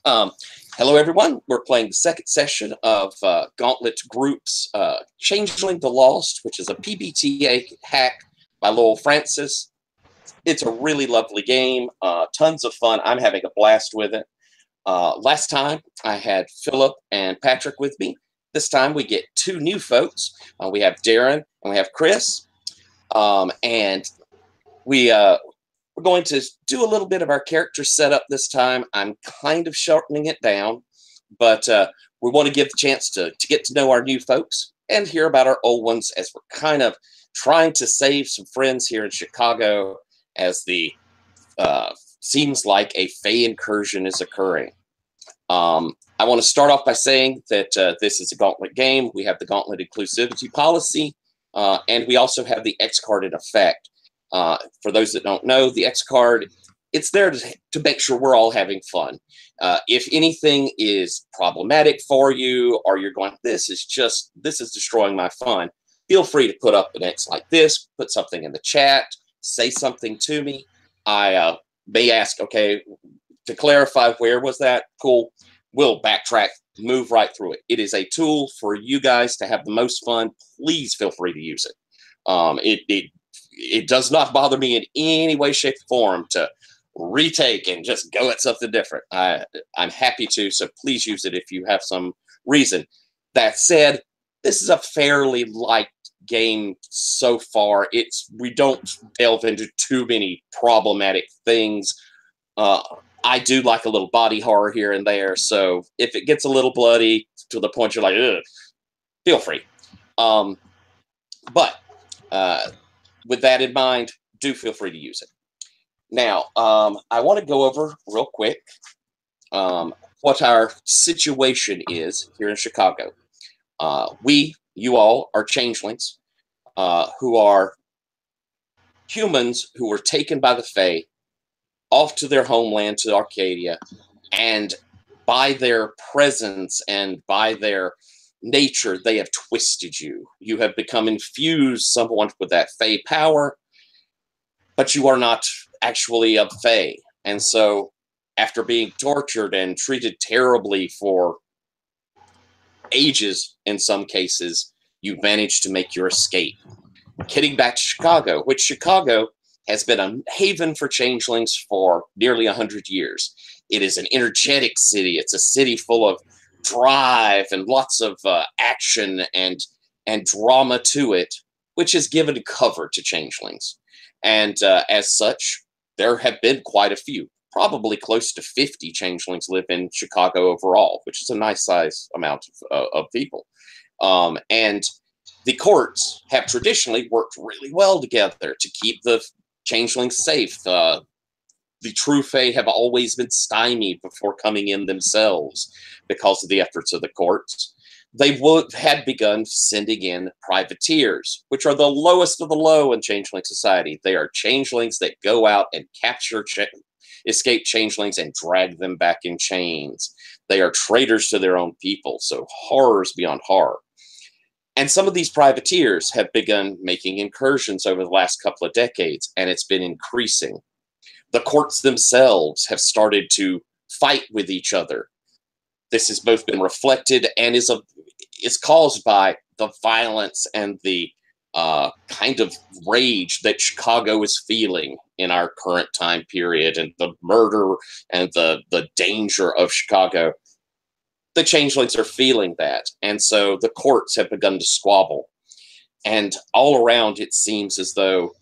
Um, Hello, everyone. We're playing the second session of Gauntlet Group's Changeling the Lost, which is a PbtA hack by Lowell Francis. It's a really lovely game, tons of fun. I'm having a blast with it. Last time, I had Philip and Patrick with me. This time, we get two new folks. We have Darren and we have Chris. And we're going to do a little bit of our character setup this time. I'm kind of shortening it down, but we want to give the chance to get to know our new folks and hear about our old ones as we're kind of trying to save some friends here in Chicago as the seems like a Fey incursion is occurring. I want to start off by saying that this is a Gauntlet game. We have the Gauntlet inclusivity policy, and we also have the X card in effect. For those that don't know, the X card, it's there to make sure we're all having fun. If anything is problematic for you, or you're going, this is destroying my fun, feel free to put up an X like this, put something in the chat, say something to me. I may ask, okay, to clarify, where was that? Cool. We'll backtrack, move right through it. It is a tool for you guys to have the most fun. Please feel free to use it. It does not bother me in any way, shape, or form to retake and just go at something different. I'm happy to, so please use it if you have some reason. That said, this is a fairly light game so far. We don't delve into too many problematic things. I do like a little body horror here and there, so if it gets a little bloody to the point you're like, ugh, feel free. With that in mind, do feel free to use it. Now, I want to go over real quick what our situation is here in Chicago. You all are changelings who are humans who were taken by the Fae off to their homeland, to Arcadia, and by their presence and by their nature, they have twisted you. You have become infused somewhat with that Fae power, but you are not actually a Fae. And so, after being tortured and treated terribly for ages in some cases, you managed to make your escape. Getting back to Chicago, which Chicago has been a haven for changelings for nearly 100 years. It is an energetic city. It's a city full of drive and lots of action and drama to it, which has given cover to changelings. And as such, there have been quite a few, probably close to 50 changelings live in Chicago overall, which is a nice size amount of people. And the courts have traditionally worked really well together to keep the changelings safe. The true Fae have always been stymied before coming in themselves because of the efforts of the courts. They had begun sending in privateers, which are the lowest of the low in changeling society. They are changelings that go out and capture escaped changelings and drag them back in chains. They are traitors to their own people, so horrors beyond horror. And some of these privateers have begun making incursions over the last couple of decades, and it's been increasing. The courts themselves have started to fight with each other. This has both been reflected and is caused by the violence and the kind of rage that Chicago is feeling in our current time period, and the murder and the danger of Chicago. The changelings are feeling that, and so the courts have begun to squabble. And all around, it seems as though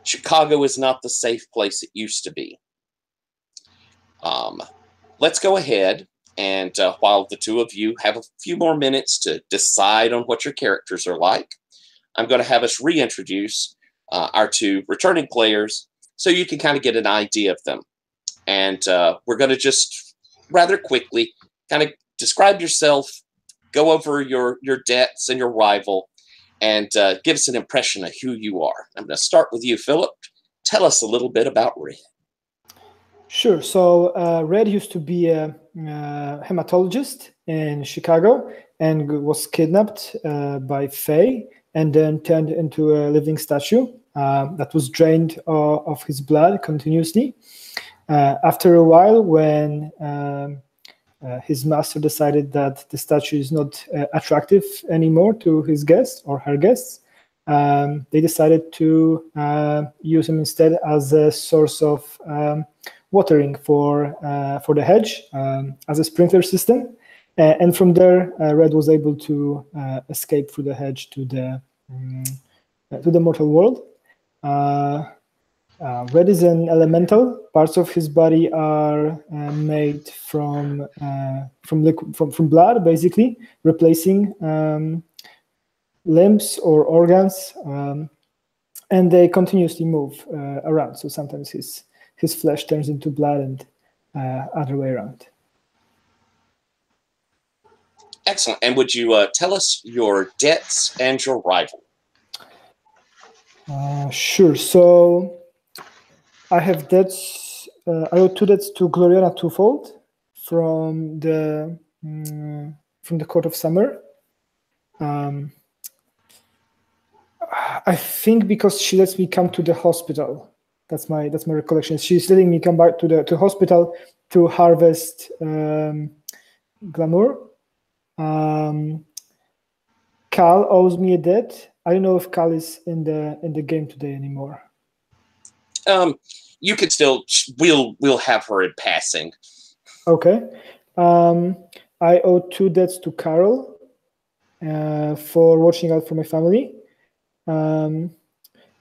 Chicago is not the safe place it used to be. Let's go ahead, and while the two of you have a few more minutes to decide on what your characters are like, I'm going to have us reintroduce our two returning players so you can kind of get an idea of them. And we're going to just rather quickly kind of describe yourself, go over your debts and your rival, and give us an impression of who you are. I'm going to start with you, Philip. Tell us a little bit about Red. Sure. So Red used to be a hematologist in Chicago and was kidnapped by Fae and then turned into a living statue that was drained of his blood continuously. After a while, when his master decided that the statue is not attractive anymore to his guests or her guests, they decided to use him instead as a source of watering for the hedge, as a sprinkler system. And from there, Red was able to escape through the hedge to the mortal world. Red is an elemental. Parts of his body are made from blood, basically, replacing limbs or organs, and they continuously move around. So sometimes his flesh turns into blood, and other way around. Excellent. And would you tell us your debts and your rival? Sure. So I have debts. I owe 2 debts to Gloriana Twofold from the Court of Summer. I think because she lets me come to the hospital. That's my recollection. She's letting me come back to the hospital to harvest glamour. Cal owes me a debt. I don't know if Cal is in the game today anymore. You could still. We'll have her in passing. Okay. I owe 2 debts to Carol for watching out for my family. And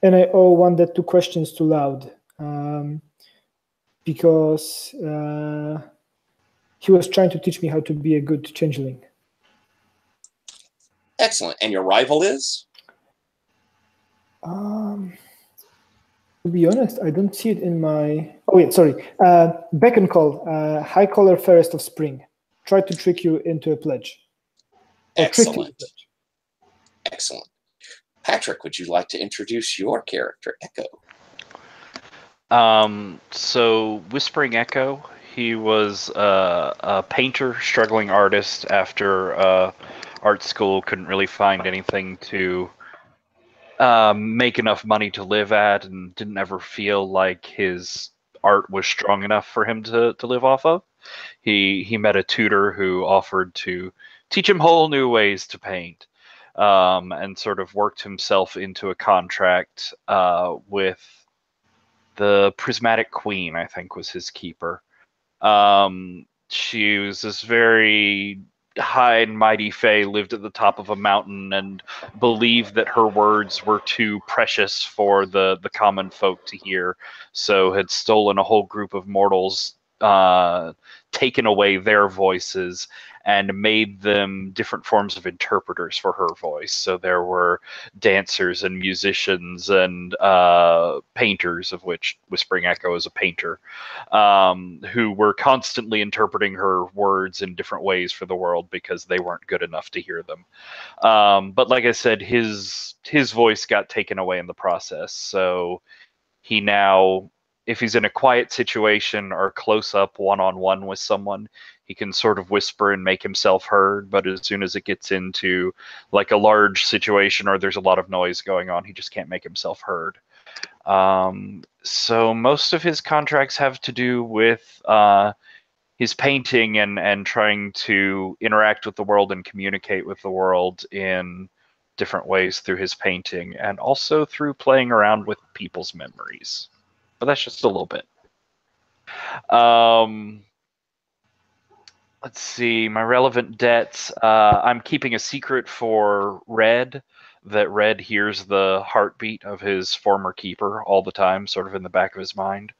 I owe 1 debt to Questions Too Loud, because he was trying to teach me how to be a good changeling. Excellent. And your rival is? To be honest, I don't see it in my... Oh, yeah, sorry. Beck and Call, High Collar Fairest of Spring. Tried to trick you into a pledge. Excellent. Excellent. Patrick, would you like to introduce your character, Echo? So Whispering Echo, he was a painter, struggling artist after art school, couldn't really find anything to make enough money to live at, and didn't ever feel like his art was strong enough for him to live off of. He met a tutor who offered to teach him whole new ways to paint, and sort of worked himself into a contract with the Prismatic Queen, I think was his keeper. She was this very high and mighty fae, lived at the top of a mountain, and believed that her words were too precious for the common folk to hear, so had stolen a whole group of mortals, taken away their voices, and made them different forms of interpreters for her voice. So there were dancers and musicians and painters, of which Whispering Echo is a painter, who were constantly interpreting her words in different ways for the world because they weren't good enough to hear them. But like I said, his voice got taken away in the process. So he now, if he's in a quiet situation or close up one-on-one with someone, he can sort of whisper and make himself heard. But as soon as it gets into like a large situation or there's a lot of noise going on, he just can't make himself heard. So most of his contracts have to do with his painting and trying to interact with the world and communicate with the world in different ways through his painting, and also through playing around with people's memories. But that's just a little bit. Let's see, my relevant debts. I'm keeping a secret for Red, that Red hears the heartbeat of his former keeper all the time, sort of in the back of his mind.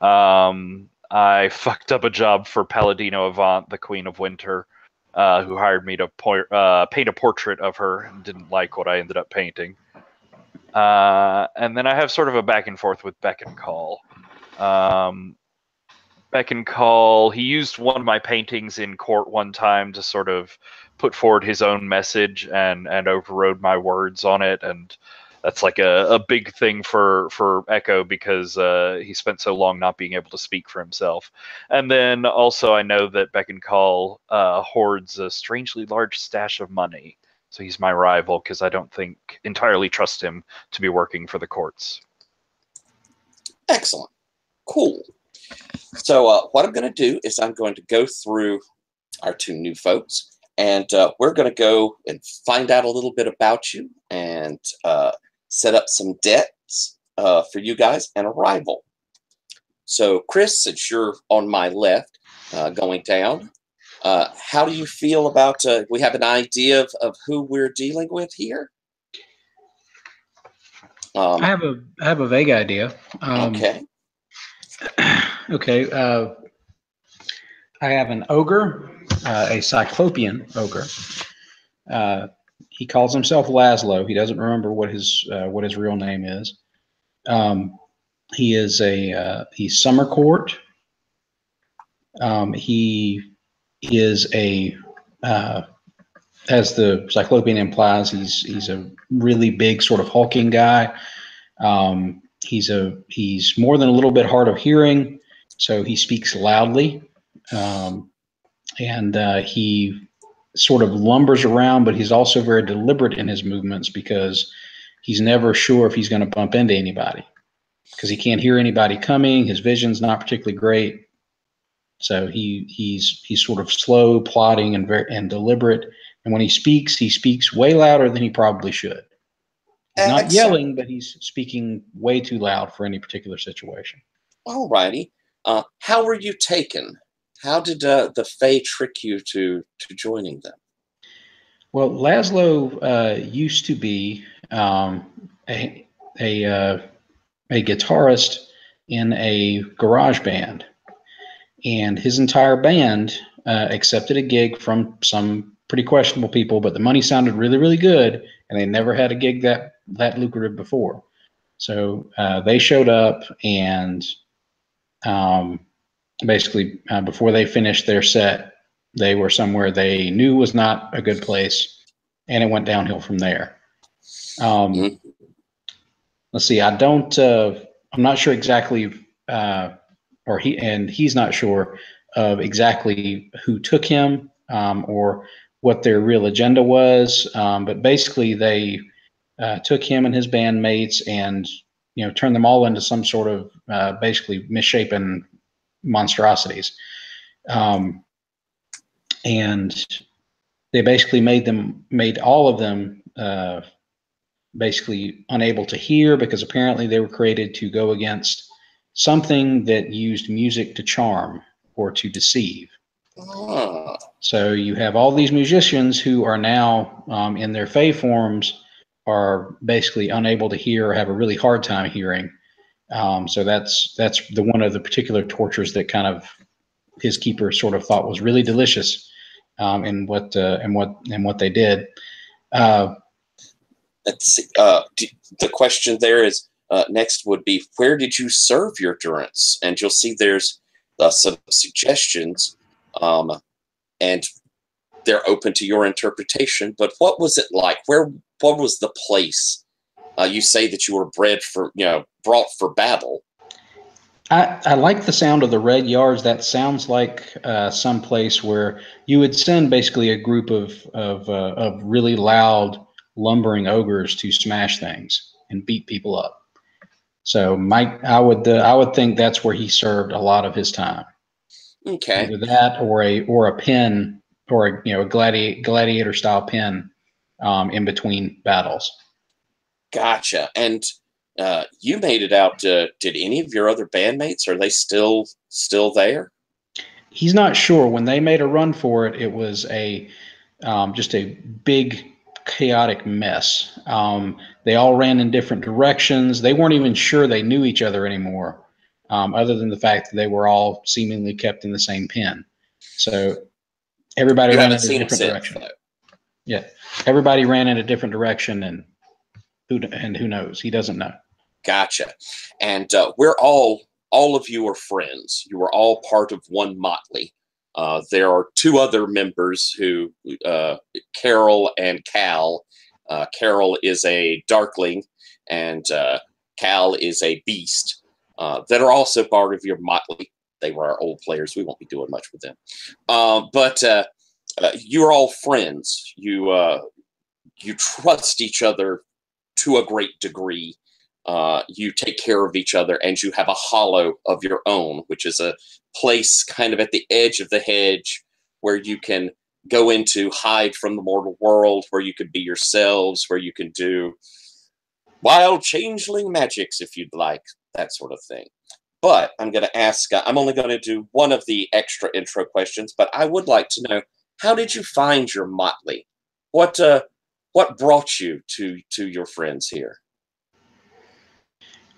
I fucked up a job for Palladino Avant, the Queen of Winter, who hired me to paint a portrait of her and didn't like what I ended up painting. And then I have sort of a back and forth with Beck and Call. Beck and Call, he used one of my paintings in court one time to sort of put forward his own message and overrode my words on it, and that's like a big thing for Echo because he spent so long not being able to speak for himself. And then also I know that Beck and Call hoards a strangely large stash of money, so he's my rival because I don't think entirely trust him to be working for the courts. Excellent. Cool. So what I'm going to do is I'm going to go through our two new folks, and we're going to go and find out a little bit about you and set up some debts for you guys and a rival. So, Chris, since you're on my left going down, how do you feel about, we have an idea of who we're dealing with here? I have a vague idea. Okay. Okay. I have an ogre, a cyclopean ogre. He calls himself Laszlo. He doesn't remember what his real name is. He is he's summer court. He is as the cyclopean implies, he's a really big sort of hulking guy. He's more than a little bit hard of hearing, so he speaks loudly, and he sort of lumbers around, but he's also very deliberate in his movements because he's never sure if he's going to bump into anybody because he can't hear anybody coming. His vision's not particularly great, so he's sort of slow, plodding, and deliberate. And when he speaks way louder than he probably should. He's not yelling, but he's speaking way too loud for any particular situation. All righty. How were you taken? How did the Fae trick you to joining them? Well, Laszlo used to be a guitarist in a garage band, and his entire band accepted a gig from some pretty questionable people, but the money sounded really, really good, and they never had a gig that lucrative before. So they showed up, and basically before they finished their set, they were somewhere they knew was not a good place, and it went downhill from there. Let's see. I'm not sure exactly, he's not sure of exactly who took him or what their real agenda was. But basically, they took him and his bandmates and turned them all into some sort of basically misshapen monstrosities, and they basically made all of them basically unable to hear because apparently they were created to go against something that used music to charm or to deceive. So you have all these musicians who are now in their Fae forms are basically unable to hear or have a really hard time hearing. So that's one of the particular tortures that kind of his keeper sort of thought was really delicious in what they did. Let's see. The question there is next would be, where did you serve your durance? And you'll see there's some suggestions, and they're open to your interpretation. But what was it like? What was the place? You say that you were brought for battle. I like the sound of the red yards. That sounds like some place where you would send basically a group of really loud, lumbering ogres to smash things and beat people up. So I would think that's where he served a lot of his time. Okay. Either that or a pen or a gladiator style pen in between battles. Gotcha. And you made it out. Did any of your other bandmates, are they still there? He's not sure. When they made a run for it, it was just a big chaotic mess. They all ran in different directions. They weren't even sure they knew each other anymore, other than the fact that they were all seemingly kept in the same pen. So everybody ran in a different direction. Yeah, everybody ran in a different direction, and who knows? He doesn't know. Gotcha. And we're all of you are friends. You are all part of one motley. There are two other members who, Carol and Cal. Carol is a darkling, and Cal is a beast, that are also part of your motley. They were our old players. We won't be doing much with them. But you're all friends. You trust each other to a great degree. you take care of each other, and you have a hollow of your own, which is a place kind of at the edge of the hedge where you can go into, hide from the mortal world, where you could be yourselves, where you can do wild changeling magics if you'd like, that sort of thing. But I'm going to ask, I'm only going to do one of the extra intro questions, but I would like to know, how did you find your motley? What brought you to your friends here?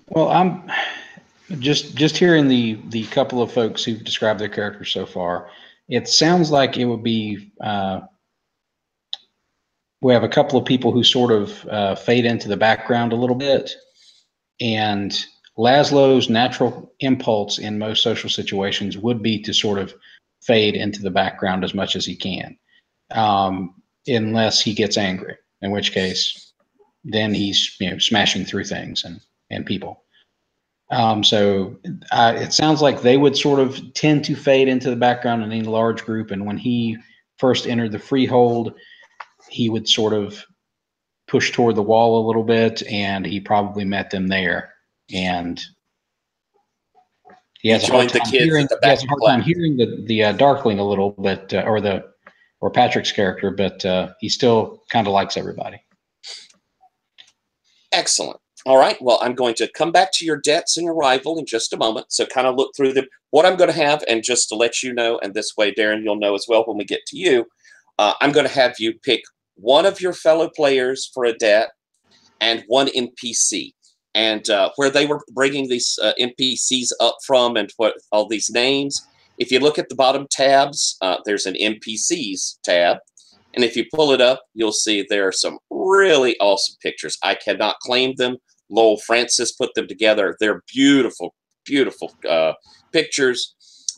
Well, I'm just hearing the couple of folks who've described their characters so far. It sounds like it would be we have a couple of people who sort of fade into the background a little bit, and Laszlo's natural impulse in most social situations would be to sort of fade into the background as much as he can, unless he gets angry, in which case then he's smashing through things and people. So it sounds like they would sort of tend to fade into the background in any large group, and when he first entered the freehold, he would sort of push toward the wall a little bit, and he probably met them there. And he has a hard time hearing the Darkling a little bit, or Patrick's character, but he still kind of likes everybody. Excellent. All right. Well, I'm going to come back to your debts and your rival in just a moment. So kind of look through them. What I'm going to have, and just to let you know, and this way, Darren, you'll know as well when we get to you, I'm going to have you pick one of your fellow players for a debt and one NPC. And where they were bringing these NPCs up from and what all these names, if you look at the bottom tabs, there's an NPCs tab. And if you pull it up, you'll see there are some really awesome pictures. I cannot claim them. Lowell Francis put them together. They're beautiful, beautiful pictures.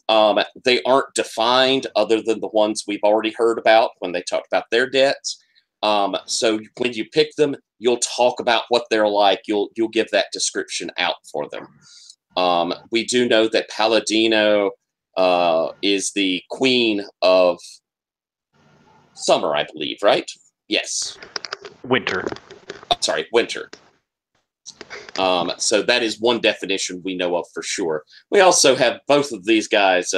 They aren't defined other than the ones we've already heard about when they talked about their debts. So when you pick them, you'll talk about what they're like. You'll give that description out for them. We do know that Palladino is the queen of summer, I believe, right? Yes. Winter. Sorry, winter. So that is one definition we know of for sure. We also have both of these guys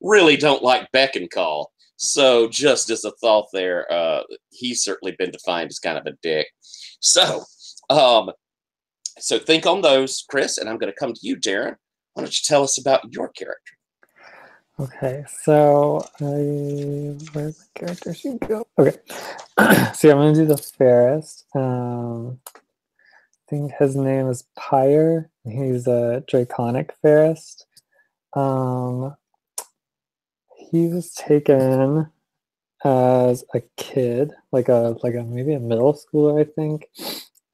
really don't like beck and call. So just as a thought there, he's certainly been defined as kind of a dick. So, so think on those, Chris, and I'm going to come to you, Darren. Why don't you tell us about your character? Okay, so where's the character should go? Okay, so I'm going to do the fairest. I think his name is Pyre. He's a draconic fairest. He was taken as a kid, like a maybe a middle schooler, I think.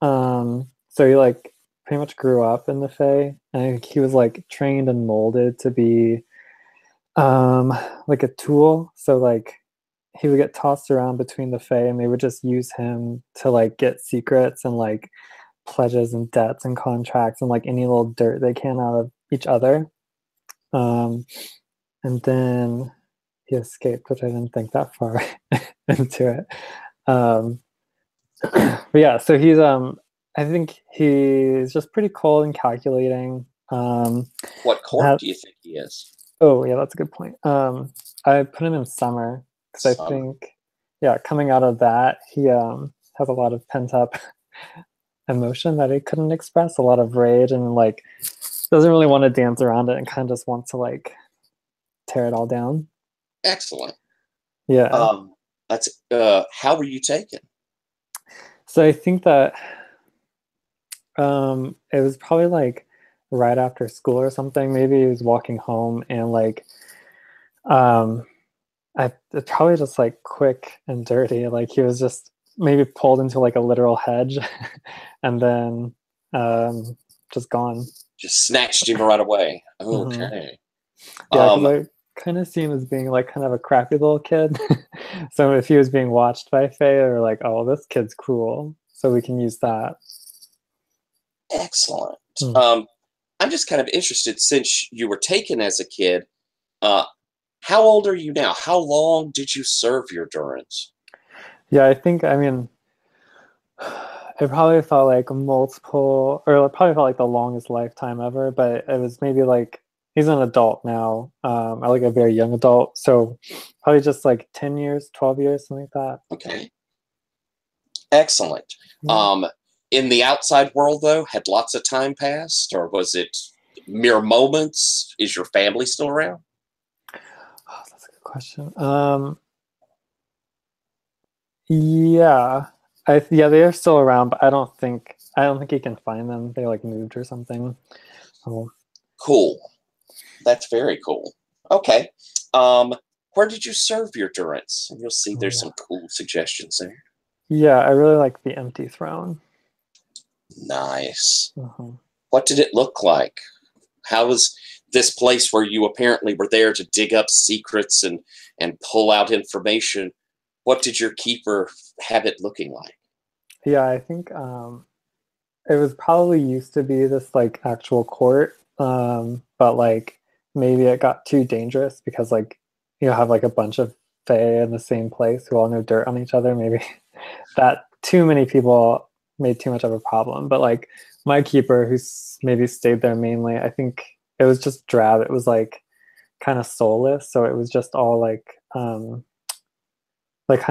So he like pretty much grew up in the Fae, and he was like trained and molded to be like a tool. So like he would get tossed around between the Fae, and they would just use him to like get secrets and like pledges and debts and contracts and like any little dirt they can out of each other. And then he escaped, which I didn't think that far into it. But yeah, so he's I think he's just pretty cold and calculating. What court do you think he is? Oh yeah, that's a good point. I put him in summer because I think, yeah, coming out of that, he has a lot of pent up emotion that he couldn't express, a lot of rage, and like doesn't really want to dance around it and kind of just wants to like tear it all down. Excellent. Yeah. That's how were you taken? So I think that it was probably like right after school or something. Maybe he was walking home and like it's probably just like quick and dirty. Like he was just maybe pulled into like a literal hedge and then just gone. Just snatched him right away. Okay. Mm-hmm. Yeah, because I kind of see him as being like kind of a crappy little kid. So if he was being watched by Faye, they're like, oh, this kid's cruel. So we can use that. Excellent. I'm just kind of interested, since you were taken as a kid, how old are you now? How long did you serve your durance? Yeah, I think, I mean, it probably felt like multiple, or it probably felt like the longest lifetime ever, but it was maybe like, he's an adult now, like a very young adult, so probably just like 10 years, 12 years, something like that. Okay. Excellent. Yeah. In the outside world, though, had lots of time passed, or was it mere moments? Is your family still around? Oh, that's a good question. Yeah, yeah, they're still around, but I don't think he can find them. They like moved or something. Oh. Cool. That's very cool. Okay. Where did you serve your durance? And you'll see there's some cool suggestions there. Yeah, I really like the empty throne. Nice. What did it look like? How was this place where you apparently were there to dig up secrets and pull out information? What did your keeper have it looking like? Yeah, I think it was probably used to be this like actual court, but like maybe it got too dangerous because like you have like a bunch of fae in the same place who all know dirt on each other. Maybe that too many people made too much of a problem. But like my keeper, who's maybe stayed there mainly, I think it was just drab. It was like kind of soulless, so it was just all like kind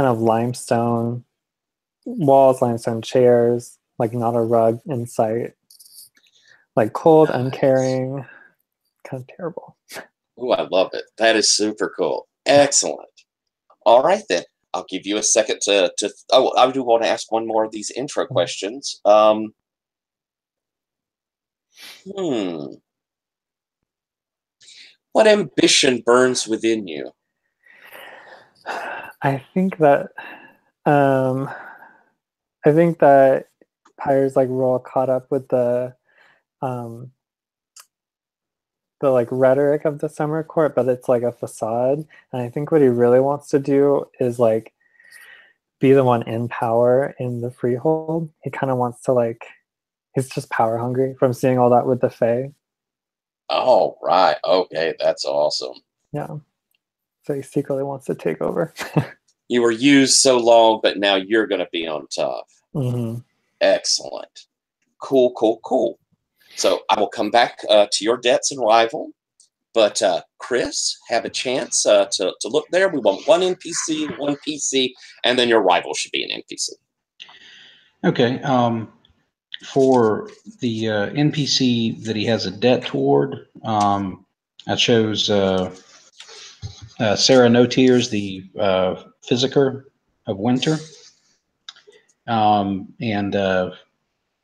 of limestone walls, limestone chairs, like not a rug in sight, like cold, uncaring, kind of terrible. Oh, I love it. That is super cool. Excellent. All right, then. I'll give you a second to oh, I do want to ask one more of these intro questions. What ambition burns within you? I think that Pyre's like real caught up with the like rhetoric of the summer court, but it's like a facade. And I think what he really wants to do is like be the one in power in the freehold. He kind of wants to like, he's just power hungry from seeing all that with the fae. Oh, right. Okay, that's awesome. Yeah. So he secretly wants to take over. You were used so long, but now you're going to be on top. Excellent. Cool, cool, cool. So I will come back to your debts and rival, but Chris, have a chance to look there. We want one NPC, one PC, and then your rival should be an NPC. Okay. For the NPC that he has a debt toward, I chose Sarah No Tears, the Physiker of Winter. And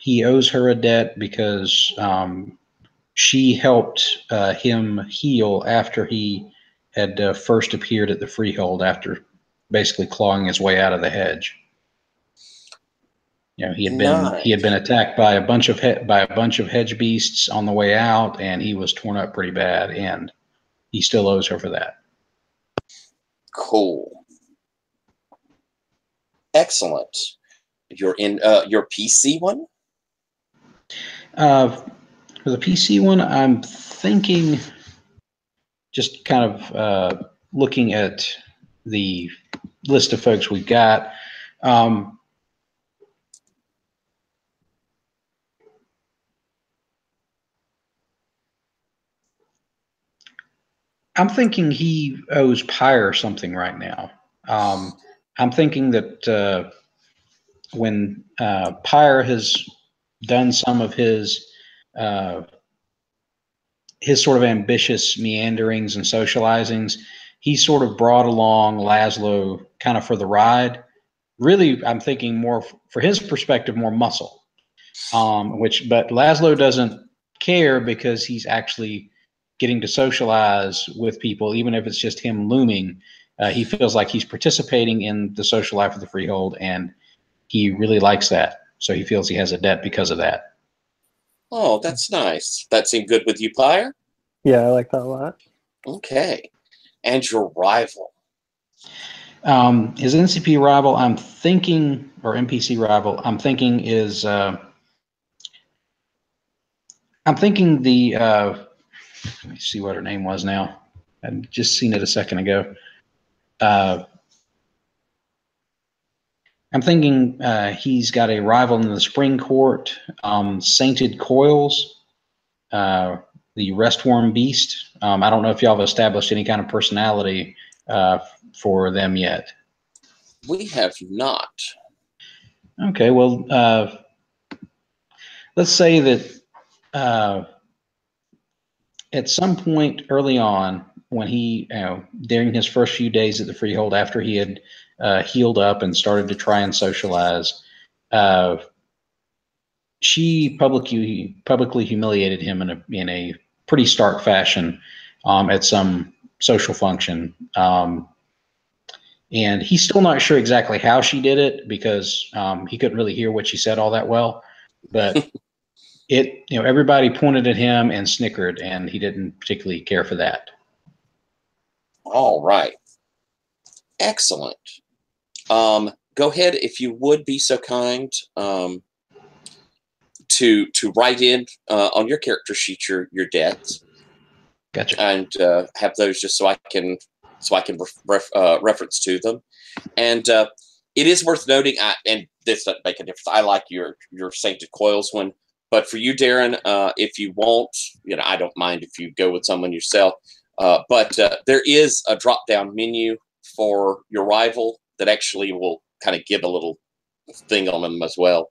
he owes her a debt because she helped him heal after he had first appeared at the Freehold after basically clawing his way out of the hedge. You know, he had been attacked by a bunch of hedge beasts on the way out, and he was torn up pretty bad, and he still owes her for that. Cool. Excellent. You're in your PC one? For the PC one, I'm thinking, just kind of looking at the list of folks we've got. I'm thinking he owes Pyre something right now. I'm thinking that when Pyre has done some of his sort of ambitious meanderings and socializings, he sort of brought along Laszlo kind of for the ride. Really, I'm thinking more for his perspective, more muscle. But Laszlo doesn't care because he's actually getting to socialize with people, even if it's just him looming. He feels like he's participating in the social life of the Freehold, and he really likes that. So he feels he has a debt because of that. Oh, that's nice. That seemed good with you, Pyre? Yeah, I like that a lot. Okay. And your rival? His NCP rival, I'm thinking, or NPC rival, I'm thinking is, I'm thinking the, let me see what her name was now. I'd just seen it a second ago. I'm thinking he's got a rival in the Spring Court, Sainted Coils, the Restworm Beast. I don't know if y'all have established any kind of personality for them yet. We have not. Okay, well, let's say that at some point early on, when he, during his first few days at the Freehold, after he had healed up and started to try and socialize, she publicly humiliated him in a pretty stark fashion at some social function. And he's still not sure exactly how she did it because he couldn't really hear what she said all that well. But everybody pointed at him and snickered, and he didn't particularly care for that. All right. Excellent. Go ahead, if you would be so kind, to write in on your character sheet your debts. Gotcha. And have those just so I can reference to them. And it is worth noting, and this doesn't make a difference. I like your Sainted Coils one, but for you, Darren, if you won't, I don't mind if you go with someone yourself. But there is a drop-down menu for your rival that actually will kind of give a little thing on them as well.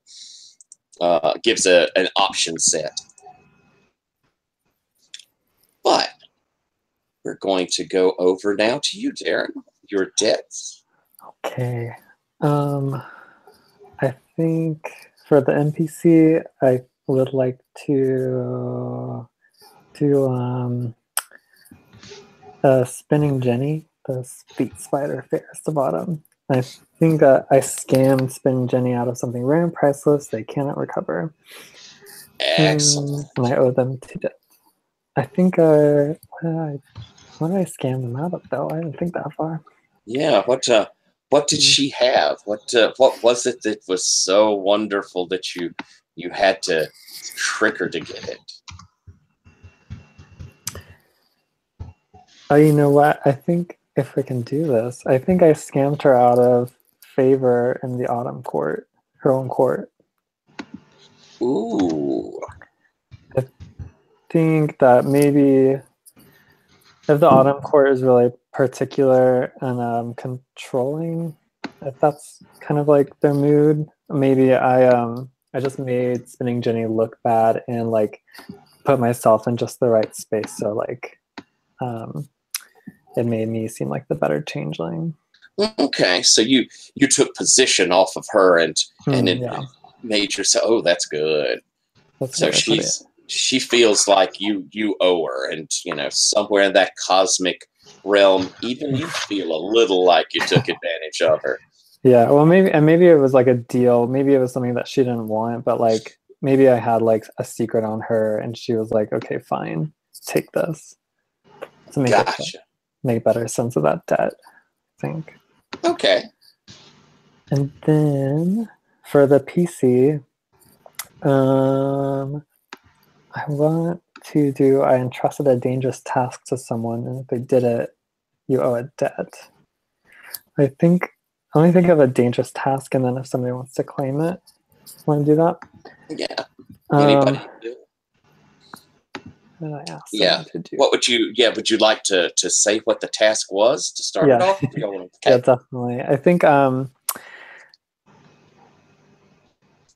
Gives an option set. But we're going to go over now to you, Darren. Your debts. Okay. I think for the NPC, I would like to do Spinning Jenny, the Speed Spider Ferris the bottom. I think I scammed Spinning Jenny out of something rare and priceless they cannot recover. Excellent. And I owe them 2 debts. I think what did I scam them out of, though? I didn't think that far. Yeah, what did she have? What was it that was so wonderful that you had to trick her to get it? Oh, you know what? I think if we can do this, I think I scammed her out of favor in the Autumn Court, her own court. Ooh. I think that maybe if the Autumn Court is really particular and controlling, if that's kind of like their mood, maybe I just made Spinning Jenny look bad and like put myself in just the right space, so like it made me seem like the better changeling. Okay, so you took position off of her and it made yourself. Oh, that's good. So she feels like you owe her, and somewhere in that cosmic realm, even you feel a little like you took advantage of her. Yeah, well, maybe it was like a deal. Maybe it was something that she didn't want, but like maybe I had like a secret on her, and she was like, "Okay, fine, take this." To make better sense of that debt, I think. Okay. And then for the PC, I entrusted a dangerous task to someone, and if they did it, you owe a debt. I only think of a dangerous task, and then if somebody wants to claim it, want to do that? Yeah. Anybody can do it. What did I ask to do? What would you? Yeah. Would you like to say what the task was to start it off? Yeah, definitely. I think.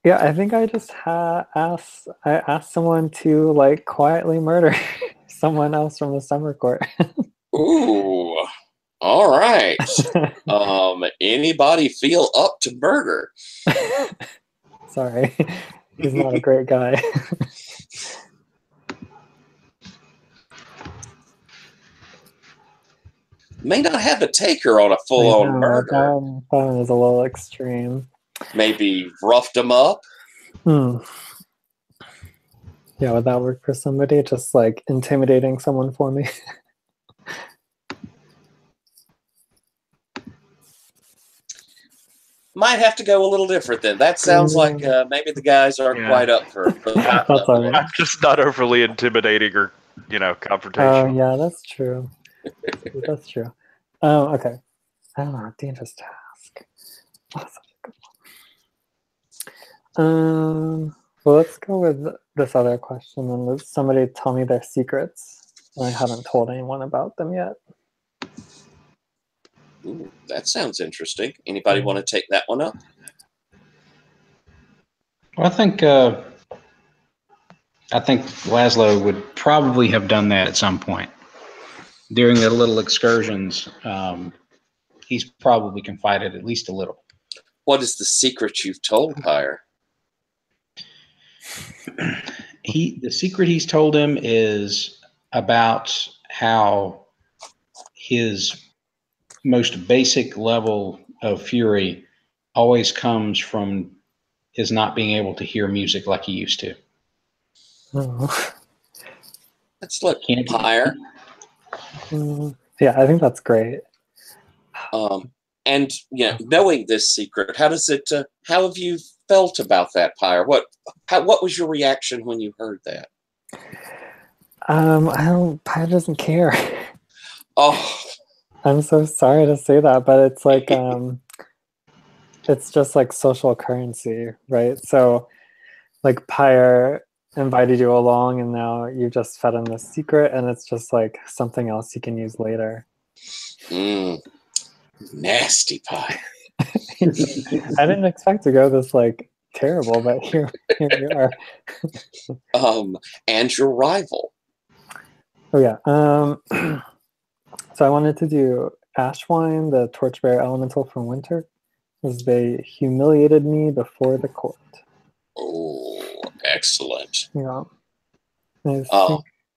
Yeah, I think I just asked someone to like quietly murder someone else from the summer court. Ooh. All right. Anybody feel up to murder? Sorry, he's not a great guy. May not have to take her on a full-on murder. That one is a little extreme. Maybe roughed him up. Yeah, would that work for somebody? Just like intimidating someone for me? Might have to go a little different then. That sounds like maybe the guys aren't quite up for that. That's all right. I'm just not overly intimidating or confrontational. Oh yeah, that's true. That's true. Okay. I don't know. Dangerous task. Oh, such a good one. Well, let's go with this other question. And somebody tell me their secrets. I haven't told anyone about them yet. Ooh, that sounds interesting. Anybody want to take that one up? Well, I think Laszlo would probably have done that at some point during the little excursions. He's probably confided at least a little. What is the secret you've told Pyre? The secret he's told him is about how his most basic level of fury always comes from his not being able to hear music like he used to. Oh. Let's look, Pyre. Yeah, I think that's great. And knowing this secret, how does it? How have you felt about that, Pyre? What was your reaction when you heard that? Pyre doesn't care. Oh, I'm so sorry to say that, but it's like it's just like social currency, right? So like Pyre invited you along and now you just fed him this secret and it's just like something else he can use later. Nasty Pyre. I didn't expect to go this like terrible, but here you are. And your rival. Oh yeah. So I wanted to do Ashwine, the Torchbearer Elemental from Winter, as they humiliated me before the court. Oh, excellent. Yeah. I think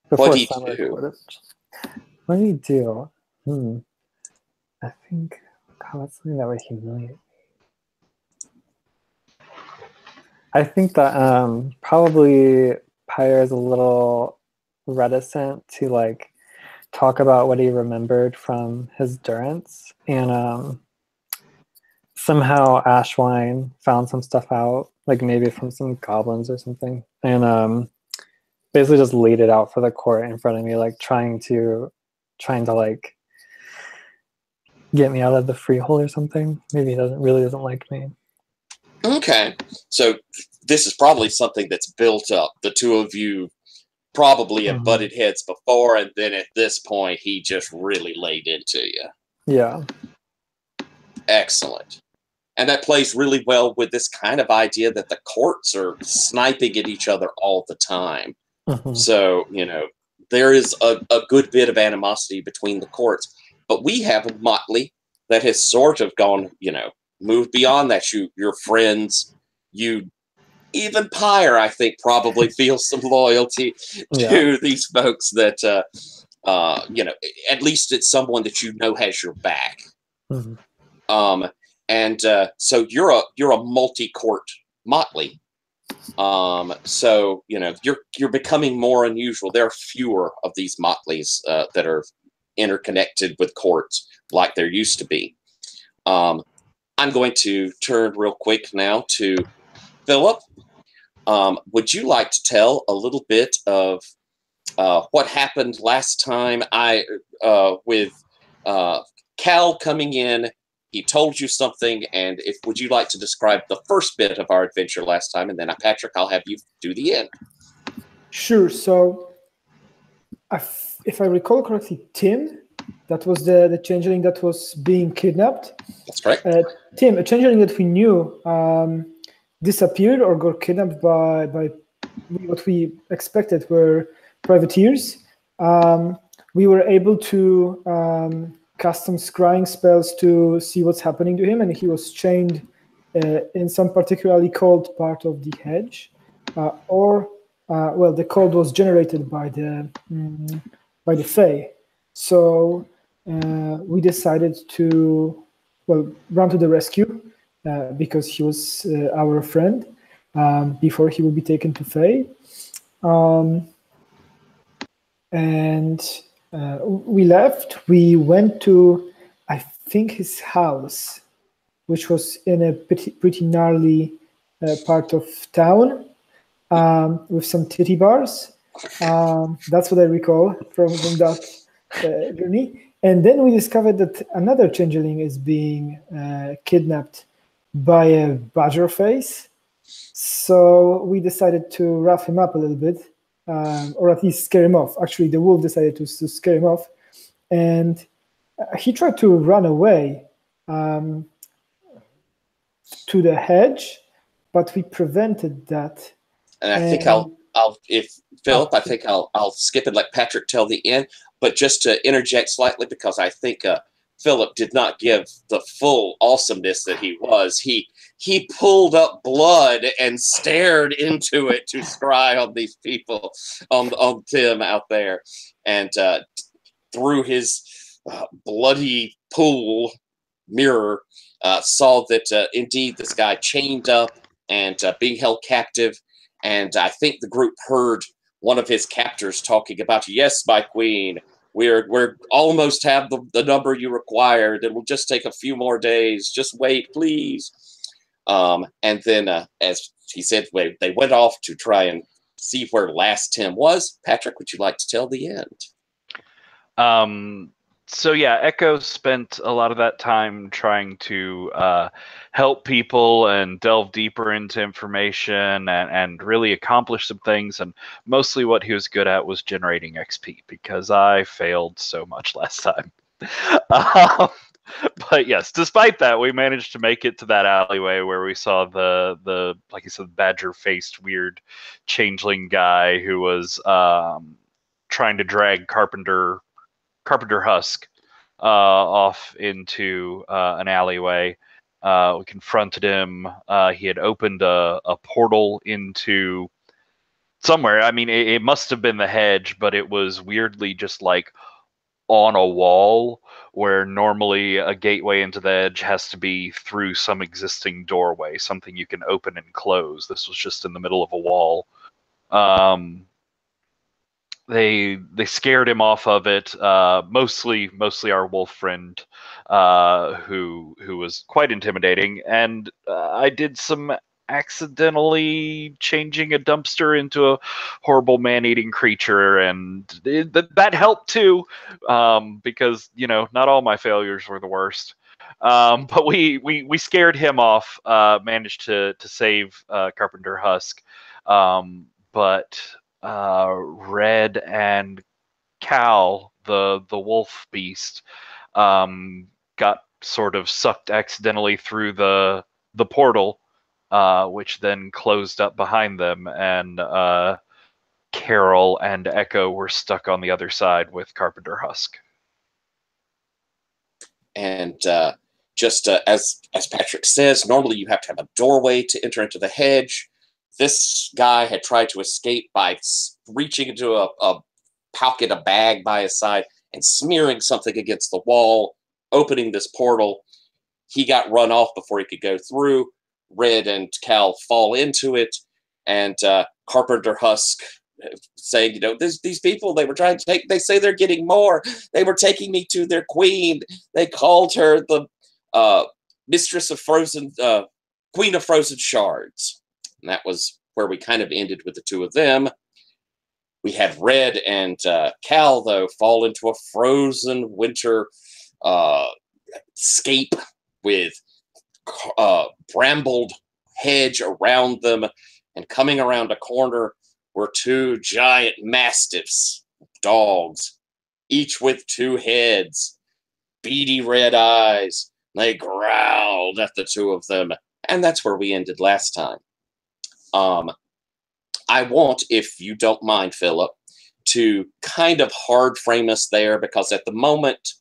what do you do? What do you do? I think, God, what's something that would humiliate me? I think that probably Pyre is a little reticent to like talk about what he remembered from his durance, and somehow Ashwine found some stuff out, like maybe from some goblins or something, and basically just laid it out for the court in front of me, like trying to like get me out of the freehold or something. Maybe he really doesn't like me. Okay, so this is probably something that's built up. The two of you probably have butted heads before, and then at this point, he just really laid into you. Yeah. Excellent. And that plays really well with this kind of idea that the courts are sniping at each other all the time. So, there is a good bit of animosity between the courts. But we have a motley that has sort of gone, moved beyond that. You're friends. Even Pyre, I think, probably feels some loyalty to these folks that, at least it's someone that has your back. So you're a multi-court motley. So you're becoming more unusual. There are fewer of these motleys that are interconnected with courts like there used to be. I'm going to turn real quick now to Philip. Would you like to tell a little bit of what happened last time with Cal coming in? He told you something, and would you like to describe the first bit of our adventure last time, and then Patrick, I'll have you do the end. Sure. So, if I recall correctly, Tim, that was the changeling that was being kidnapped. That's correct. Tim, a changeling that we knew, disappeared or got kidnapped by what we expected were privateers. We were able to cast some scrying spells to see what's happening to him, and he was chained in some particularly cold part of the hedge, the cold was generated by the Fae. So we decided to run to the rescue because he was our friend before he would be taken to Fae. We left. We went to, I think, his house, which was in a pretty gnarly part of town with some titty bars. That's what I recall from that journey. And then we discovered that another changeling is being kidnapped by a badger face. So we decided to rough him up a little bit, or at least scare him off. Actually, the wolf decided to scare him off, and he tried to run away to the hedge, but we prevented that. And I think I'll skip and let Patrick tell the end, but just to interject slightly, because I think Philip did not give the full awesomeness that he was. He pulled up blood and stared into it to scry on these people, on Tim out there, and through his bloody pool mirror, saw that indeed this guy chained up and being held captive. And I think the group heard one of his captors talking about, "Yes, my queen, we're almost have the number you required. It will just take a few more days. Just wait, please." And then, as he said, they went off to try and see where last Tim was. Patrick, would you like to tell the end? So yeah, Echo spent a lot of that time trying to help people and delve deeper into information and really accomplish some things. And mostly what he was good at was generating XP, because I failed so much last time. But yes, despite that, we managed to make it to that alleyway where we saw the like I said, badger-faced weird changeling guy who was trying to drag Carpenter Husk off into an alleyway. We confronted him. He had opened a portal into somewhere. I mean, it must have been the hedge, but it was weirdly just like on a wall, where normally a gateway into the edge has to be through some existing doorway, something you can open and close. This was just in the middle of a wall. They scared him off of it. Mostly our wolf friend, who was quite intimidating. And I did some accidentally changing a dumpster into a horrible man-eating creature, and that helped too, because not all my failures were the worst. But we scared him off. Managed to save Carpenter Husk, but Red and Cal, the wolf beast, got sort of sucked accidentally through the portal, which then closed up behind them, and Carol and Echo were stuck on the other side with Carpenter Husk. And just as Patrick says, normally you have to have a doorway to enter into the hedge. This guy had tried to escape by reaching into a pocket, a bag by his side, and smearing something against the wall, opening this portal. He got run off before he could go through. Red and Cal fall into it, and Carpenter Husk saying, these people, they were trying to take, they say they're getting more. They were taking me to their queen. They called her the mistress of frozen, queen of frozen shards. And that was where we kind of ended with the two of them. We had Red and Cal, though, fall into a frozen winter scape with brambled hedge around them. And coming around a corner were two giant mastiffs, dogs, each with two heads, beady red eyes. They growled at the two of them. And that's where we ended last time. I want, if you don't mind, Philip, to kind of hard frame us there, because at the moment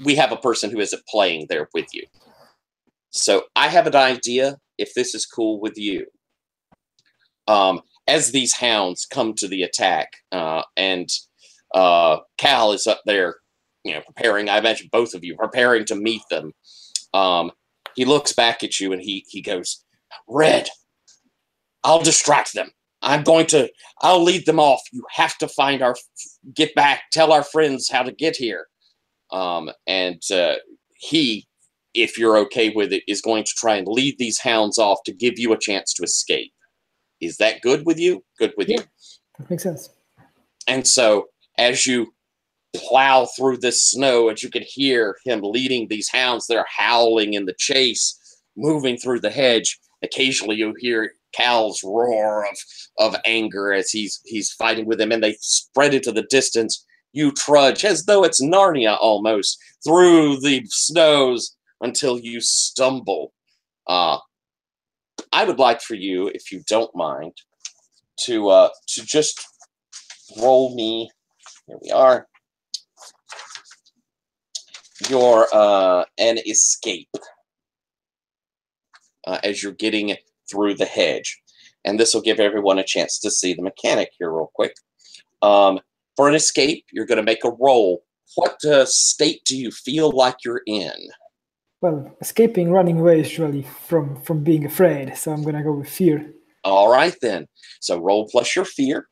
we have a person who isn't playing there with you. So I have an idea, if this is cool with you. As these hounds come to the attack, and Cal is up there, preparing, I imagine both of you preparing to meet them. He looks back at you and he goes, "Red, I'll distract them. I'll lead them off. You have to get back, tell our friends how to get here." And he, if you're okay with it, is going to try and lead these hounds off to give you a chance to escape. Is that good with you? Good with you? That makes sense. And so as you plow through this snow, as you can hear him leading these hounds that are howling in the chase, moving through the hedge, occasionally you hear Cal's roar of anger as he's fighting with him, and they spread into the distance. You trudge, as though it's Narnia almost, through the snows until you stumble. I would like for you, if you don't mind, to just roll me. Here we are. Your an escape as you're getting through the hedge, and this will give everyone a chance to see the mechanic here real quick. For an escape, you're going to make a roll. What state do you feel like you're in? Well, escaping, running away is usually from being afraid, so I'm going to go with fear. All right, then. So roll plus your fear.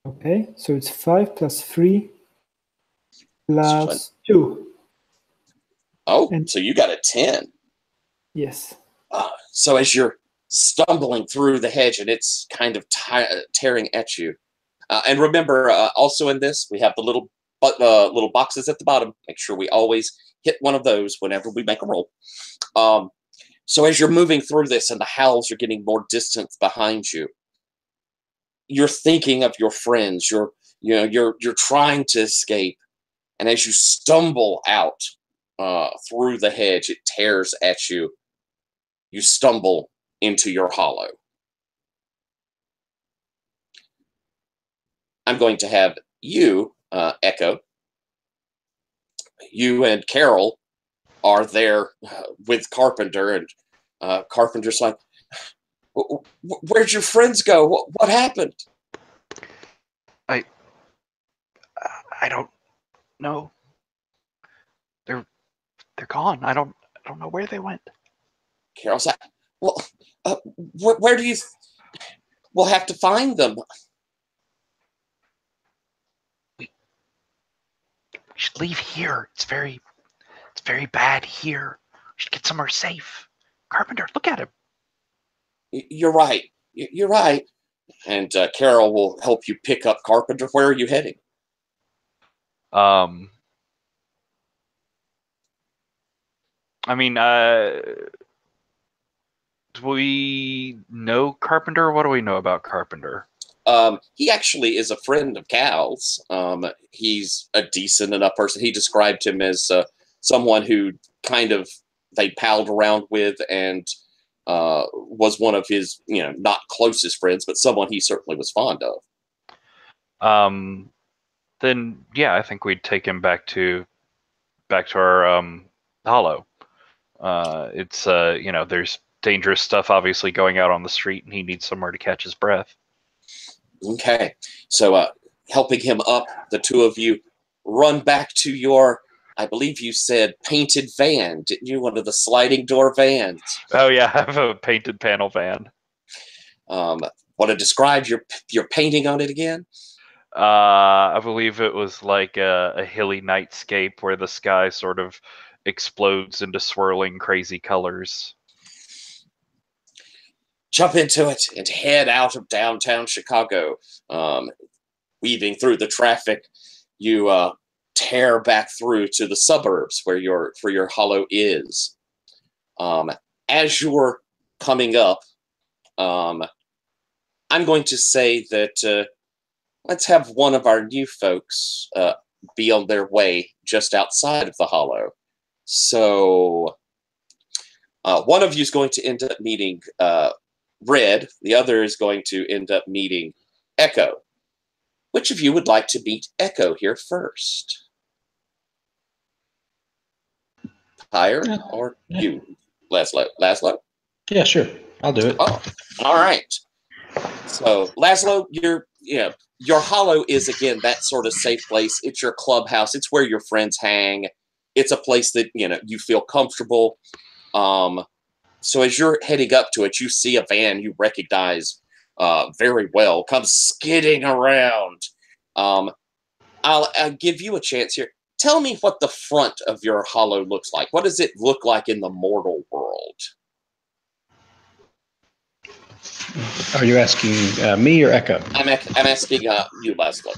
Okay, so it's 5 plus 3 plus 2. Oh, so you got a 10. Yes. So as you're stumbling through the hedge and it's kind of tearing at you. And remember, also in this, we have the little boxes at the bottom. Make sure we always hit one of those whenever we make a roll. So as you're moving through this and the howls are getting more distant behind you, you're thinking of your friends. You're trying to escape, and as you stumble out through the hedge, it tears at you. You stumble into your hollow. I'm going to have you, Echo. You and Carol are there with Carpenter, and Carpenter's like, "Where'd your friends go? What happened?" I don't know. They're gone. I don't know where they went. Carol's like, "Well, where do you? We'll have to find them." We should leave here. It's very bad here. We should get somewhere safe. Carpenter, look at him. You're right. You're right. And Carol will help you pick up Carpenter. Where are you heading? I mean, do we know Carpenter? What do we know about Carpenter? He actually is a friend of Cal's. He's a decent enough person. He described him as someone who kind of they palled around with and was one of his, not closest friends, but someone he certainly was fond of. Then yeah, I think we'd take him back to our hollow. It's there's dangerous stuff obviously going out on the street, and he needs somewhere to catch his breath. Okay, so helping him up, the two of you run back to your, I believe you said painted van, didn't you? One of the sliding door vans. Oh yeah, I have a painted panel van. Want to describe your painting on it again? I believe it was like a hilly nightscape where the sky sort of explodes into swirling crazy colors. Jump into it and head out of downtown Chicago. Weaving through the traffic, you tear back through to the suburbs where your hollow is. As you're coming up, I'm going to say that let's have one of our new folks be on their way just outside of the hollow. So one of you is going to end up meeting Red. The other is going to end up meeting Echo. Which of you would like to meet Echo here first? Higher or you, Laszlo? Laszlo? Yeah, sure. I'll do it. Oh, all right. So, Laszlo, your hollow is, again, that sort of safe place. It's your clubhouse. It's where your friends hang. It's a place that, you feel comfortable. So as you're heading up to it, you see a van you recognize very well come skidding around. I'll give you a chance here. Tell me what the front of your hollow looks like. What does it look like in the mortal world? Are you asking me or Echo? I'm asking you, Leslie.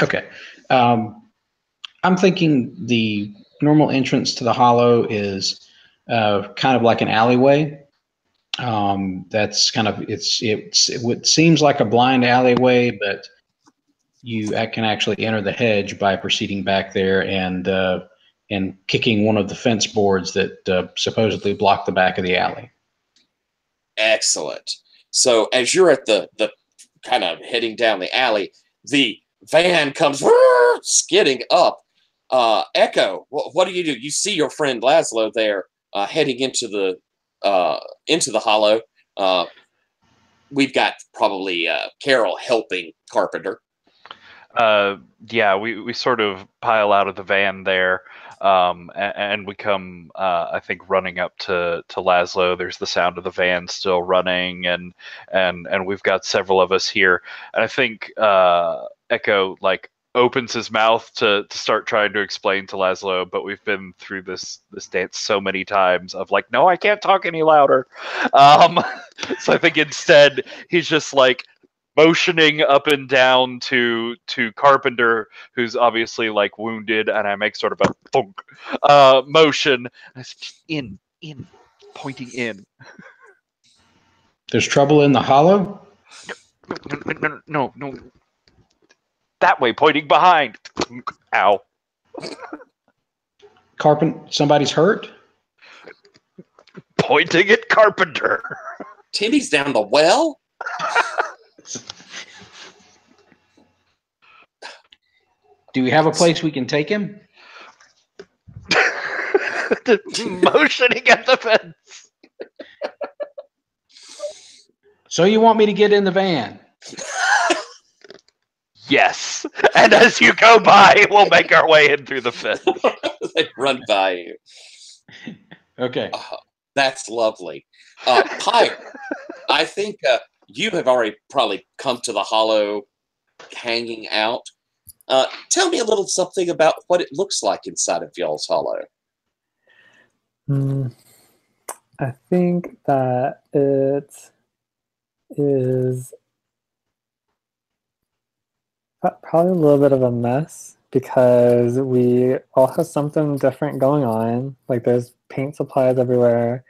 Okay. I'm thinking the normal entrance to the hollow is kind of like an alleyway. That's kind of it seems like a blind alleyway, but you can actually enter the hedge by proceeding back there and kicking one of the fence boards that supposedly block the back of the alley. Excellent. So as you're at the kind of heading down the alley, the van comes skidding up. Echo, what do? You see your friend Laszlo there heading into the hollow. We've got probably Carol helping Carpenter. Yeah, we sort of pile out of the van there, and we come, I think, running up to Laszlo. There's the sound of the van still running, and we've got several of us here. And I think Echo opens his mouth to start trying to explain to Laszlo, but we've been through this dance so many times of no, I can't talk any louder. So I think instead he's just motioning up and down to Carpenter, who's obviously wounded, and I make sort of a thunk motion. I say, in, pointing in. There's trouble in the hollow? No. That way, pointing behind. Ow. Somebody's hurt? Pointing at Carpenter. Timmy's down the well? Do we have a place we can take him? Motioning at the fence. So you want me to get in the van? Yes. And as you go by, we'll make our way in through the fence. They run by you. Okay. That's lovely. Pyre, I think you have already probably come to the hollow hanging out. Tell me a little something about what it looks like inside of y'all's hollow. I think that it is probably a little bit of a mess because we all have something different going on. There's paint supplies everywhere.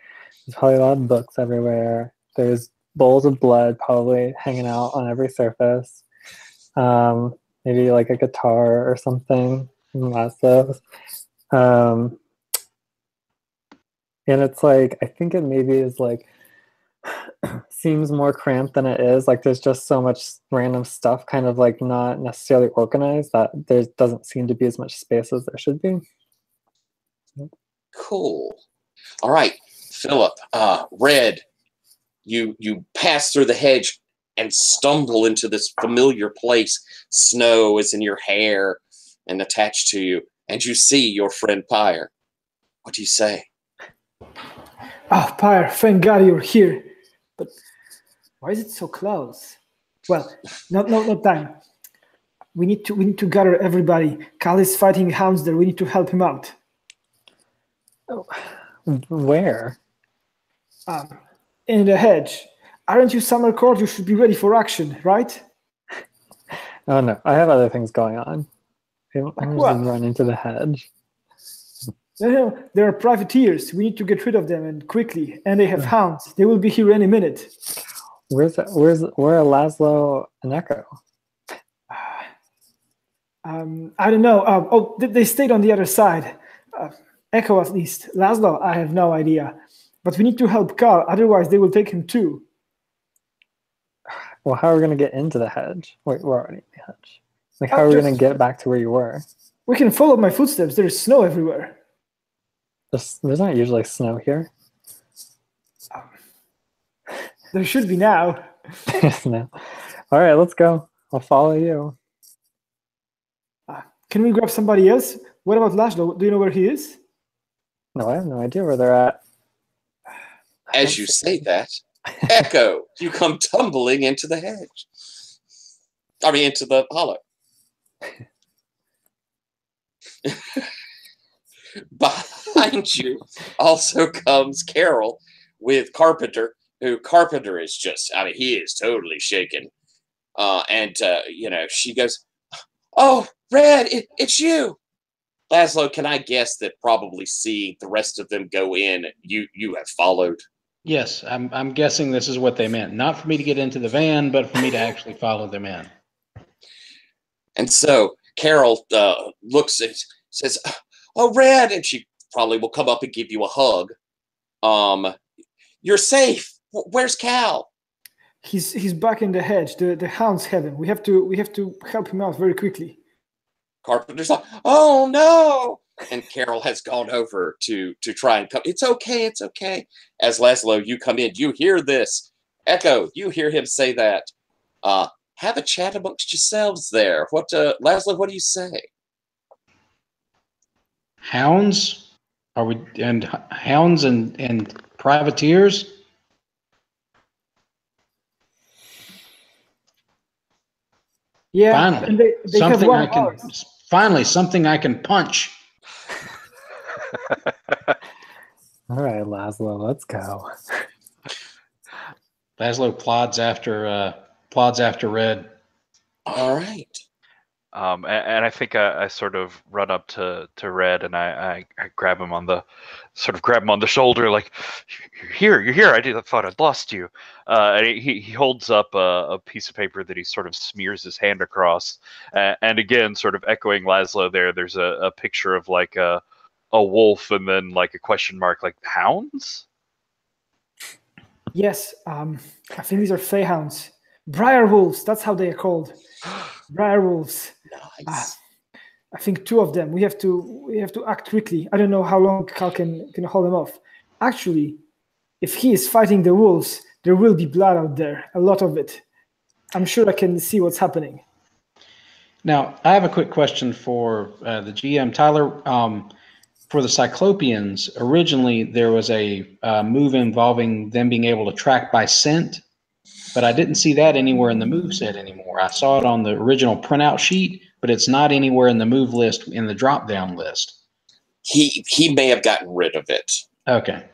There's probably a lot of books everywhere. There's bowls of blood probably hanging out on every surface. Maybe a guitar or something. Lots of those. And it's I think it maybe is seems more cramped than it is. There's just so much random stuff kind of not necessarily organized that there doesn't seem to be as much space as there should be. Cool. All right, Philip, Red, you pass through the hedge and stumble into this familiar place. Snow is in your hair and attached to you, and you see your friend Pyre. What do you say? Oh, Pyre, thank God you're here. But why is it so close? Well, not time. We need to gather everybody. Cal is fighting hounds there. We need to help him out. Oh, where? In the hedge. Aren't you Summer Court? You should be ready for action, right? Oh no, I have other things going on. I'm just run into the hedge. No, there are privateers. We need to get rid of them and quickly. And they have hounds. They will be here any minute. Where are Laszlo and Echo? I don't know. They stayed on the other side. Echo at least. Laszlo, I have no idea. But we need to help Carl. Otherwise, they will take him too. Well, how are we going to get into the hedge? Wait, we're already in the hedge. How are we going to get back to where you were? We can follow my footsteps. There is snow everywhere. There's not usually snow here. There should be now. No. All right, let's go. I'll follow you. Can we grab somebody else? What about Laszlo? Do you know where he is? No, I have no idea where they're at. As you say that, Echo, you come tumbling into the hedge. I mean, into the hollow. Behind you also comes Carol with Carpenter, who Carpenter is just, I mean, he is totally shaken. She goes, "Oh, Red, it's you." Laszlo, can I guess that probably seeing the rest of them go in, you have followed? Yes, I'm guessing this is what they meant. Not for me to get into the van, but for me to actually follow them in. And so Carol looks and says, "Oh, Red," and she probably will come up and give you a hug. You're safe. Where's Cal? He's back in the hedge. The hounds have him. We have to help him out very quickly. Carpenter's like, "Oh no!" And Carol has gone over to try and come. It's okay. It's okay. As Laszlo, you come in. You hear this. Echo, you hear him say that. Have a chat amongst yourselves there. What, Laszlo, what do you say? Hounds? Are we and hounds and privateers? Yeah, finally, and they have something I wild can horse. finally something I can punch. All right, Laszlo, let's go. Laszlo plods after Red. All right. And I think I sort of run up to Red and I grab him on the shoulder, like, you're here. I thought I'd lost you. And he holds up a piece of paper that he sort of smears his hand across. And again, sort of echoing Laszlo there's a picture of like a wolf and then like a question mark, like hounds? Yes, I think these are Feyhounds. Briar wolves, that's how they are called. Briar wolves. Nice. I think 2 of them. We have to act quickly. I don't know how long Cal can hold them off. Actually, if he is fighting the wolves, there will be blood out there, a lot of it. I'm sure I can see what's happening. Now, I have a quick question for the GM, Tyler. For the Cyclopeans, originally there was a move involving them being able to track by scent, but I didn't see that anywhere in the move set anymore. I saw it on the original printout sheet, but it's not anywhere in the move list in the drop-down list. He may have gotten rid of it. Okay.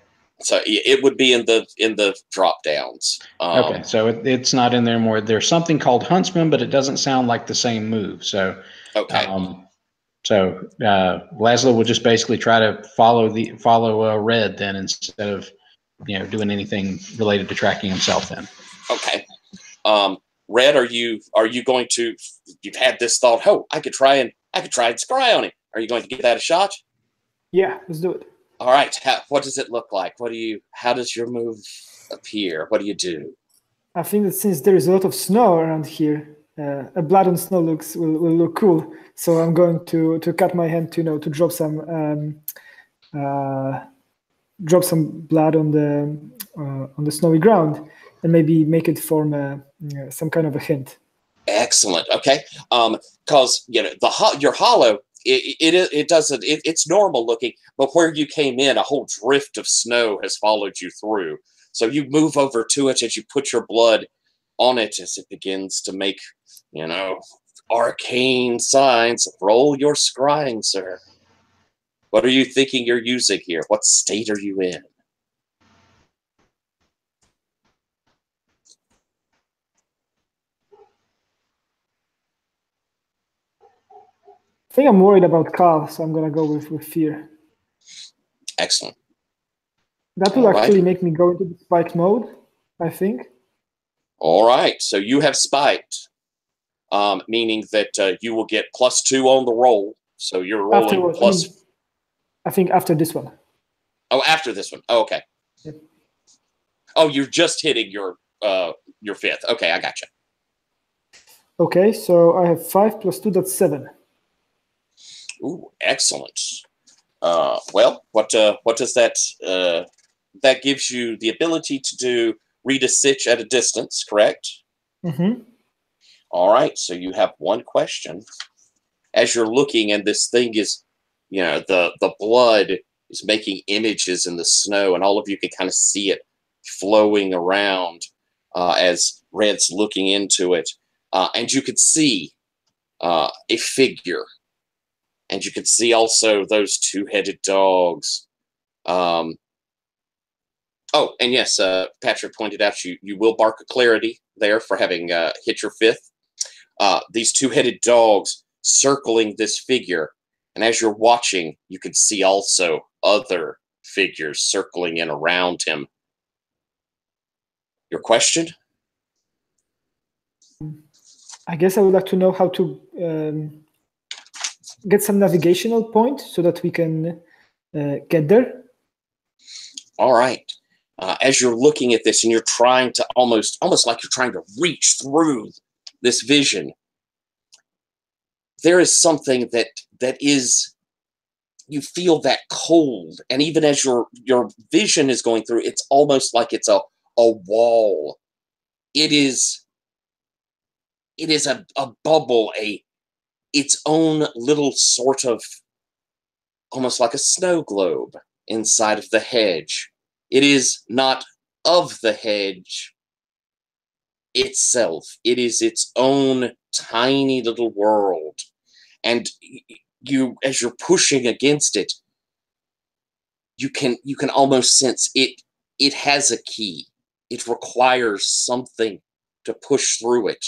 So it would be in the drop downs. Okay, so it's not in there anymore. There's something called Huntsman, but it doesn't sound like the same move. So okay. Laszlo will just basically try to follow Red then, instead of doing anything related to tracking himself then. Okay. Red, are you going to? You've had this thought. Oh, I could try and scry on him. Are you going to give that a shot? Yeah, let's do it. All right. What does it look like? How does your move appear? What do you do? I think that since there is a lot of snow around here, a blood on snow will look cool. So I'm going to cut my hand to drop some blood on the snowy ground, and maybe make it form some kind of a hint. Excellent. Okay. Because your hollow, it's normal looking, but where you came in, a whole drift of snow has followed you through. So you move over to it as you put your blood on it as it begins to make, arcane signs. Roll your scrying, sir. What are you thinking you're using here? What state are you in? I think I'm worried about Cal, so I'm gonna go with fear. Excellent. That will actually make me go into the spike mode, I think. All right. So you have spiked, meaning that you will get +2 on the roll. So you're rolling Afterwards, plus. I think after this one. Oh, after this one. Oh, okay. Yep. Oh, you're just hitting your 5th. Okay, I gotcha. Okay, so I have 5 + 2, that's 7. Ooh, excellent. Well, what does that? That gives you the ability to read a sitch at a distance, correct? Mm-hmm. All right. So you have one question. As you're looking, and this thing is, the blood is making images in the snow, and all of you can kind of see it flowing around as Red's looking into it, and you could see a figure. And you can see also those 2-headed dogs. Oh, and yes, Patrick pointed out you will bark a clarity there for having hit your 5th. These 2-headed dogs circling this figure. And as you're watching, you can see also other figures circling in around him. Your question? I guess I would like to know how to get some navigational point so that we can get there. All right. As you're looking at this and you're trying to almost like you're trying to reach through this vision, there is something that is, you feel that cold, and even as your vision is going through, it's almost like it's a wall. It is a bubble, its own little sort of, almost like a snow globe inside of the hedge. It is not of the hedge itself. It is its own tiny little world. And you, as you're pushing against it, you can almost sense it has a key. It requires something to push through it.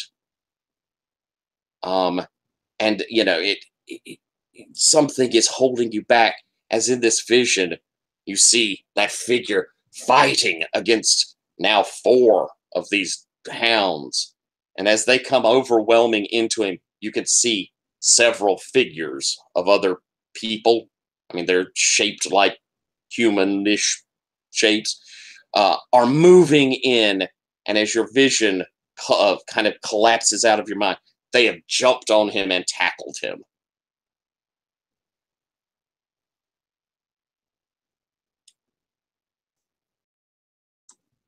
And something is holding you back, as in this vision you see that figure fighting against now 4 of these hounds, and as they come overwhelming into him, you can see several figures of other people. I mean, they're shaped like humanish shapes, are moving in, and as your vision kind of collapses out of your mind, they have jumped on him and tackled him.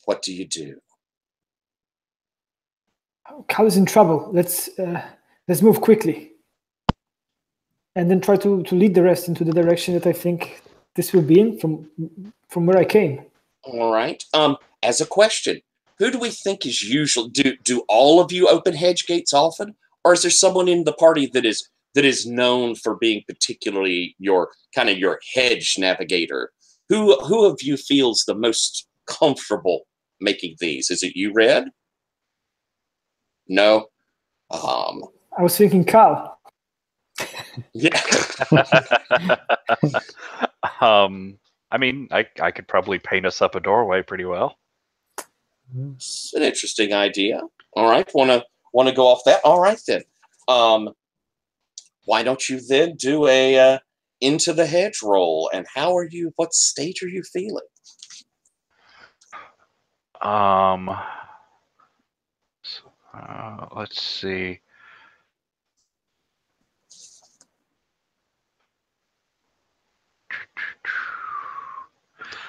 What do you do? Cal is in trouble. Let's move quickly, and then try to lead the rest into the direction that I think this will be in from where I came. All right. As a question, who do we think is usually? Do all of you open hedge gates often, or is there someone in the party that is known for being particularly your hedge navigator? Who of you feels the most comfortable making these? Is it you, Red? No. I was thinking Cal. Yeah. I mean, I could probably paint us up a doorway pretty well. It's an interesting idea. All right, want to go off that? All right then. Why don't you then do a into the hedge roll? And how are you? What state are you feeling? Let's see.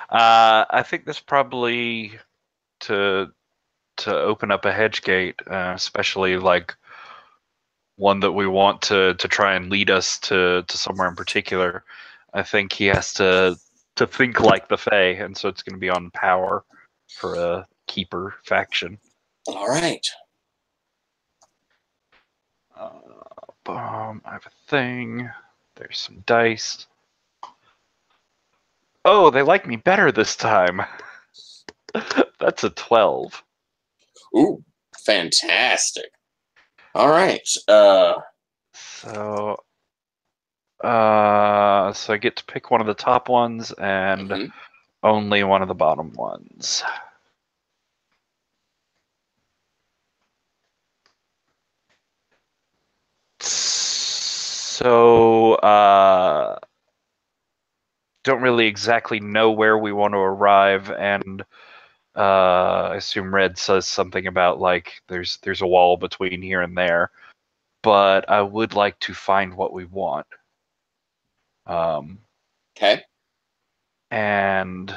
I think this probably to open up a hedge gate, especially like one that we want to try and lead us to somewhere in particular. I think he has to think like the Fae, and so it's going to be on power for a keeper faction. All right. I have a thing. There's some dice. Oh, they like me better this time. That's a 12. Ooh, fantastic. All right. So I get to pick one of the top ones and only one of the bottom ones. So don't really exactly know where we want to arrive, and I assume Red says something about like there's a wall between here and there, but I would like to find what we want. Okay. And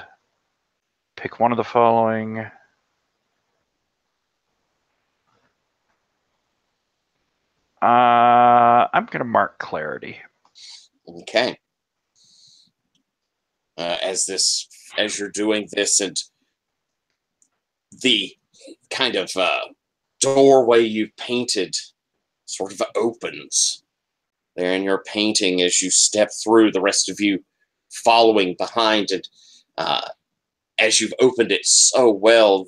pick one of the following. I'm gonna mark clarity. Okay. As you're doing this, and the kind of doorway you've painted sort of opens there in your painting as you step through, the rest of you following behind, and as you've opened it so well,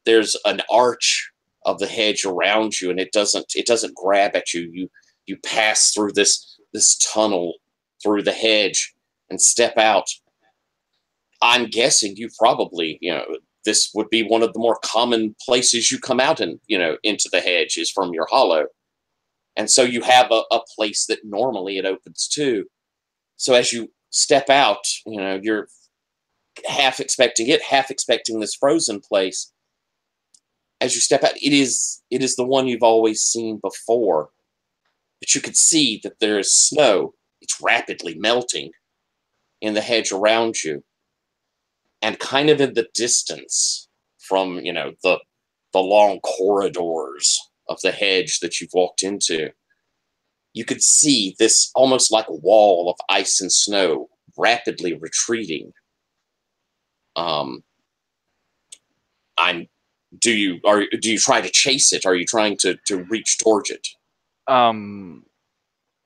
there's an arch of the hedge around you, and it doesn't grab at you. You pass through this tunnel through the hedge and step out. I'm guessing you probably, this would be one of the more common places you come out and, into the hedge is from your hollow. And so you have a place that normally it opens to. So as you step out, you're half expecting it, half expecting this frozen place. As you step out, it is the one you've always seen before. But you can see that there is snow. It's rapidly melting in the hedge around you. And kind of in the distance from, the long corridors of the hedge that you've walked into, you could see this almost like a wall of ice and snow rapidly retreating. Do you try to chase it? Are you trying to reach towards it?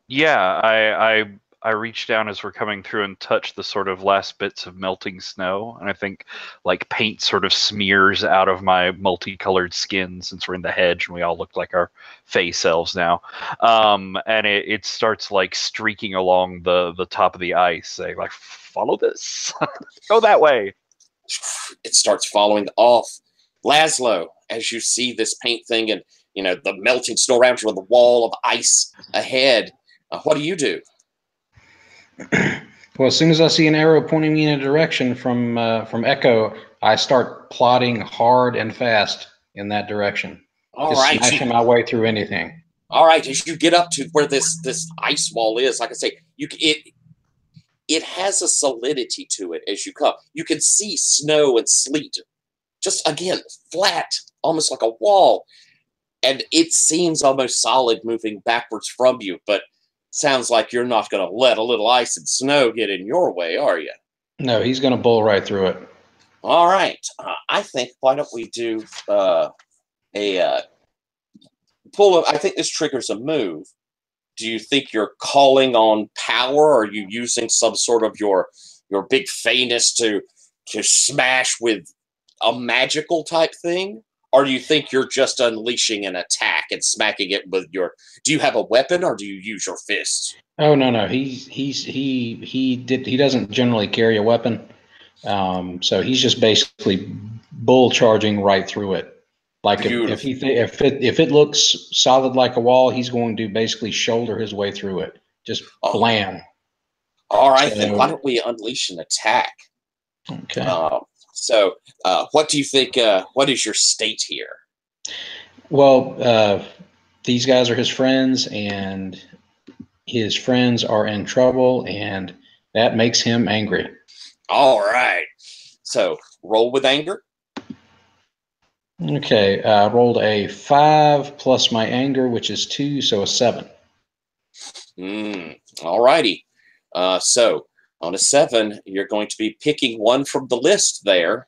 Yeah, I reach down as we're coming through and touch the sort of last bits of melting snow, and I think like paint sort of smears out of my multicolored skin since we're in the hedge and we all look like our face elves now. And it starts like streaking along the top of the ice, saying like, "Follow this, go that way." It starts following off. Laszlo, as you see this paint thing and the melting snow around you and the wall of ice ahead, what do you do? Well, as soon as I see an arrow pointing me in a direction from Echo, I start plodding hard and fast in that direction. Smashing my way through anything. All right, as you get up to where this ice wall is, like I say, it has a solidity to it as you come. You can see snow and sleet, just again flat, almost like a wall, and it seems almost solid moving backwards from you, but sounds like you're not going to let a little ice and snow get in your way, are you? No, he's going to bull right through it. All right. I think, why don't we do pull up? I think this triggers a move. Do you think you're calling on power? Are you using some sort of your big fayness to smash with a magical type thing? Or do you think you're just unleashing an attack and smacking it with your? Do you have a weapon, or do you use your fists? Oh no, he doesn't generally carry a weapon, so he's just basically bull charging right through it. Like if it looks solid like a wall, he's going to basically shoulder his way through it. Just blam. All right, then why don't we unleash an attack? Okay. So, what do you think? What is your state here? Well, these guys are his friends, and his friends are in trouble, and that makes him angry. All right. So, roll with anger. Okay. I rolled a 5 plus my anger, which is 2, so a 7. All righty. So, on a 7, you're going to be picking one from the list there.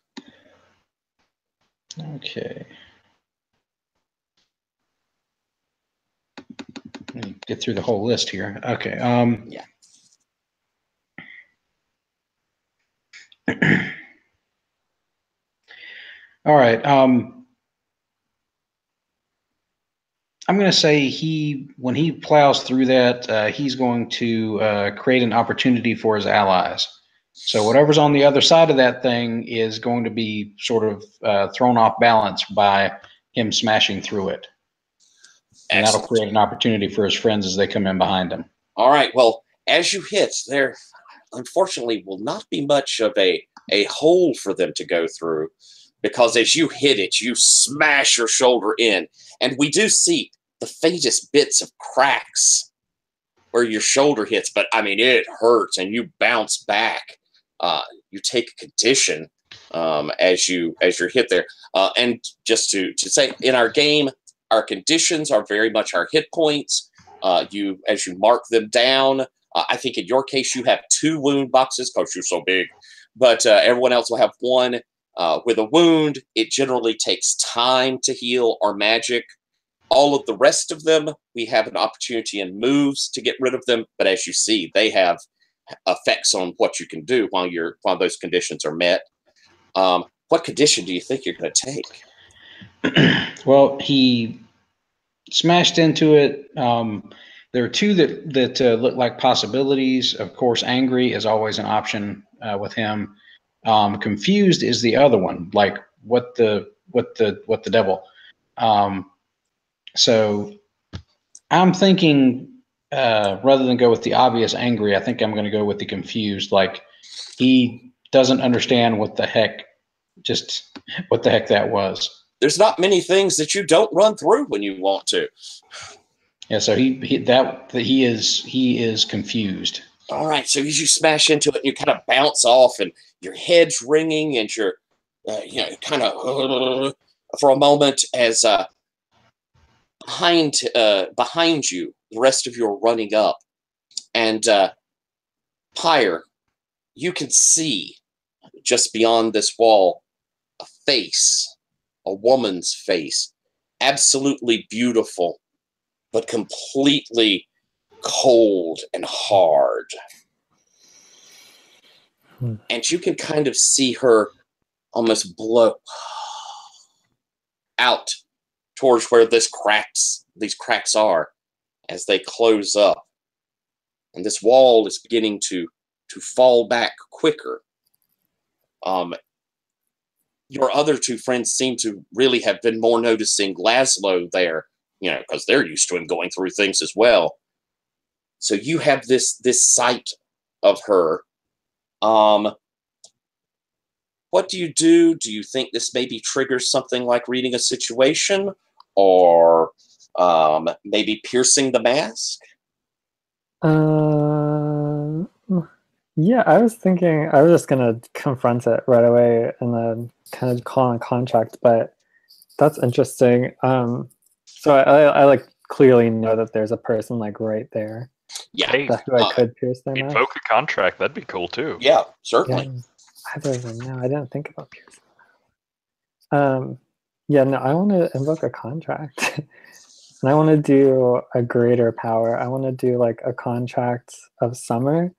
Okay. Let me get through the whole list here. Okay. Yeah. All right. I'm going to say when he plows through that, he's going to create an opportunity for his allies. So whatever's on the other side of that thing is going to be sort of thrown off balance by him smashing through it. And that'll create an opportunity for his friends as they come in behind him. All right. Well, as you hit, there unfortunately will not be much of a hole for them to go through, because as you hit it, you smash your shoulder in. And we do see the faintest bits of cracks where your shoulder hits, but I mean, it hurts and you bounce back. You take a condition as you're hit there. And just to say, in our game, our conditions are very much our hit points. As you mark them down, I think in your case you have 2 wound boxes because you're so big, but everyone else will have 1. With a wound, it generally takes time to heal or magic. All of the rest of them, we have an opportunity and moves to get rid of them. But as you see, they have effects on what you can do while those conditions are met. What condition do you think you're going to take? Well, he smashed into it. There are 2 that look like possibilities. Of course, angry is always an option with him. Confused is the other one. Like what the devil. So I'm thinking rather than go with the obvious angry, I think I'm going to go with the confused. Like he doesn't understand what the heck that was. There's not many things that you don't run through when you want to. Yeah, so he is confused. All right, so as you smash into it, you kind of bounce off, and your head's ringing, and you're, kind of for a moment as behind you, the rest of you are running up, and Pyre, you can see just beyond this wall a face, a woman's face, absolutely beautiful, but completely cold and hard. And you can kind of see her almost blow out towards where these cracks are as they close up. And this wall is beginning to fall back quicker. Your other two friends seem to really have been more noticing Laszlo there, because they're used to him going through things as well. So you have this sight of her. What do you do? Do you think this maybe triggers something like reading a situation, or maybe piercing the mask? Yeah, I was thinking I was just gonna confront it right away and then kind of call on contract, but that's interesting. So I like clearly know that there's a person like right there. Yeah, That's who I could pierce their mask. Invoke a contract. That'd be cool too. Yeah, certainly. Yeah, either of them. No, I didn't think about piercing. Yeah, no, I want to invoke a contract. And I want to do a greater power. I want to do like a contract of summer.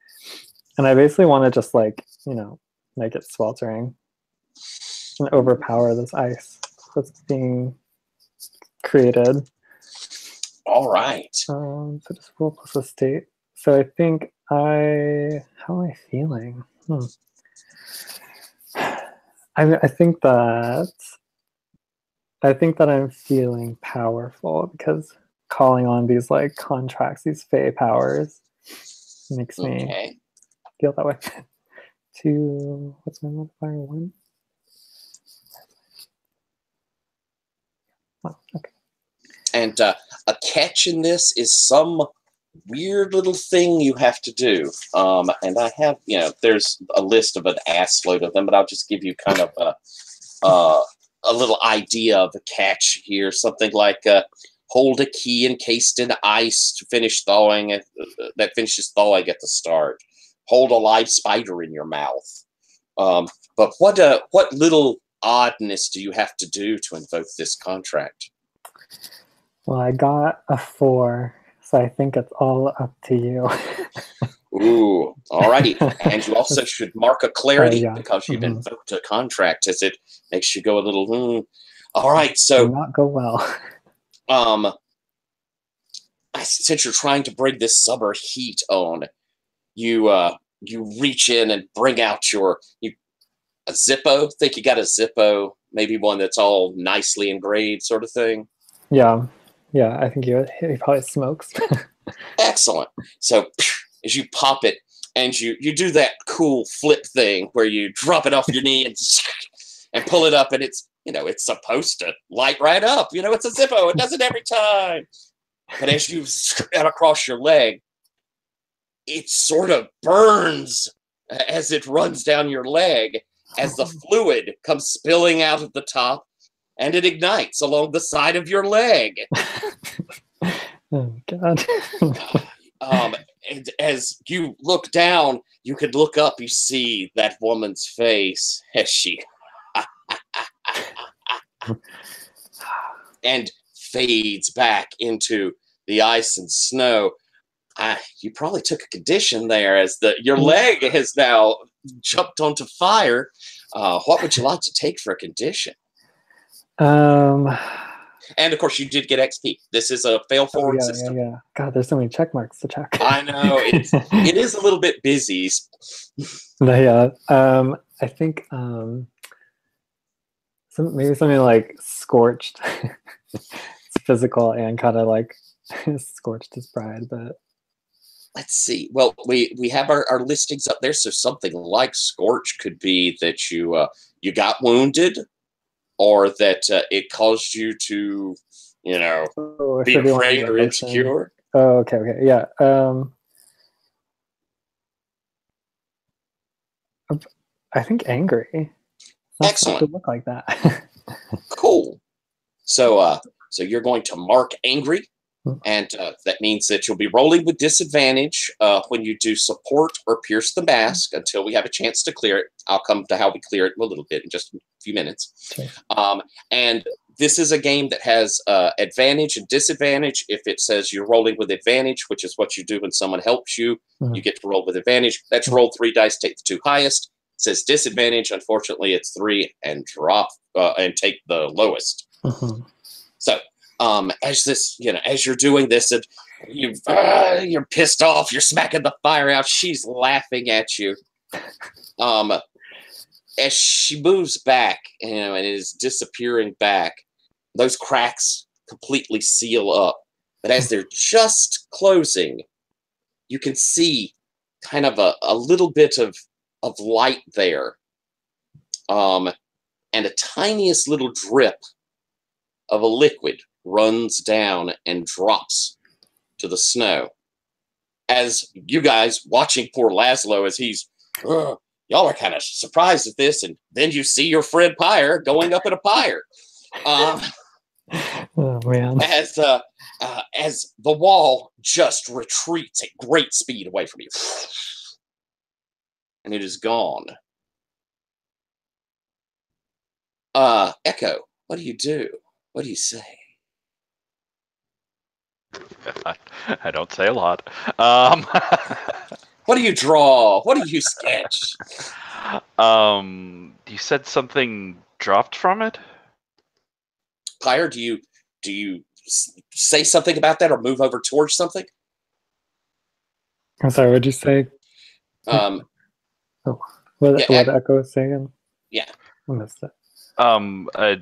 And I basically want to just like, make it sweltering and overpower this ice that's being created. All right. So just roll plus a state. So I think how am I feeling? I think that I'm feeling powerful because calling on these like contracts, these fey powers, makes me feel that way. What's my modifier? 1? Oh, okay. And a catch in this is some weird little thing you have to do. And I have, there's a list of an ass load of them, but I'll just give you kind of a little idea of the catch here. Something like hold a key encased in ice to finish thawing. That finishes thawing at the start. Hold a live spider in your mouth. But what little oddness do you have to do to invoke this contract? Well, I got a 4, so I think it's all up to you. Ooh, alrighty. And you also should mark a clarity because you've invoked a contract, as it makes you go a little. All right, so did not go well. Since you're trying to bring this summer heat on, you reach in and bring out a Zippo. Think you got a Zippo, maybe one that's all nicely engraved, sort of thing. Yeah, I think he probably smokes. Excellent. So as you pop it and you do that cool flip thing where you drop it off your knee and pull it up, and it's supposed to light right up. It's a Zippo. It does it every time. But as you strap across your leg, it sort of burns as it runs down your leg as the fluid comes spilling out of the top, and it ignites along the side of your leg. Oh, God. And as you look down, you could look up, you see that woman's face as she and fades back into the ice and snow. You probably took a condition there, as your leg has now jumped onto fire. What would you like to take for a condition? And of course, you did get XP. This is a fail-forward system. Yeah. God, there's so many check marks to check. I know it is a little bit busy. But yeah, I think. maybe something like scorched. It's physical and kind of like scorched his pride, but let's see. Well, we have our listings up there, so something like scorch could be that you got wounded, or that it caused you to, be afraid or insecure. Oh, okay, yeah. I think angry. Excellent. To look like that. Cool. So you're going to mark angry, and that means that you'll be rolling with disadvantage when you do support or pierce the mask until we have a chance to clear it. I'll come to how we clear it in a little bit in just a few minutes. Okay. And this is a game that has advantage and disadvantage. If it says you're rolling with advantage, which is what you do when someone helps you, you get to roll with advantage. Let's roll 3 dice, take the 2 highest. It says disadvantage. Unfortunately, it's 3 and drop and take the lowest. So as you're doing this, and you're pissed off, you're smacking the fire out. She's laughing at you. As she moves back, and is disappearing back, those cracks completely seal up. But as they're just closing, you can see kind of a little bit of light there, and a tiniest little drip of a liquid runs down and drops to the snow. As you guys watching poor Laszlo, as he's, y'all are kind of surprised at this, and then you see your friend Pyre going up in a pyre. Oh man! As the wall just retreats at great speed away from you, and it is gone. Echo, what do you do? What do you say? I don't say a lot. What do you draw? What do you sketch? You said something dropped from it? Pyre, do you say something about that or move over towards something? I'm sorry, what'd you say? What Echo was saying? Yeah. I missed it. I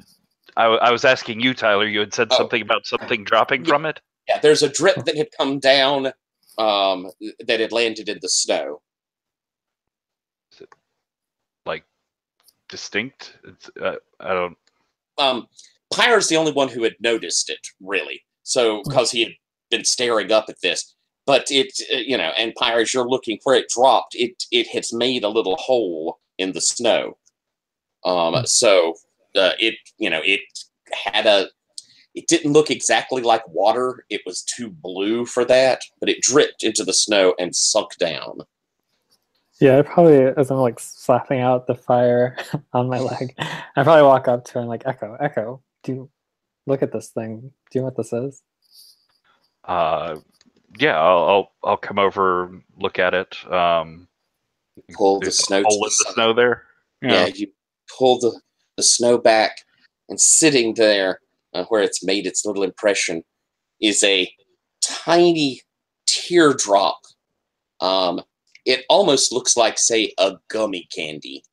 was asking you, Tyler. You had said something about something dropping from it? Yeah, there's a drip that had come down that had landed in the snow. Is it, like, distinct? I don't... Pyre's the only one who had noticed it, really. So, because he had been staring up at this. But it, and Pyre, as you're looking where it dropped, it has made a little hole in the snow. So it didn't look exactly like water. It was too blue for that, but it dripped into the snow and sunk down. Yeah, I probably, as I'm like slapping out the fire on my leg, I probably walk up to her and like, Echo, do you look at this thing? Do you know what this is? Yeah, I'll come over, look at it. Pull the snow hole in the snow there. Yeah, you pull the snow back, and sitting there where it's made its little impression is a tiny teardrop. It almost looks like, say, a gummy candy.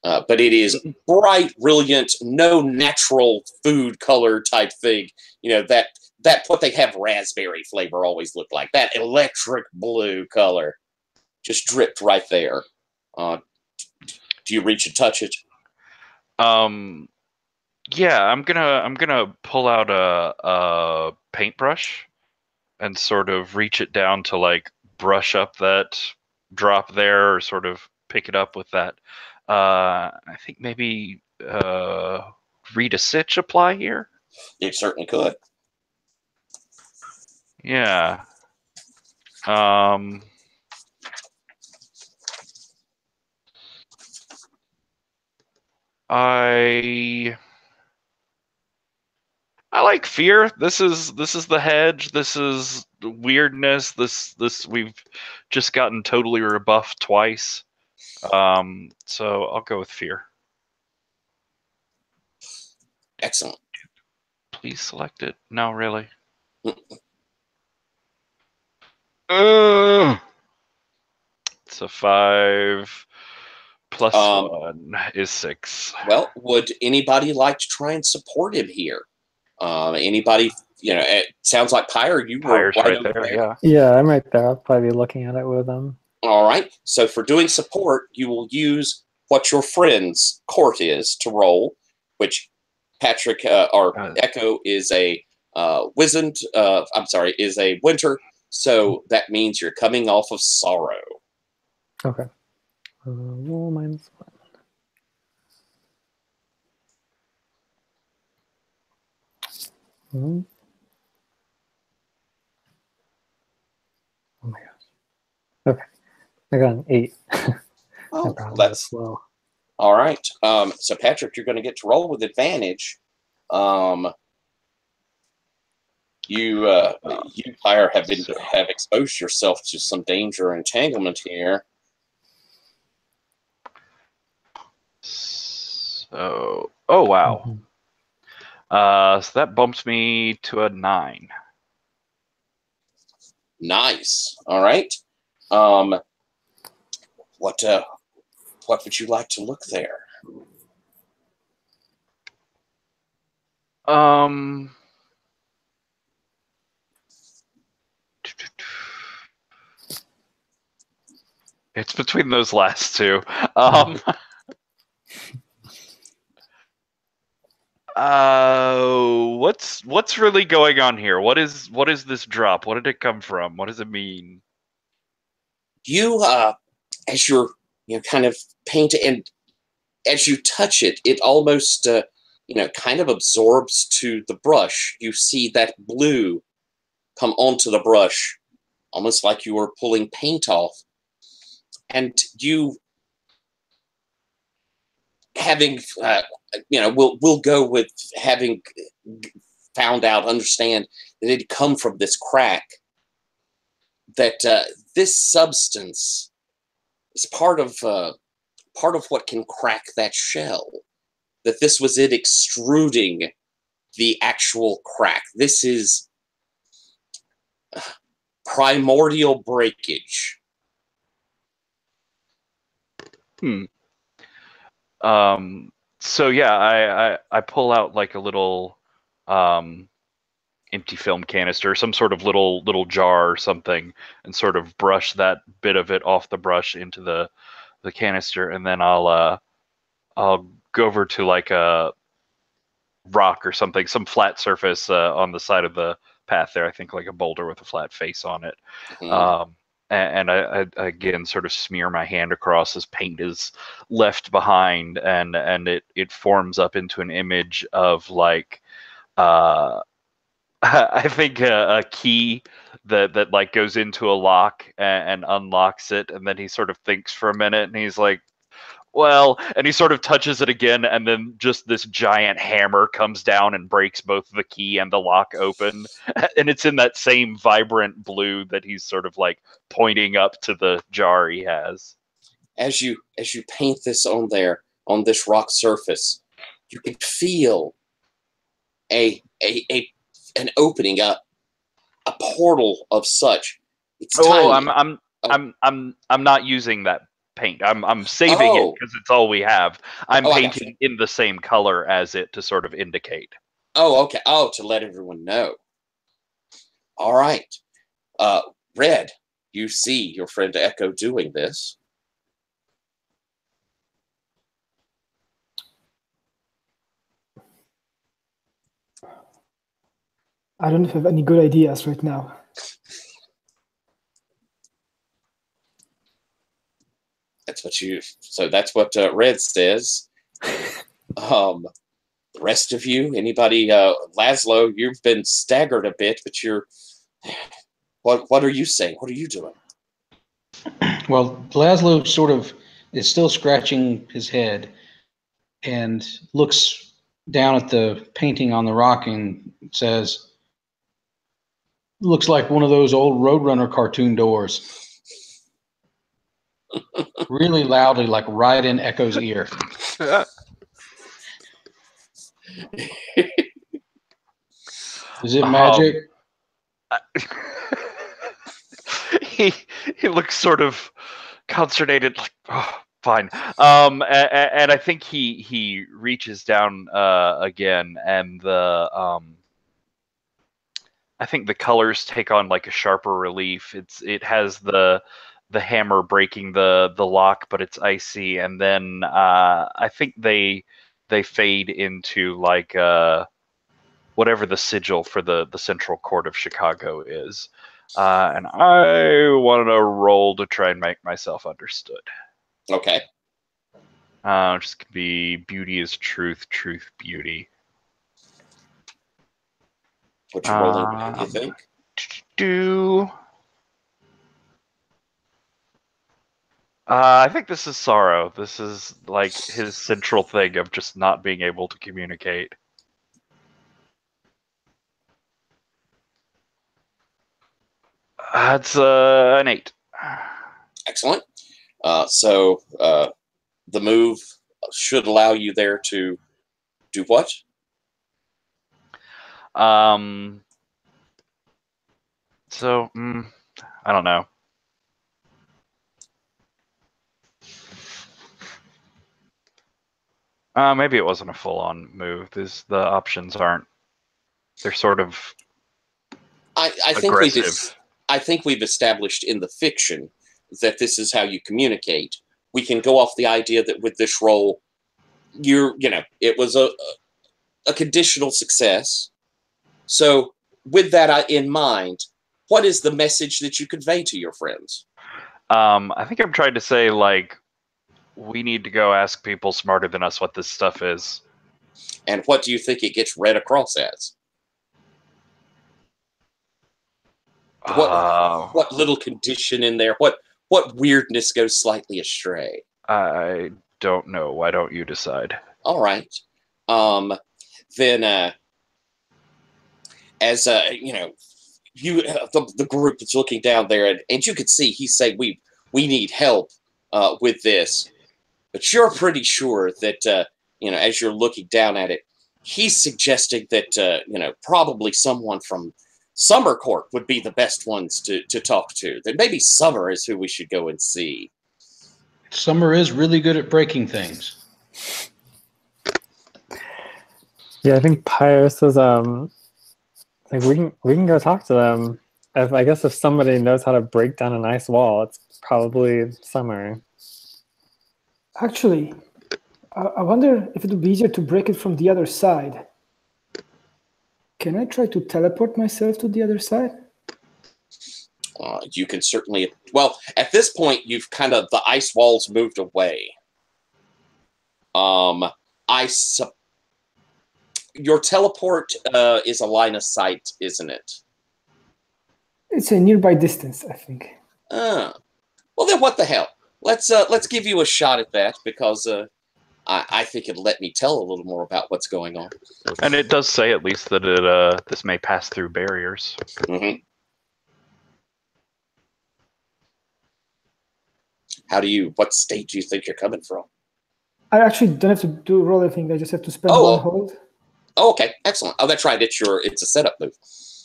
But it is bright, brilliant, no natural food color type thing. That what they have raspberry flavor always looked like. That electric blue color just dripped right there. Do you reach and touch it? Yeah, I'm gonna pull out a paintbrush and sort of reach it down to like brush up that drop there, or sort of pick it up with that. I think maybe read a sitch apply here. It certainly could. Yeah. I like fear. This is the hedge. This is weirdness. This we've just gotten totally rebuffed twice. So I'll go with fear. Excellent. Please select it. No, really. It's a 5 Plus 1 is 6. Well, would anybody like to try and support him here? Anybody? It sounds like Pyre, you were Pyre's right there. Yeah. Yeah, I'm right there. I'll probably be looking at it with him. All right. So for doing support, you will use what your friend's court is to roll, which Patrick or Echo is a wizened. Is a winter. So that means you're coming off of sorrow. Okay. Roll -1. Hmm. Oh my gosh. Okay. I got an 8. Oh, that's low. All right. So Patrick, you're going to get to roll with advantage. You Pyre, have exposed yourself to some danger or entanglement here. So, oh wow. So that bumps me to a 9. Nice. All right. What would you like to look there? It's between those last two. What's really going on here? What is this drop? What did it come from? What does it mean? You, as you're kind of paint, and as you touch it, it almost kind of absorbs to the brush. You see that blue come onto the brush, almost like you were pulling paint off, and you having we'll go with having understand that it had come from this crack, that this substance is part of what can crack that shell, that this was it extruding the actual crack. This is primordial breakage. So yeah, I pull out like a little empty film canister, some sort of little jar or something, and sort of brush that bit of it off the brush into the canister, and then I'll go over to like a rock or something, some flat surface on the side of the path there. I think like a boulder with a flat face on it. And I again sort of smear my hand across as paint is left behind, and it forms up into an image of like I think a key that like goes into a lock and unlocks it, and then he sort of thinks for a minute, and he's like, well, and he sort of touches it again, and then just this giant hammer comes down and breaks both the key and the lock open. And it's in that same vibrant blue that he's sort of like pointing up to the jar he has. As you paint this on there, on this rock surface, you can feel an opening up, a portal of such. It's tiny. I'm not using that paint. I'm saving it because it's all we have. I'm painting in the same color as it to sort of indicate. Oh, okay. Oh, to let everyone know. All right. Red, you see your friend Echo doing this. I don't have any good ideas right now. That's what Red says. The rest of you, anybody, Laszlo, you've been staggered a bit, but what are you saying? What are you doing? Well, Laszlo sort of is still scratching his head and looks down at the painting on the rock and says, looks like one of those old Roadrunner cartoon doors. Really loudly, like right in Echo's ear. Is it magic? He looks sort of consternated, like, oh, Fine. And I think he reaches down again, and I think the colors take on like a sharper relief. It has the hammer breaking the lock, but it's icy, and then I think they fade into like whatever the sigil for the Central Court of Chicago is. And I want to roll to try and make myself understood. Okay. Just gonna be beauty is truth, truth beauty. What you rolling, you think? I think this is sorrow. This is like his central thing of just not being able to communicate. That's an 8. Excellent. So the move should allow you there to do what? So I don't know. Maybe it wasn't a full-on move. The options aren't. They're sort of. I aggressive. think we've established in the fiction that this is how you communicate. We can go off the idea that with this roll, it was a conditional success. So with that in mind, what is the message that you convey to your friends? I think I'm trying to say, like, we need to go ask people smarter than us what this stuff is. And what do you think it gets read across as? What little condition in there? What weirdness goes slightly astray? I don't know. Why don't you decide? All right. Then, as the group is looking down there, and you could see he's saying we need help with this, but you're pretty sure that as you're looking down at it, he's suggesting that probably someone from Summer Court would be the best ones to talk to. That maybe Summer is who we should go and see. Summer is really good at breaking things. Yeah, I think Pius is like we can go talk to them. I guess if somebody knows how to break down an ice wall, it's probably Summer. Actually, I wonder if it would be easier to break it from the other side. Can I try to teleport myself to the other side? You can certainly. Well, at this point, you've the ice walls moved away. Your teleport is a line of sight, isn't it? It's a nearby distance, I think. Well, then what the hell? Let's give you a shot at that, because I think it'll let me tell a little more about what's going on. And it does say at least that this may pass through barriers. Mm-hmm. What state do you think you're coming from? I actually don't have to roll anything. I just have to spend one hold. Oh, okay. Excellent. Oh, that's right. It's a setup move.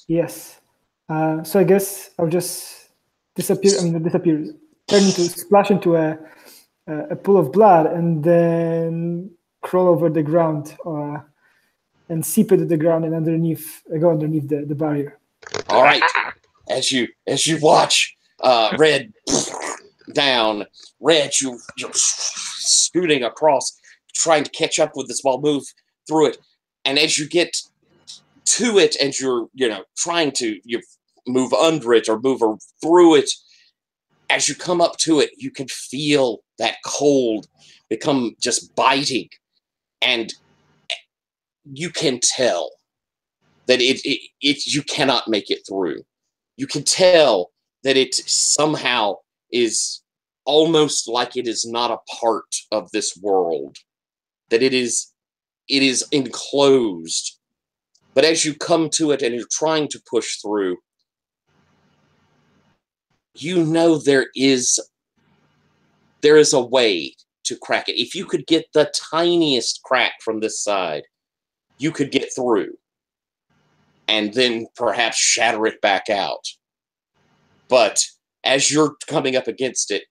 Yes. So I guess I'll just disappear. Splash into a pool of blood, and then crawl over the ground and seep into the ground and go underneath the barrier. All right. As you watch Red down, Red, you're scooting across, trying to catch up with this while move through it. And as you get to it, and you're trying to move under it or move through it, as you come up to it, you can feel that cold become just biting, and you can tell that you cannot make it through. You can tell that it somehow is almost like it is not a part of this world, that it is enclosed. But as you come to it and you're trying to push through, there is a way to crack it. If you could get the tiniest crack from this side, you could get through and then perhaps shatter it back out. But as you're coming up against it,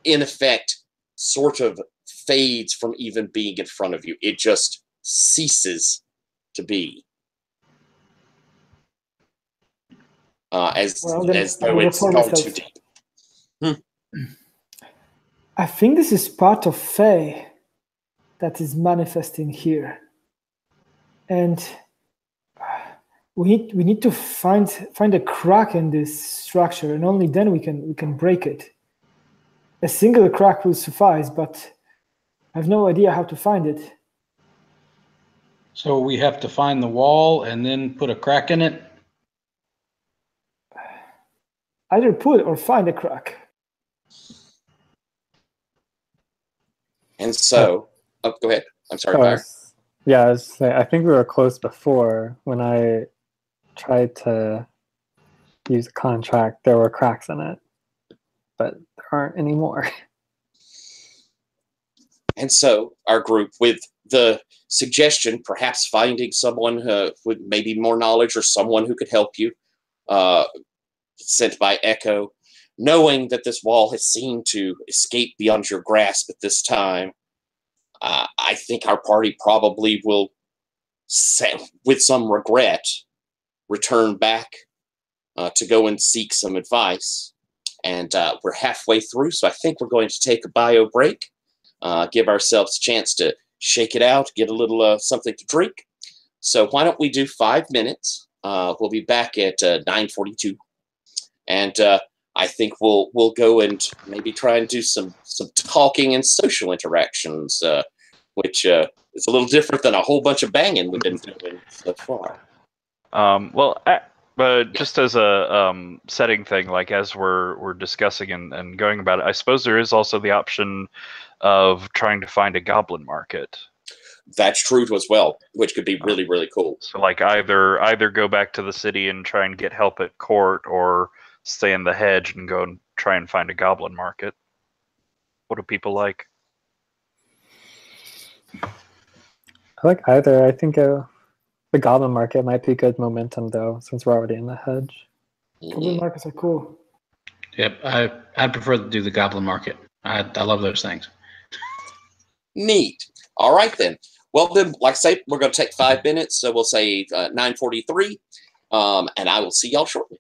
in effect, sort of fades from even being in front of you. It just ceases to be. As though it's gone too deep. I think this is part of Fae that is manifesting here, and we need to find a crack in this structure, and only then we can break it. A single crack will suffice, but I have no idea how to find it. So we have to find the wall and then put a crack in it? Either put or find a crack. And so, go ahead. I'm sorry, Fire. Yeah, I think we were close before. When I tried to use a contract, there were cracks in it, but there aren't anymore. And so our group, with the suggestion, perhaps finding someone with maybe more knowledge or someone who could help you, sent by Echo, knowing that this wall has seemed to escape beyond your grasp at this time, I think our party probably will, with some regret, return back to go and seek some advice. And we're halfway through, so I think we're going to take a bio break, give ourselves a chance to shake it out, get a little something to drink. So why don't we do 5 minutes? We'll be back at 9:42. And I think we'll go and maybe try and do some talking and social interactions, which is a little different than a whole bunch of banging we've been doing so far. But just as a setting thing, like as we're discussing and going about it, I suppose there is also the option of trying to find a goblin market. That's true as well, which could be really, really cool. So like either go back to the city and try and get help at court, or stay in the hedge and go and try and find a goblin market. What do people like? I like either. I think the goblin market might be good momentum, though, since we're already in the hedge. Goblin markets are cool. Yep, I'd prefer to do the goblin market. I love those things. Neat. All right, then. Well, then, like I say, we're going to take 5 minutes, so we'll say 9:43, and I will see y'all shortly.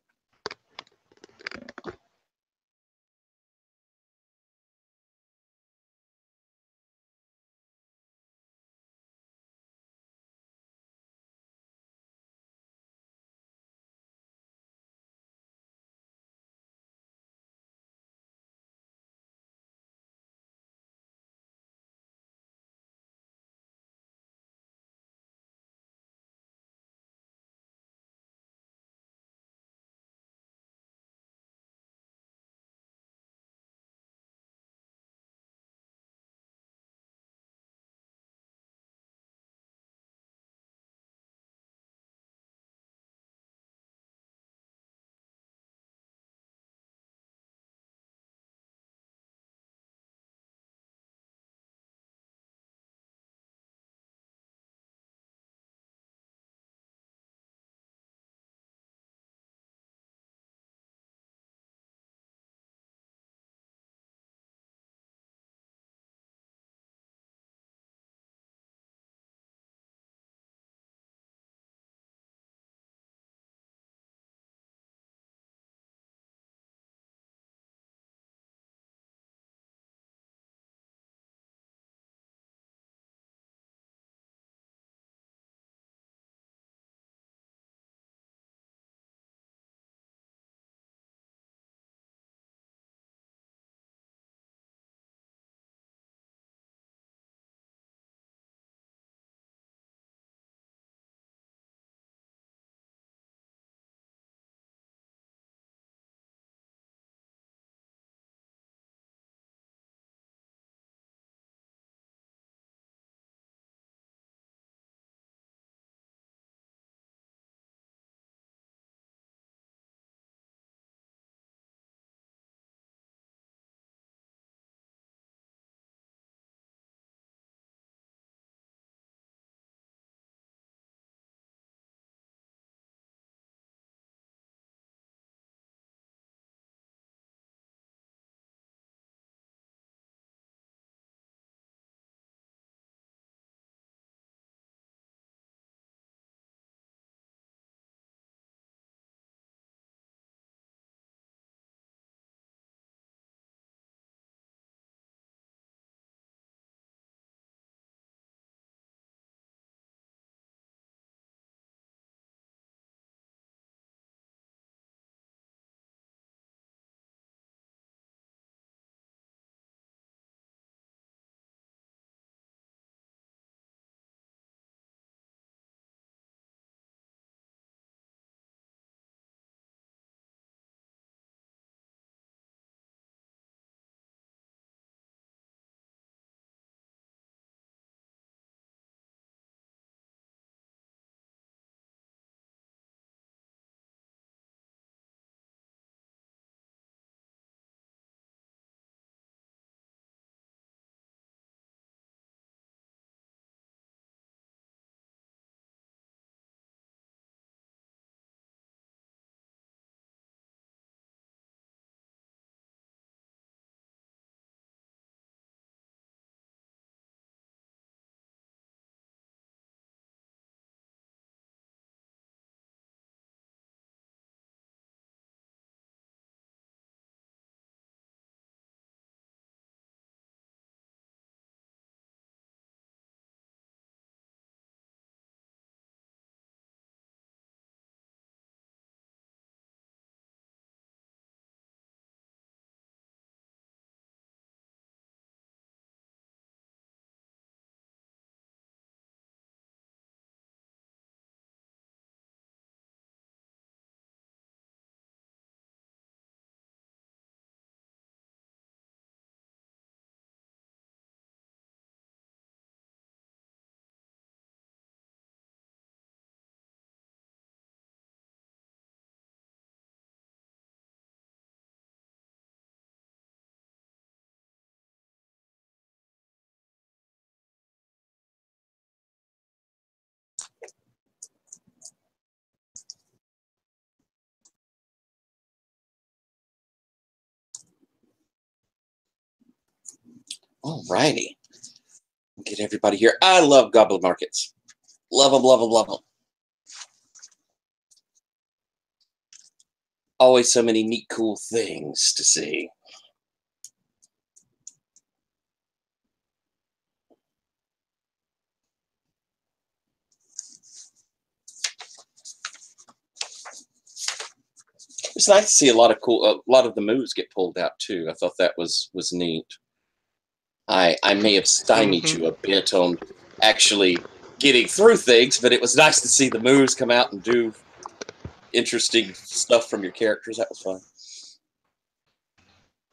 Alrighty. Get everybody here. I love goblin markets. Love them, love them, love them. Always so many neat, cool things to see. It's nice to see a lot of the moves get pulled out too. I thought that was neat. I may have stymied you a bit on actually getting through things, but it was nice to see the moves come out and do interesting stuff from your characters. That was fun.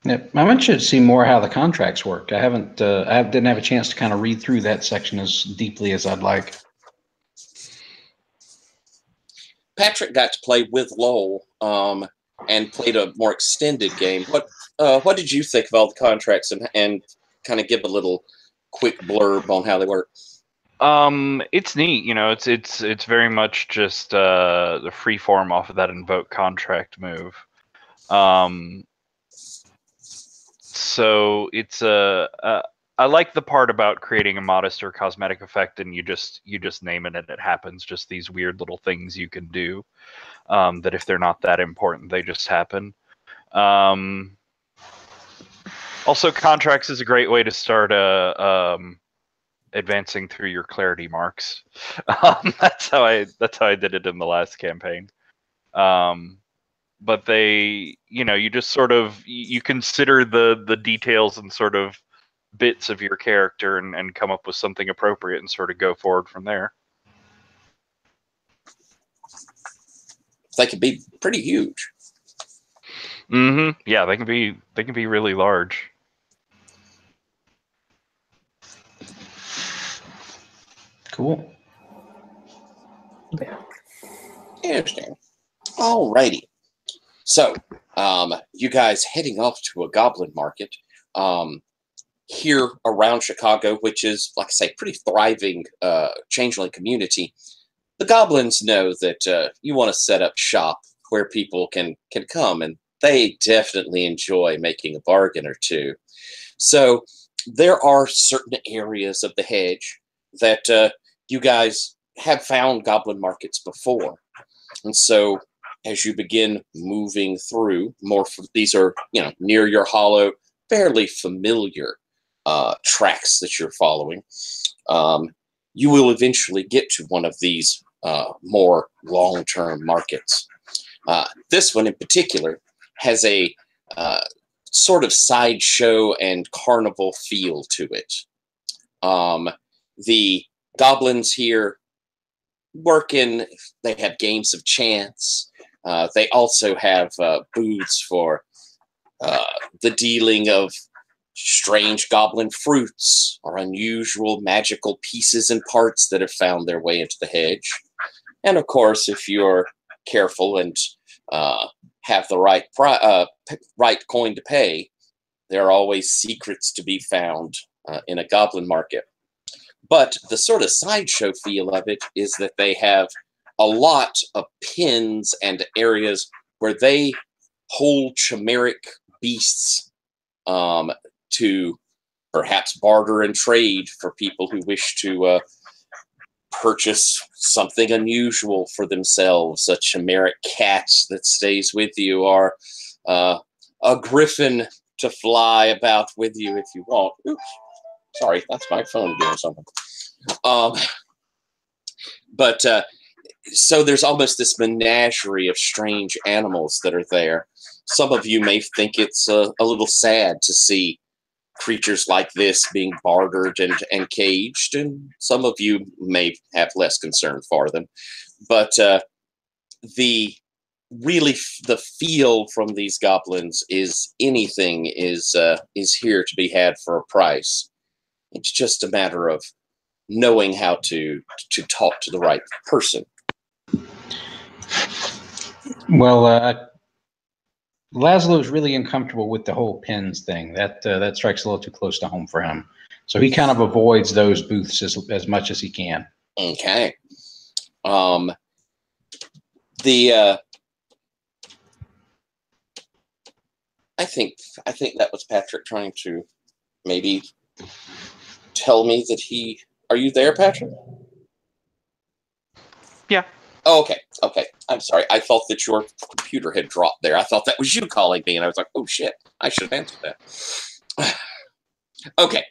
Yeah, I'm interested to see more how the contracts work. I didn't have a chance to kind of read through that section as deeply as I'd like. Patrick got to play with Lowell and played a more extended game. What did you think of all the contracts and kind of give a little quick blurb on how they work? It's neat. You know, it's very much just the free form off of that invoke contract move. So it's I like the part about creating a modest or cosmetic effect, and you just name it and it happens. Just these weird little things you can do that if they're not that important, they just happen. Also, contracts is a great way to start advancing through your clarity marks. That's how I did it in the last campaign. But they, you just sort of you consider the details and sort of bits of your character and come up with something appropriate and sort of go forward from there. They can be pretty huge. Yeah, they can be really large. Cool. Interesting. Alrighty. So, you guys heading off to a goblin market here around Chicago, which is, like I say, pretty thriving changeling community. The goblins know that you want to set up shop where people can come, and they definitely enjoy making a bargain or two. So there are certain areas of the hedge that you guys have found goblin markets before. And so as you begin moving through, these are, near your hollow, fairly familiar tracks that you're following. You will eventually get to one of these more long-term markets. This one in particular has a sort of sideshow and carnival feel to it. The goblins here they have games of chance. They also have booths for the dealing of strange goblin fruits or unusual magical pieces and parts that have found their way into the hedge. And of course, if you're careful and have the right coin to pay, there are always secrets to be found in a goblin market. But the sort of sideshow feel of it is that they have a lot of pins and areas where they hold chimeric beasts to perhaps barter and trade for people who wish to purchase something unusual for themselves, a chimeric cat that stays with you, or a griffin to fly about with you if you want. Oops, sorry, that's my phone doing something. So there's almost this menagerie of strange animals that are there. Some of you may think it's a little sad to see creatures like this being bartered and caged, and some of you may have less concern for them. But the feel from these goblins is anything is here to be had for a price. It's just a matter of knowing how to talk to the right person. Well, Laszlo's really uncomfortable with the whole pins thing. That strikes a little too close to home for him. So he kind of avoids those booths as much as he can. Okay. I think that was Patrick trying to maybe tell me that he... Are you there, Patrick? Yeah. Oh, okay. Okay. I'm sorry. I thought that your computer had dropped there. I thought that was you calling me, and I was like, oh, shit. I should have answered that. Okay.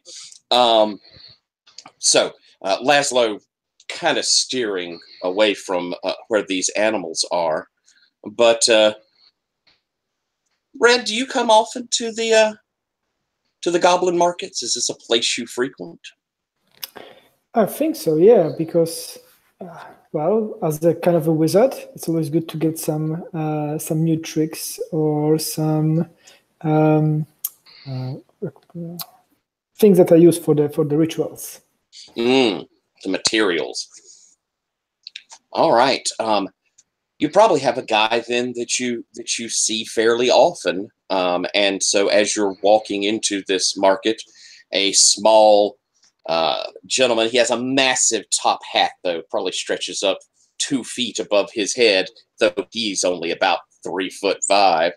So, Laszlo kind of steering away from where these animals are. But, Red, do you come often to the goblin markets? Is this a place you frequent? I think so, yeah, because, well, as a kind of a wizard, it's always good to get some new tricks or some things that are used for the rituals. The materials. All right. You probably have a guy then that you see fairly often, and so as you're walking into this market, a small gentleman. He has a massive top hat, though, probably stretches up 2 feet above his head, though he's only about 3'5".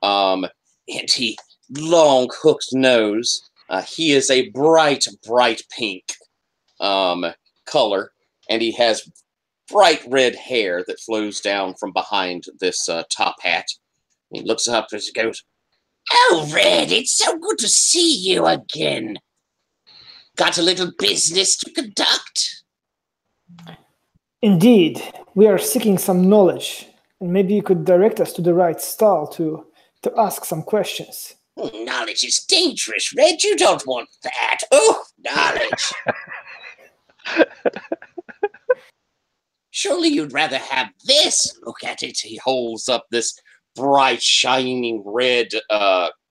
And he long hooked nose. He is a bright pink color, and he has bright red hair that flows down from behind this top hat. He looks up as he goes, "Oh, Red, it's so good to see you again. Got a little business to conduct?" Indeed, we are seeking some knowledge, and maybe you could direct us to the right stall to ask some questions. Knowledge is dangerous, Red. You don't want that. Oh, knowledge. Surely you'd rather have this. Look at it. He holds up this bright, shining red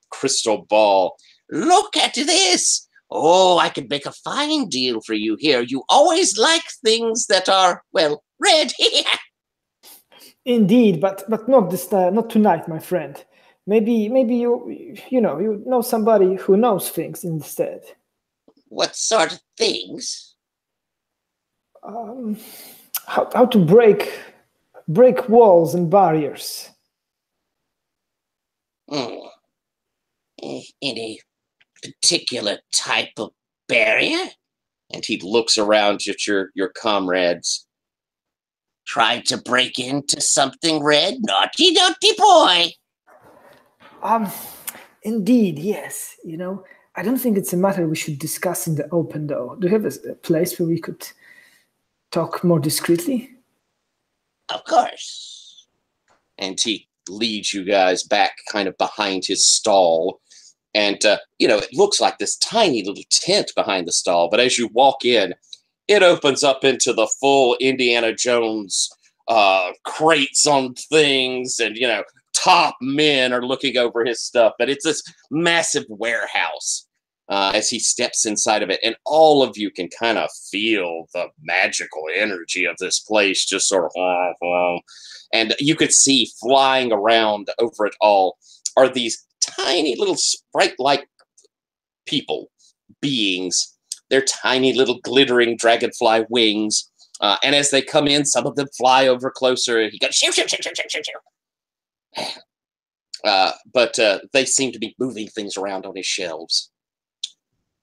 crystal ball. Look at this. Oh, I could make a fine deal for you here. You always like things that are, well, red. Indeed, but not this not tonight, my friend. Maybe you know somebody who knows things instead. What sort of things? How to break walls and barriers. Any particular type of barrier? And he looks around at your comrades. Try to break into something, Red? Naughty boy. Indeed, yes. You know, I don't think it's a matter we should discuss in the open, though. Do you have a place where we could talk more discreetly? Of course. And he leads you guys back kind of behind his stall. And, it looks like this tiny little tent behind the stall. But as you walk in, it opens up into the full Indiana Jones crates on things. And, top men are looking over his stuff. But it's this massive warehouse as he steps inside of it. And all of you can kind of feel the magical energy of this place just sort of... And you could see flying around over it all are these tiny little sprite-like beings. They're tiny little glittering dragonfly wings. And as they come in, some of them fly over closer. He goes, shoo, shoo, shoo, shoo, shoo, shoo. But they seem to be moving things around on his shelves.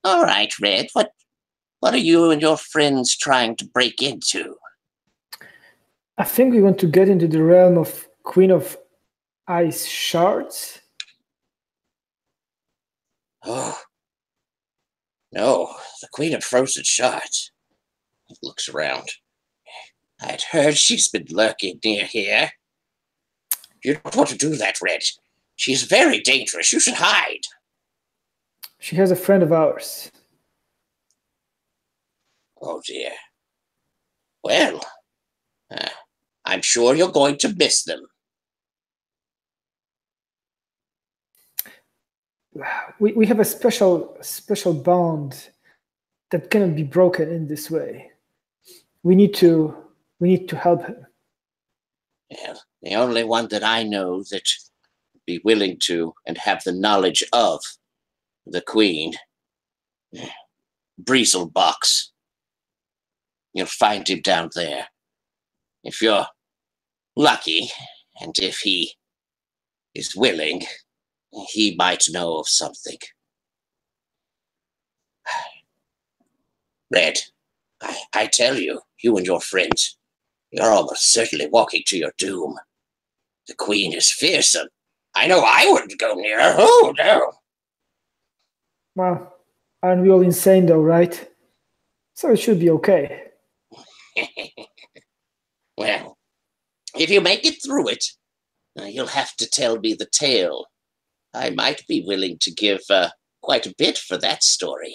All right, Red, what are you and your friends trying to break into? I think we want to get into the realm of Queen of Ice shards. Oh, no, the Queen of Frozen Shards. He looks around. I'd heard she's been lurking near here. You don't want to do that, Red. She's very dangerous. You should hide. She has a friend of ours. Oh, dear. Well, I'm sure you're going to miss them. We have a special bond that cannot be broken in this way. We need to help him. Yeah, the only one that I know that would be willing to and have the knowledge of the Queen, Breezelbox. You'll find him down there. If you're lucky, and if he is willing, he might know of something. Red, I tell you, you and your friends, you're almost certainly walking to your doom. The queen is fearsome. I know I wouldn't go near her. Oh, no. Well, aren't we all insane though, right? So it should be okay. Well, if you make it through it, you'll have to tell me the tale. I might be willing to give quite a bit for that story.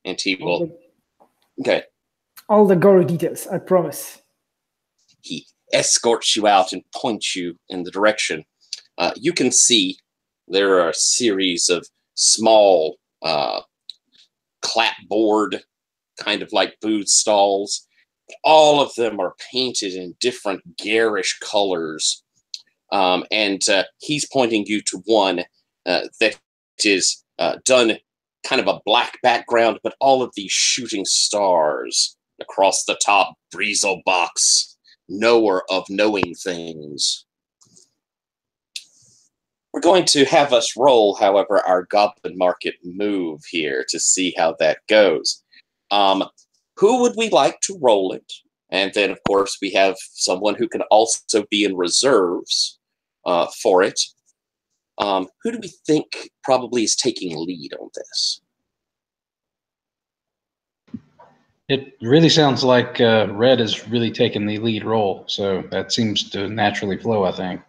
And he will... Okay. All the gory details, I promise. He escorts you out and points you in the direction. You can see there are a series of small clapboard, kind of like booth stalls. All of them are painted in different garish colors. And he's pointing you to one that is done kind of a black background, but all of these shooting stars across the top. Breezel box, knower of knowing things. We're going to have us roll, however, our Goblin Market move here to see how that goes. Who would we like to roll it? And then, of course, we have someone who can also be in reserves for it. Who do we think probably is taking lead on this? It really sounds like Red is really taking the lead role, so that seems to naturally flow, I think.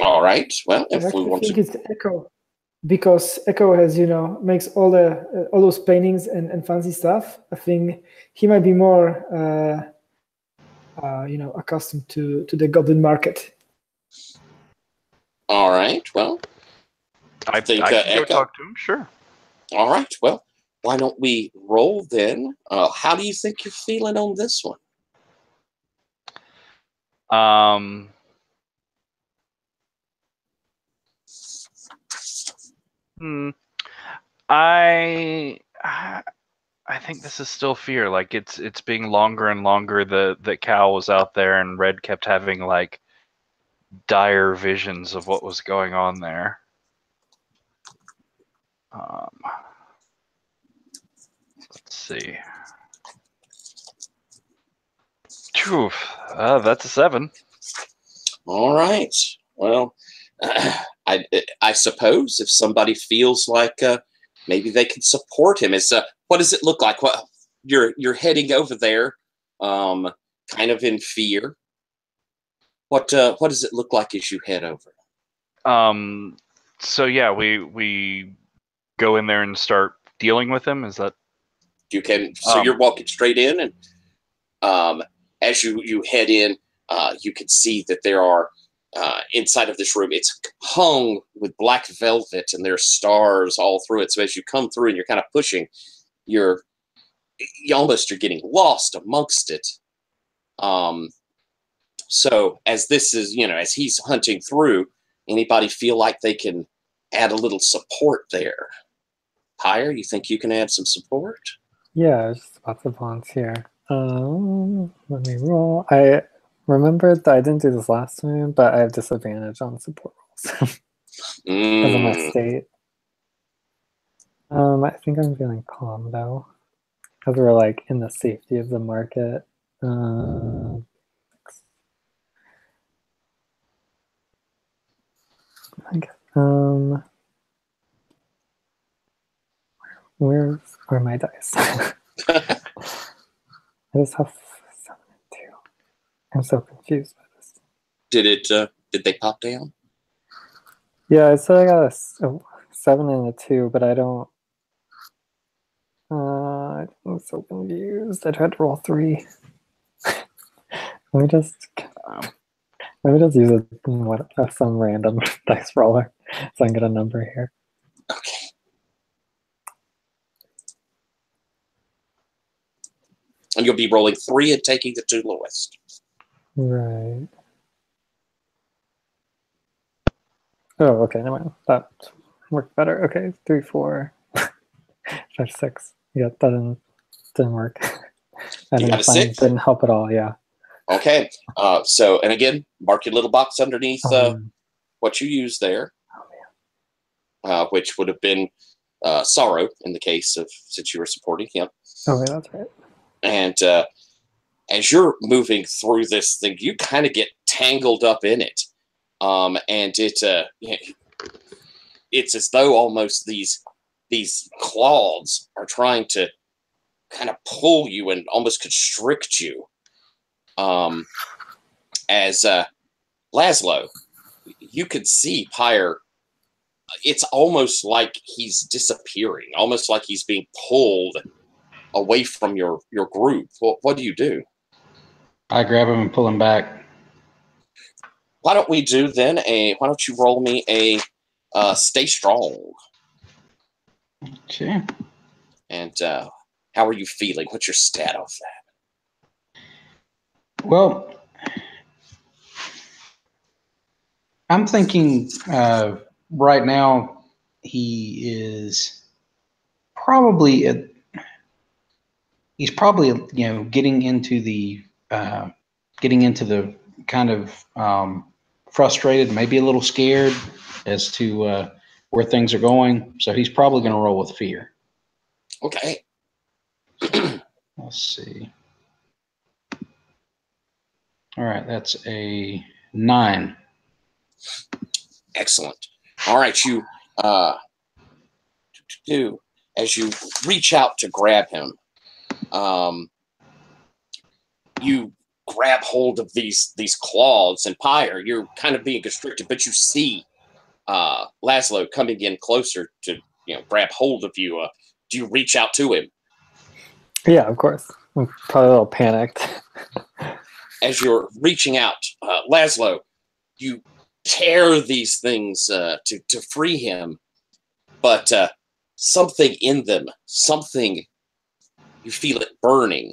All right. Well, if I we want think to, it's Echo, because Echo has, makes all those paintings and fancy stuff. I think he might be more, accustomed to the Goblin Market. all right. Well, I think I can go talk to him. Sure. All right. Well, why don't we roll then? How do you think you're feeling on this one? I think this is still fear. Like it's being longer and longer that Cal was out there, and Red kept having like dire visions of what was going on there. Let's see. Phew, that's a 7. All right. Well, I suppose if somebody feels like maybe they can support him, what does it look like? What you're heading over there, kind of in fear. What does it look like as you head over? So yeah, we go in there and start dealing with him. Is that you can? So you're walking straight in, and as you head in, you can see that there are inside of this room. It's hung with black velvet, and there's stars all through it. So as you come through, and you're kind of pushing, you're getting lost amongst it. So as this is, as he's hunting through, anybody feel like they can add a little support there? Pyre, you think you can add some support? Yeah, I was just about to volunteer. Let me roll. I remembered that I didn't do this last time, but I have disadvantage on support rolls because of my state. I think I'm feeling calm though, because we're like in the safety of the market. Where are my dice? I just have 7 and 2. I'm so confused by this. Did they pop down? Yeah, I said I got a 7 and a 2, but I don't. I'm so confused. I tried to roll 3. Let me just use some random dice roller so I can get a number here. Okay. And you'll be rolling 3 and taking the 2 lowest. Right. Oh, okay. Never mind. That worked better. Okay, 3, 4, 5, 6. Yeah, that didn't work. And you got a 6? Didn't help at all. Yeah. Okay. So, and again, mark your little box underneath what you use there, which would have been Sorrow in the case of since you were supporting him. Oh, yeah, that's right. And as you're moving through this thing, you kind of get tangled up in it, and it's as though almost these claws are trying to kind of pull you and almost constrict you. As Laszlo, you could see Pyre. It's almost like he's disappearing, almost like he's being pulled away from your group. What do you do? I grab him and pull him back. Why don't we do then why don't you roll me a stay strong? Okay. And how are you feeling? What's your stat off that? Well, I'm thinking right now he is probably he's probably getting into the kind of frustrated, maybe a little scared as to where things are going. So he's probably going to roll with fear. Okay. Let's see. All right, that's a 9. Excellent. All right, you as you reach out to grab him, you grab hold of these claws, and Pyre, you're kind of being constricted, but you see Laszlo coming in closer to grab hold of you. Do you reach out to him? Yeah, of course. I'm probably a little panicked. As you're reaching out, Laszlo, you tear these things to free him, but something in them, you feel it burning.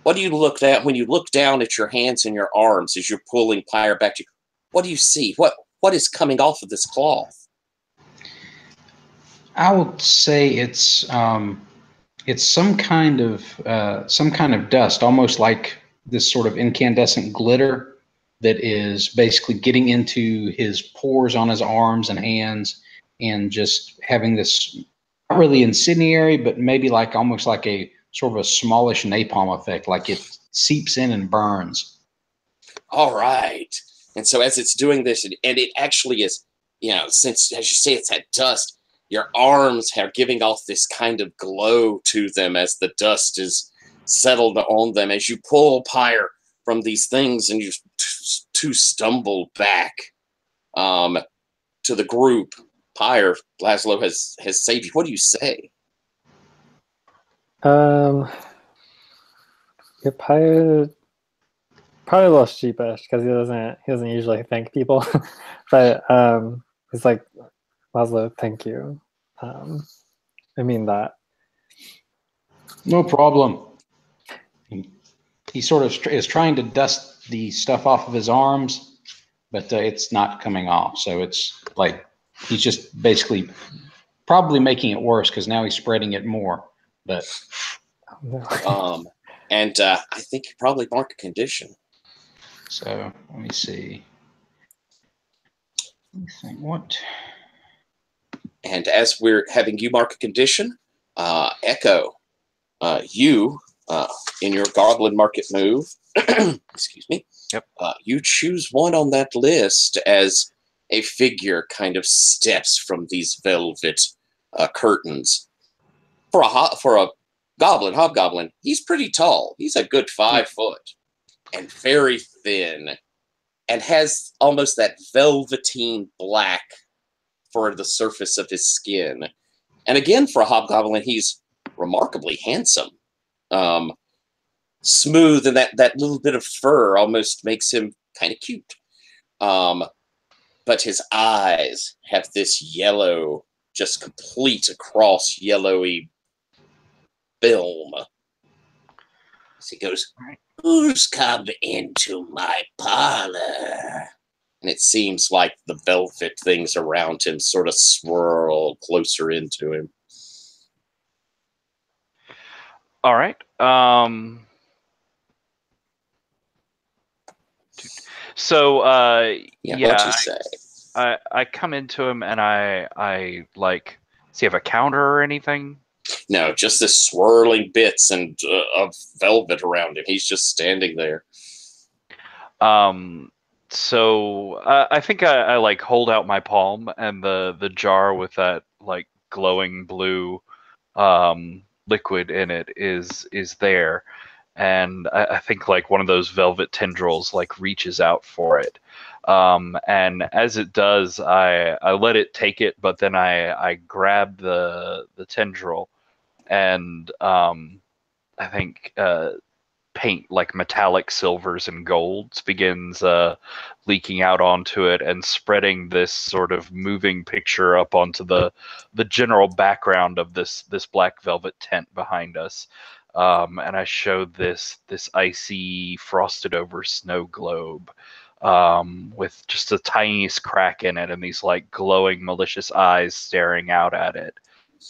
What do you look at when you look down at your hands and your arms as you're pulling Pyre back to you? What do you see? What is coming off of this cloth? I would say it's some kind of dust, almost like this sort of incandescent glitter that is basically getting into his pores on his arms and hands, and just having this not really incendiary, but maybe like almost like a sort of a smallish napalm effect, like it seeps in and burns. All right. And so as it's doing this, and it actually is, since, as you say, it's that dust, your arms are giving off this kind of glow to them as the dust is settled on them. As you pull Pyre from these things and you two stumble back to the group, Pyre, Laszlo has saved you. What do you say? Yeah, Pyre probably a little sheepish because he doesn't usually thank people, but he's like, Laszlo, thank you. I mean that. No problem. He sort of is trying to dust the stuff off of his arms, but it's not coming off. So it's like he's just basically probably making it worse because now he's spreading it more. But and I think you probably mark a condition. So let me see. Let me think what. And as we're having you mark a condition, Echo, you in your Goblin Market move, excuse me. Yep. You choose one on that list as a figure kind of steps from these velvet curtains. For a hobgoblin, he's pretty tall. He's a good 5 foot and very thin, and has almost that velveteen black for the surface of his skin. And again, for a hobgoblin, he's remarkably handsome. Smooth, and that little bit of fur almost makes him kind of cute. But his eyes have this yellow, just complete across yellowy film. As he goes, "Who's come into my parlor?" And it seems like the velvet things around him sort of swirl closer into him. All right. So What'd you say? I come into him and I like Does he have a counter or anything? No, just this swirling bits and of velvet around him. He's just standing there. So I think I like hold out my palm, and the jar with that like glowing blue liquid in it is there, and I think like one of those velvet tendrils like reaches out for it, and as it does, I let it take it, but then I grab the tendril, and I think paint like metallic silvers and golds begins leaking out onto it and spreading this sort of moving picture up onto the general background of this black velvet tent behind us. And I showed this icy frosted over snow globe with just the tiniest crack in it and these like glowing malicious eyes staring out at it.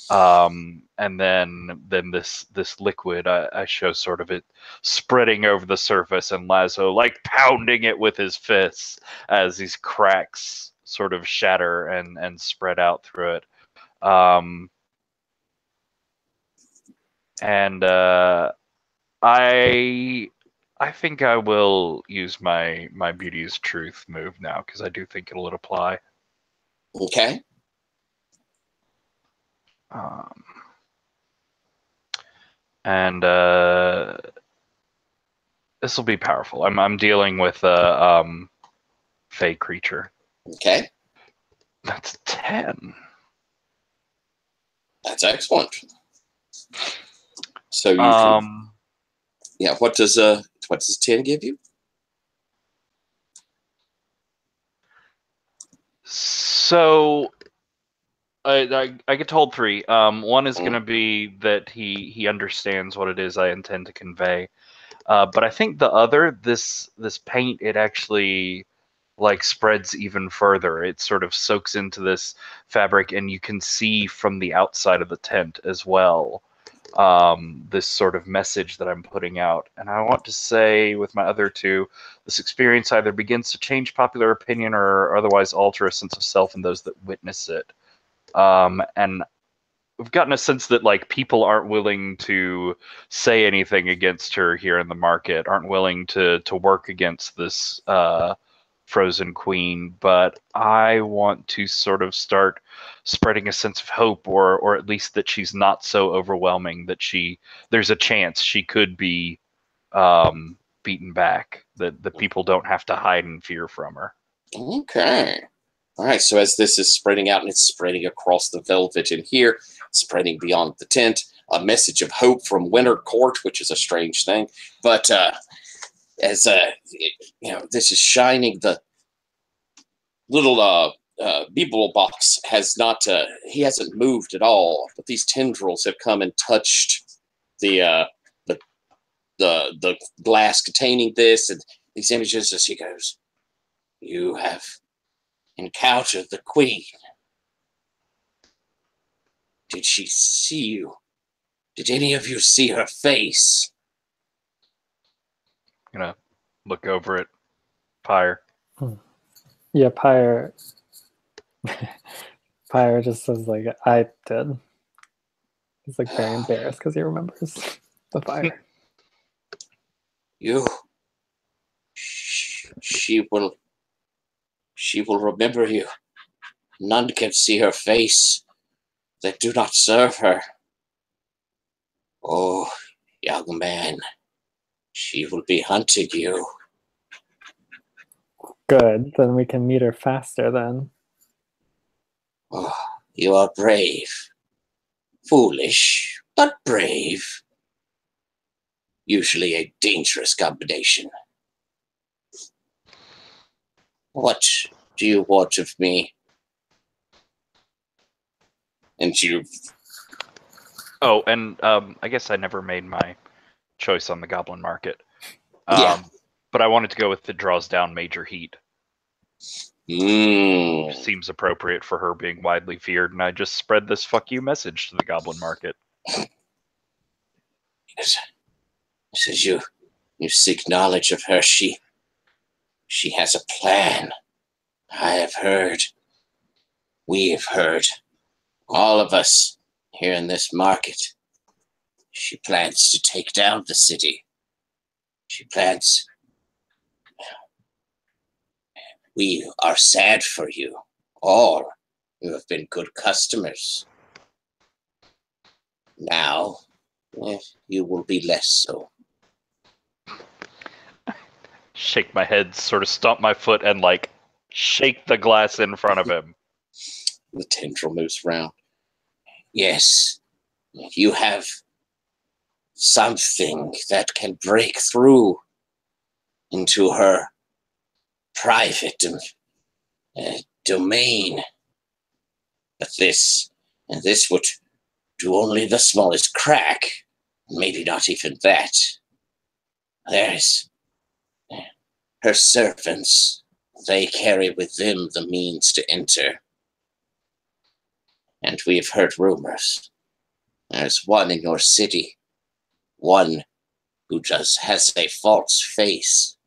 And then this liquid, I show sort of it spreading over the surface, and Lazo like pounding it with his fists as these cracks sort of shatter and spread out through it. And I think I will use my Beauty is Truth move now, because I do think it'll apply. Okay. And this will be powerful. I'm dealing with a fey creature. Okay. That's 10. That's excellent. So you can, yeah. What does 10 give you? So I get told 3. One is going to be that he understands what it is I intend to convey. But I think the other, this paint, it actually like spreads even further. It sort of soaks into this fabric, and you can see from the outside of the tent as well this sort of message that I'm putting out. And I want to say with my other 2, this experience either begins to change popular opinion or otherwise alter a sense of self in those that witness it. And we've gotten a sense that like people aren't willing to say anything against her here in the market, aren't willing to work against this frozen queen, but I want to sort of start spreading a sense of hope, or at least that she's not so overwhelming that there's a chance she could be beaten back, that the people don't have to hide in fear from her. Okay. All right, so as this is spreading out, and it's spreading across the velvet in here, spreading beyond the tent, a message of hope from Winter Court, which is a strange thing, but as this is shining, the little Beeble box has not, he hasn't moved at all, but these tendrils have come and touched the glass containing this, and these images as he goes, "You have encountered the queen. Did she see you? Did any of you see her face?" I'm gonna look over at Pyre. Yeah, Pyre just says like, "I did." He's like very embarrassed because he remembers the fire. She will remember you. None can see her face that do not serve her. Oh, young man, she will be hunting you. Good, then we can meet her faster then. Oh, you are brave. Foolish, but brave. Usually a dangerous combination. What do you want of me? And you... Oh, and I guess I never made my choice on the Goblin Market. Yeah. But I wanted to go with it draws down major heat. Seems appropriate for her being widely feared, and I just spread this fuck you message to the Goblin Market. Says you seek knowledge of her. She has a plan. I have heard. We have heard. all of us here in this market. She plans to take down the city. She plans. We are sad for you all. You have been good customers. Now, you will be less so. Shake my head, sort of stomp my foot, and like shake the glass in front of him. The tendril moves around. Yes, you have something that can break through into her private domain. But this would do only the smallest crack. Maybe not even that. There's her servants. They carry with them the means to enter. And we've heard rumors. There's one in your city. One who just has a false face.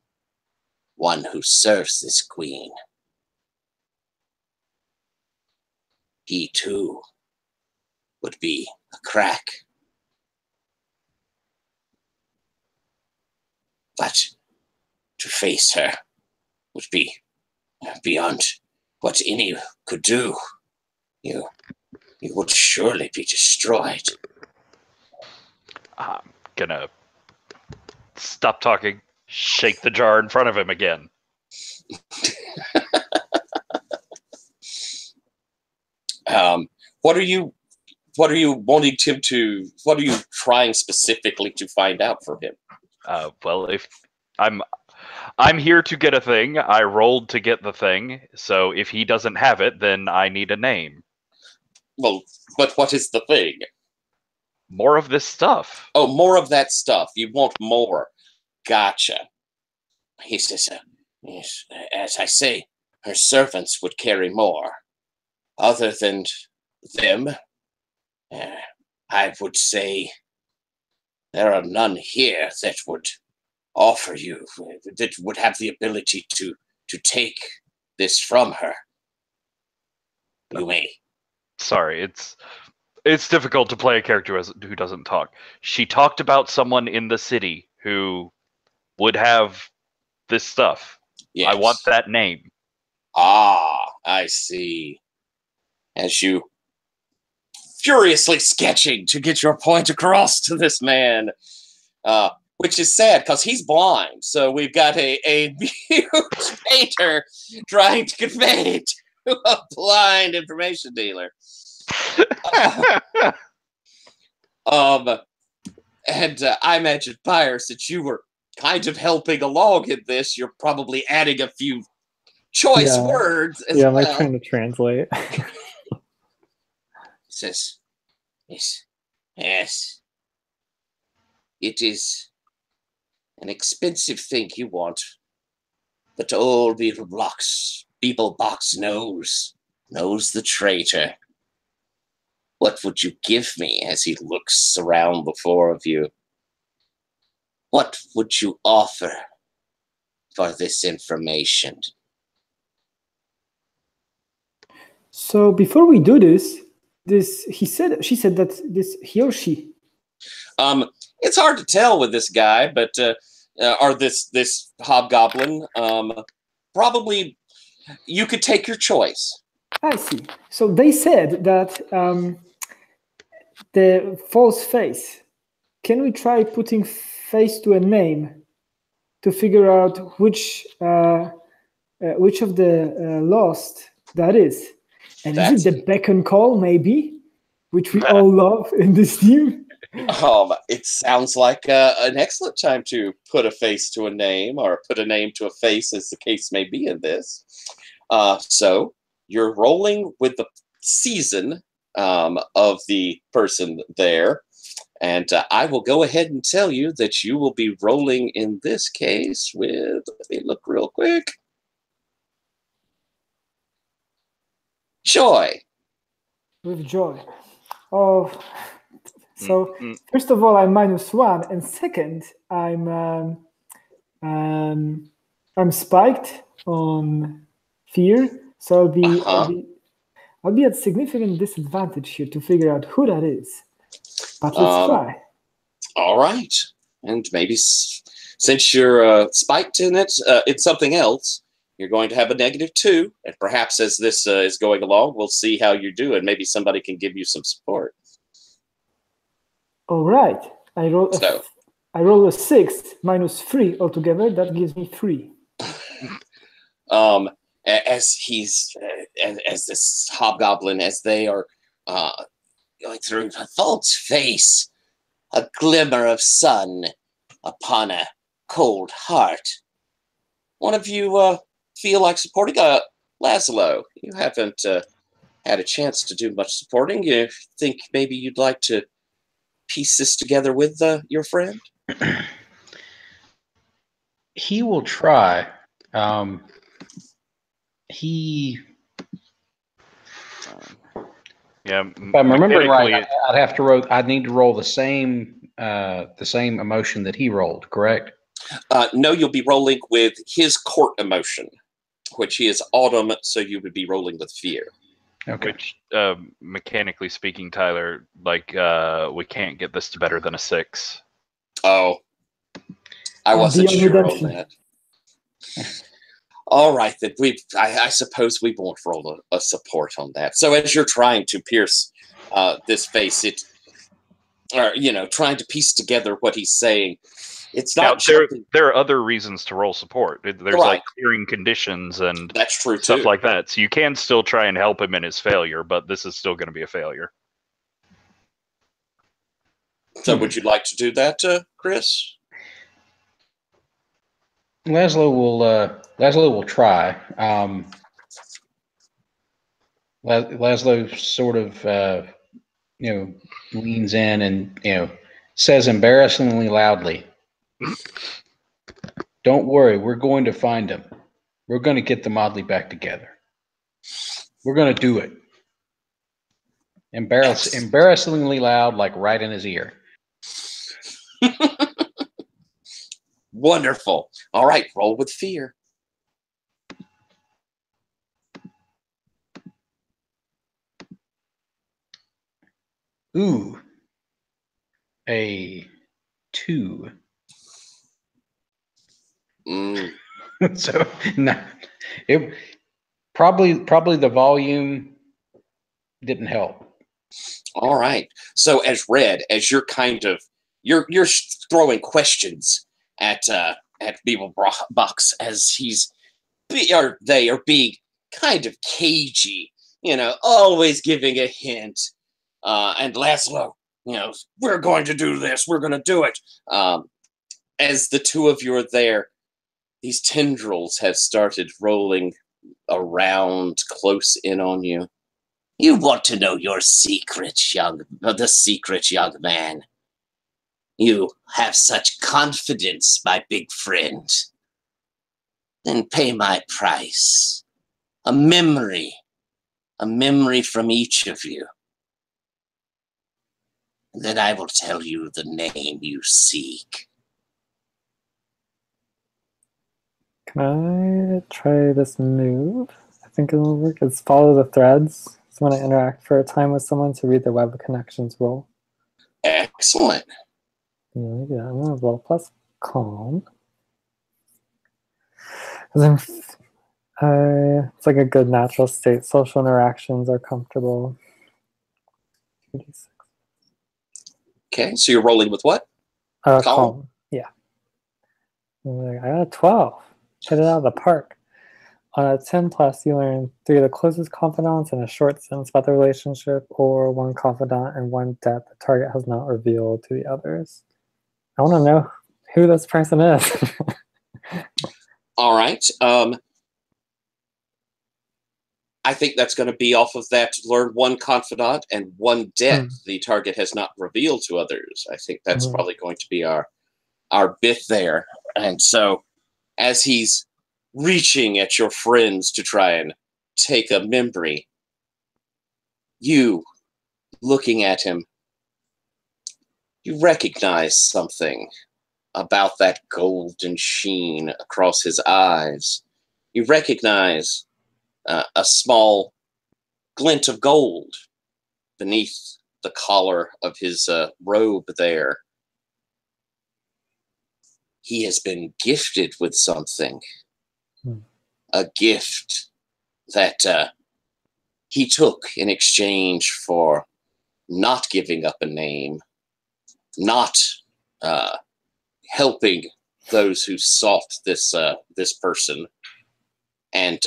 One who serves this queen. He too would be a crack. But to face her would be beyond what any could do. You would surely be destroyed. I'm gonna stop talking, shake the jar in front of him again. What are you wanting him to? What are you trying specifically to find out from him? Well, if I'm here to get a thing, I rolled to get the thing. So if he doesn't have it, then I need a name. Well, but what is the thing? More of this stuff. Oh, more of that stuff. You want more. Gotcha. He says, yes, as I say, her servants would carry more. Other than them, I would say there are none here that would offer you, that would have the ability to take this from her. You may. Sorry, it's difficult to play a character who doesn't talk. She talked about someone in the city who would have this stuff. Yes. I want that name. Ah, I see. As you furiously sketching to get your point across to this man, which is sad because he's blind. So we've got a huge painter trying to convey it to a blind information dealer. And I imagine, Pyre, since you were kind of helping along in this, you're probably adding a few choice words as well. well. Yeah, I'm trying to translate. Says, yes. It is an expensive thing you want, but old Beeblebox knows the traitor. What would you give me? As he looks around the four of you. What would you offer for this information? So before we do this, she said that this he or she. It's hard to tell with this guy, but or this hobgoblin. Probably you could take your choice. I see. So they said that the false face. Can we try putting face to a name to figure out which of the lost that is? And is it the beck and call, maybe, which we all love in this team? It sounds like an excellent time to put a face to a name, or put a name to a face, as the case may be in this. So you're rolling with the season of the person there, and I will go ahead and tell you that you will be rolling in this case with, let me look real quick, joy. With joy. Oh, so first of all, I'm -1, and second, I'm spiked on fear, so I'll be at significant disadvantage here to figure out who that is. But let's try. All right. And maybe since you're spiked in it, it's something else, you're going to have a -2. And perhaps as this is going along, we'll see how you do, and maybe somebody can give you some support. All right. I roll a 6 minus 3 altogether. That gives me 3. As he's as this hobgoblin, as they are going through a false face, a glimmer of sun upon a cold heart. One of you feel like supporting Laszlo. You haven't had a chance to do much supporting. You think maybe you'd like to piece this together with your friend? He will try. He. Yeah, if I'm remembering right, I'd have to roll. I'd need to roll the same emotion that he rolled. Correct? No, you'll be rolling with his court emotion, which is autumn. So you would be rolling with fear. Okay. Which, mechanically speaking, Tyler, like we can't get this to better than a 6. Oh, I wasn't sure on that. All right, then I suppose we won't roll a support on that. So as you're trying to pierce this face, trying to piece together what he's saying, it's not. Now, there are other reasons to roll support. There's right. like clearing conditions and that's true stuff too. like that. So you can still try and help him in his failure, but this is still going to be a failure. So would you like to do that, Chris? Laszlo will try. Laszlo sort of leans in and says embarrassingly loudly, "Don't worry, we're going to find him. We're going to get the Modley back together. We're going to do it." Embarrassingly loud, like right in his ear. Wonderful. All right, roll with fear. Ooh, a 2. So no, it probably the volume didn't help. All right. So as you're kind of you're throwing questions at Beeblebox as they are being kind of cagey, always giving a hint. And Laszlo, we're going to do this. We're going to do it. As the two of you are there, these tendrils have started rolling around close in on you. You want to know the secret, young man. You have such confidence, my big friend. Then pay my price. A memory from each of you. And then I will tell you the name you seek. Can I try this move? I think it'll work. It's follow the threads. So when I interact for a time with someone to read their web of connections roll. Excellent. Yeah, I'm going to roll plus calm. It's like a good natural state. Social interactions are comfortable. 2d6. Okay, so you're rolling with what? Calm. Yeah. I got a 12. Hit it out of the park. On a 10 plus, you learn 3 of the closest confidants and a short sentence about the relationship, or 1 confidant and 1 debt the target has not revealed to the others. I want to know who this person is. All right. I think that's going to be off of that learn 1 confidant and 1 debt the target has not revealed to others. I think that's probably going to be our bit there. And so as he's reaching at your friends to try and take a memory, you, looking at him, you recognize something about that golden sheen across his eyes. You recognize a small glint of gold beneath the collar of his robe there. He has been gifted with something. A gift that he took in exchange for not giving up a name, not helping those who sought this person. And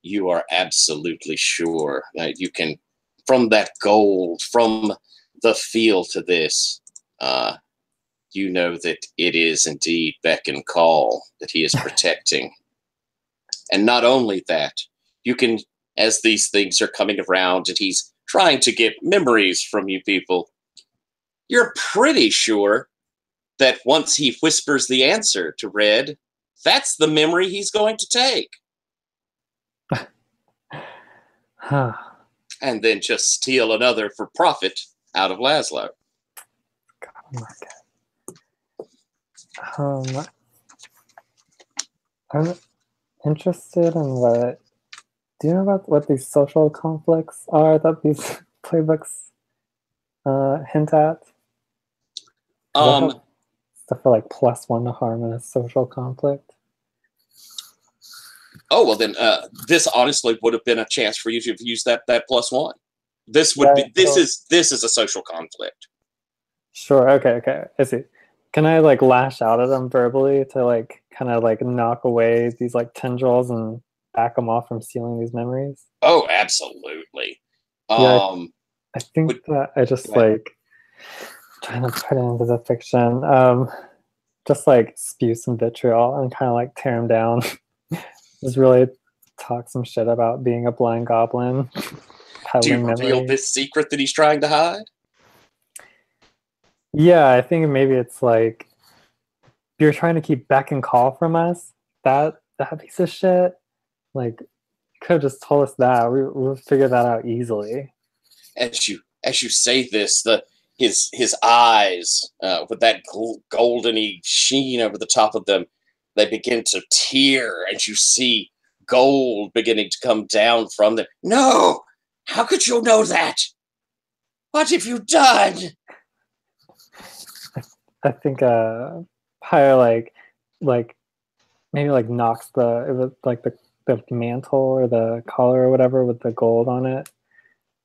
you are absolutely sure that you can, from that gold, from the feel to this, you know that it is indeed Beck and Call that he is protecting. And not only that, you can, as these things are coming around and he's trying to get memories from you people, you're pretty sure that once he whispers the answer to Red, that's the memory he's going to take. And then just steal another for profit out of Laszlo. Oh my God. I'm interested in what. Do you know about what these social conflicts are that these playbooks hint at? Stuff for like +1 to harm in a social conflict. Oh, well then this honestly would have been a chance for you to have used that +1. This would be this is a social conflict. Sure, okay. I see. Can I like lash out at them verbally to like kind of like knock away these like tendrils and back them off from stealing these memories? Oh, absolutely. I think that I just like trying to put it into the fiction. Just like spew some vitriol and kind of like tear him down. Just really talk some shit about being a blind goblin. Do you reveal this secret that he's trying to hide? Yeah, I think maybe it's like you're trying to keep Beck and Call from us. That piece of shit. Like, you could have just told us that. We'll figure that out easily. As you say this, his eyes with that goldeny sheen over the top of them, they begin to tear, and you see gold beginning to come down from them. No! How could you know that? What have you done? I think Pyre like maybe like knocks the mantle or the collar or whatever with the gold on it.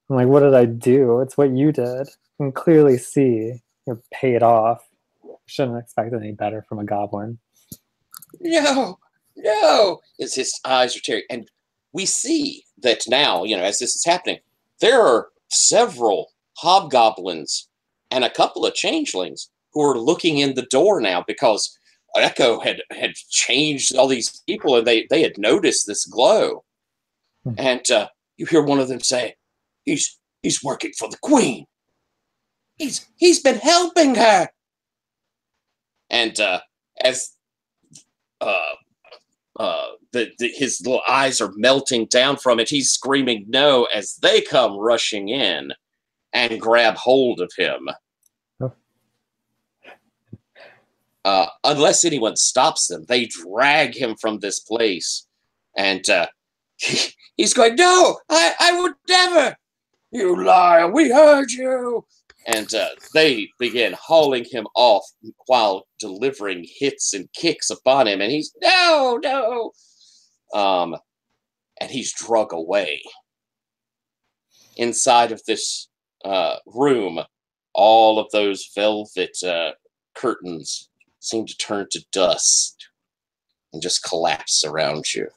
I'm like, what did I do? It's what you did. You can clearly see you're paid off. Shouldn't expect any better from a goblin. No. His eyes are tearing. And we see that now, as this is happening, there are several hobgoblins and a couple of changelings who are looking in the door now because Echo had changed all these people and they had noticed this glow. And you hear one of them say, he's working for the queen. He's been helping her. And as his little eyes are melting down from it, he's screaming no as they come rushing in and grab hold of him. Unless anyone stops them, they drag him from this place. And he's going, no, I would never. You liar, we heard you. And they begin hauling him off while delivering hits and kicks upon him. And he's, no. And he's drug away. Inside of this room, all of those velvet curtains seem to turn to dust and just collapse around you.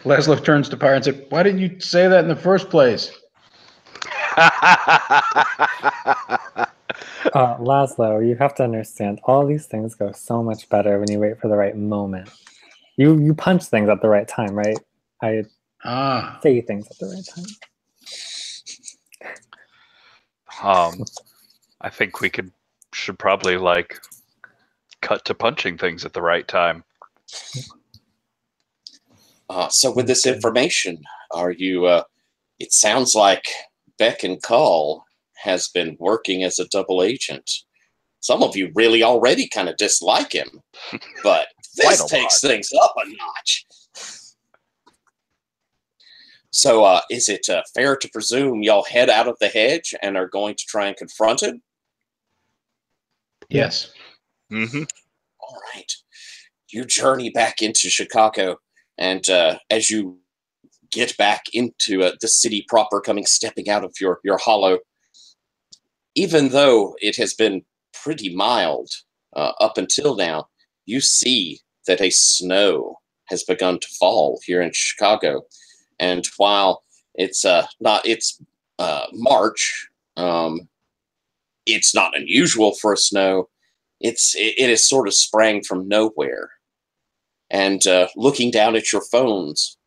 Laszlo turns to Pyre and says, why didn't you say that in the first place? Laszlo, you have to understand, all these things go so much better when you wait for the right moment. You punch things at the right time, right? I say things at the right time. I think we should probably like cut to punching things at the right time. So with this information, are you? It sounds like Beck and Call has been working as a double agent. some of you really already kind of dislike him, but this takes things up a notch. So is it fair to presume y'all head out of the hedge and are going to try and confront him? Yes. Mm-hmm. All right. You journey back into Chicago, and as you get back into the city proper, stepping out of your hollow, even though it has been pretty mild up until now, you see that a snow has begun to fall here in Chicago. And while it's March, it's not unusual for a snow. It is sort of sprang from nowhere. And looking down at your phones,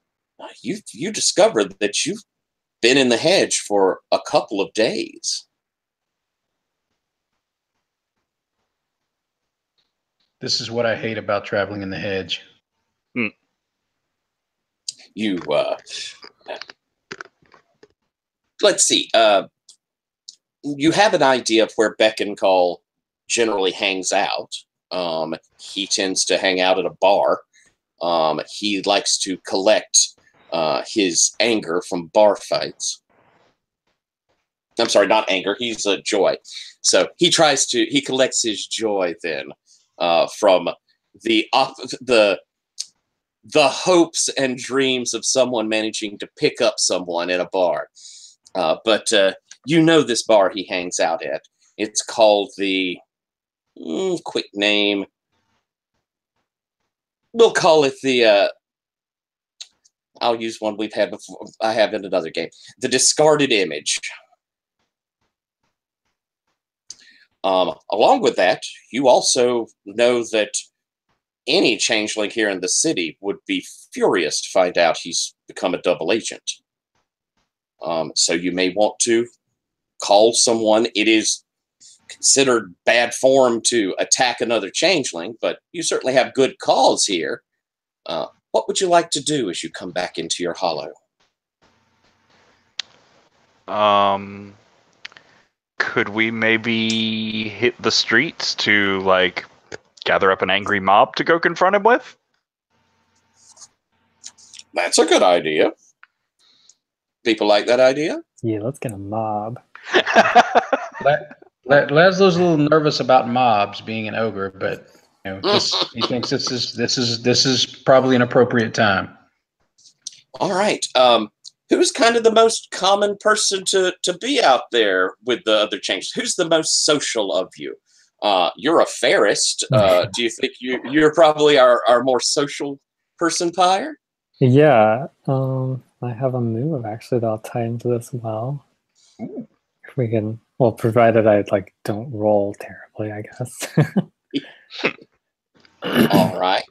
you discovered that you've been in the hedge for a couple of days. This is what I hate about traveling in the hedge. You let's see. You have an idea of where Beck and Call generally hangs out. He tends to hang out at a bar. He likes to collect his anger from bar fights. I'm sorry, not anger. He's joy. So he collects his joy then from the hopes and dreams of someone managing to pick up someone at a bar. But you know this bar he hangs out at. It's called the quick name. We'll call it the I'll use one we've had before. I have in another game. The Discarded Image. Along with that, you also know that any changeling here in the city would be furious to find out he's become a double agent. So you may want to call someone. It is considered bad form to attack another changeling, but you certainly have good cause here. What would you like to do as you come back into your hollow? Could we maybe hit the streets to, like, gather up an angry mob to go confront him with? That's a good idea. People like that idea? Yeah, let's get a mob. Leslie's a little nervous about mobs being an ogre, but he thinks this is probably an appropriate time. All right. Who's kind of the most common person to be out there with the other changes? Who's the most social of you? You're a fairist. Do you think you're probably our more social person, Pyre? Yeah. I have a move actually that'll tie into this well. If we can, well, provided I don't roll terribly, I guess. All right.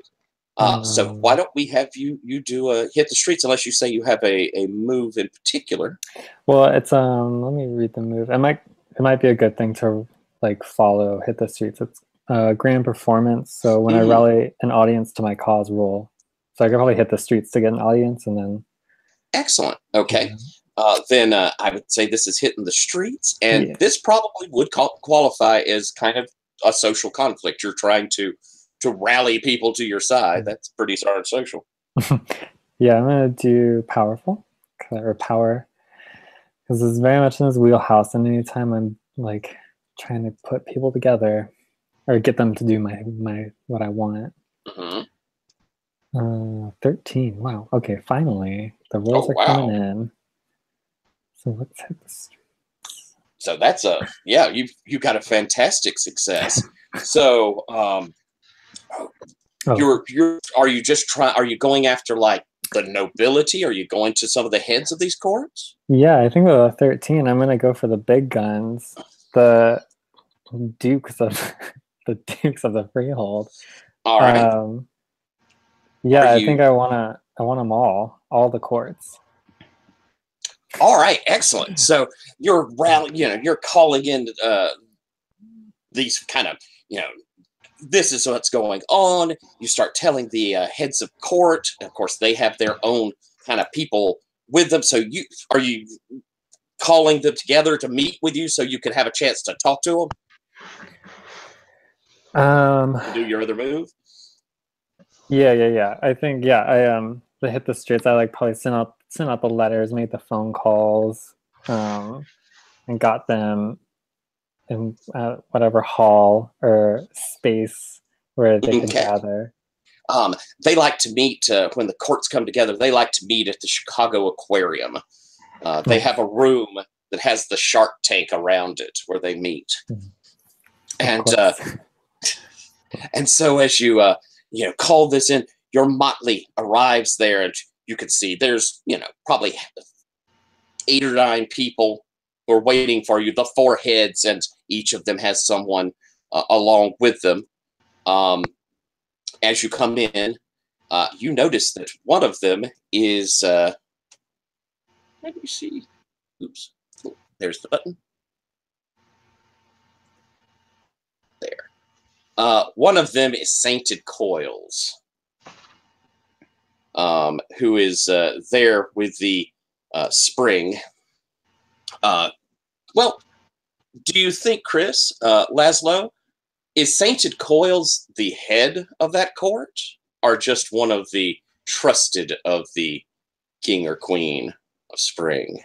So why don't we have you do a hit the streets, unless you say you have a move in particular. Well, it's let me read the move. It might be a good thing to follow hit the streets. It's grand performance. So when I rally an audience to my cause, roll. So I could probably hit the streets to get an audience, and then. Excellent. Okay. Then I would say this is hitting the streets, and this probably would qualify as kind of a social conflict. You're trying to rally people to your side. That's pretty darn social. Yeah, I'm gonna do powerful or power, because it's very much in this wheelhouse. And anytime I'm trying to put people together or get them to do my what I want. 13. Wow. Okay. Finally, the rolls are coming in. So let's hit the streets. So that's you got a fantastic success. So are you going after the nobility? Are you going to some of the heads of these courts? Yeah, I think with a 13, I'm gonna go for the big guns, the dukes of the freehold. All right. Yeah, I think I want them all the courts. All right, excellent. So you're you're calling in these kind of, this is what's going on. You start telling the heads of court. Of course, they have their own kind of people with them. So are you calling them together to meet with you so you can have a chance to talk to them? Do your other move. Yeah. I think I hit the streets. I like probably sent out the letters, made the phone calls, and got them in whatever hall or space where they could gather. They like to meet when the courts come together. They like to meet at the Chicago Aquarium. They have a room that has the Shark Tank around it where they meet. And so as you call this in, your motley arrives there, and you can see there's probably 8 or 9 people who are waiting for you. The 4 heads, and each of them has someone along with them. As you come in, you notice that one of them is. Let me see. Oops. Oh, there's the button. There. One of them is Sainted Coils, who is there with the spring. Well, do you think, Chris, Laszlo, is Sainted Coils the head of that court, or just one of the trusted of the king or queen of spring?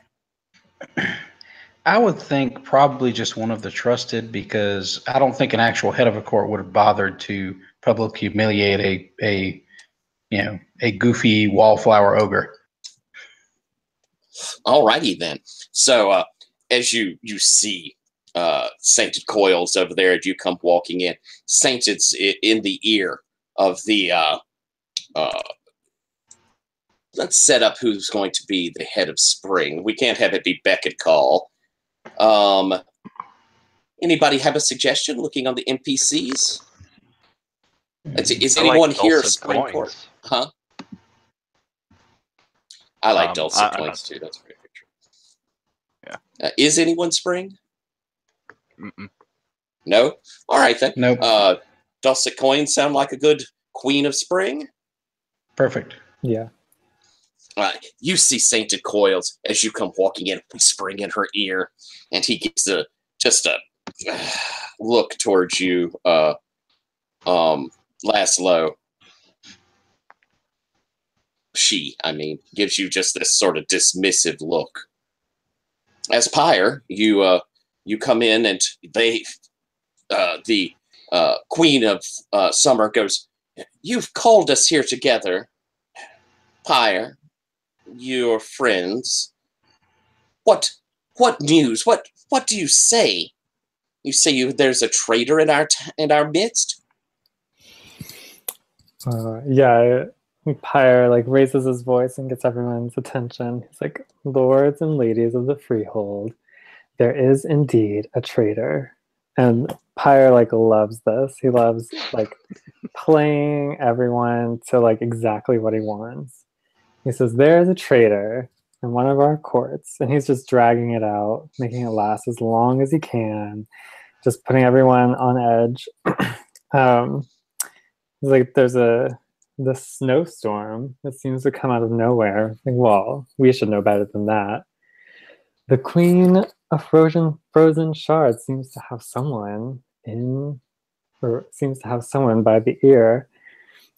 I would think probably just one of the trusted, because I don't think an actual head of a court would have bothered to publicly humiliate a goofy wallflower ogre. Alrighty then. So as you see Sainted Coils over there, as you come walking in, Sainted's in the ear of the let's set up who's going to be the head of spring. We can't have it be Beckett Call. Anybody have a suggestion looking on the NPCs? Is anyone here of Spring Court? Huh? I like Dulcet Coins too. That's very true. Yeah. Is anyone Spring? Mm-mm. No? All right then. Nope. Dulcet Coins sound like a good queen of spring? Perfect. Yeah. You see Sainted Coils as you come walking in, spring in her ear, and he gives just a look towards you, Laszlo. Gives you just this sort of dismissive look. As Pyre, you come in, and the Queen of Summer goes, "You've called us here together, Pyre. Your friends. What news? What do you say? You say there's a traitor in our midst?" Pyre like raises his voice and gets everyone's attention. He's like, "Lords and ladies of the Freehold, there is indeed a traitor." And Pyre like loves this. He loves like playing everyone to like exactly what he wants. He says, "There is a traitor in one of our courts," and he's just dragging it out, making it last as long as he can, just putting everyone on edge. Like there's the snowstorm that seems to come out of nowhere. Like, well, we should know better than that. The Queen of Frozen Shards seems to have someone by the ear,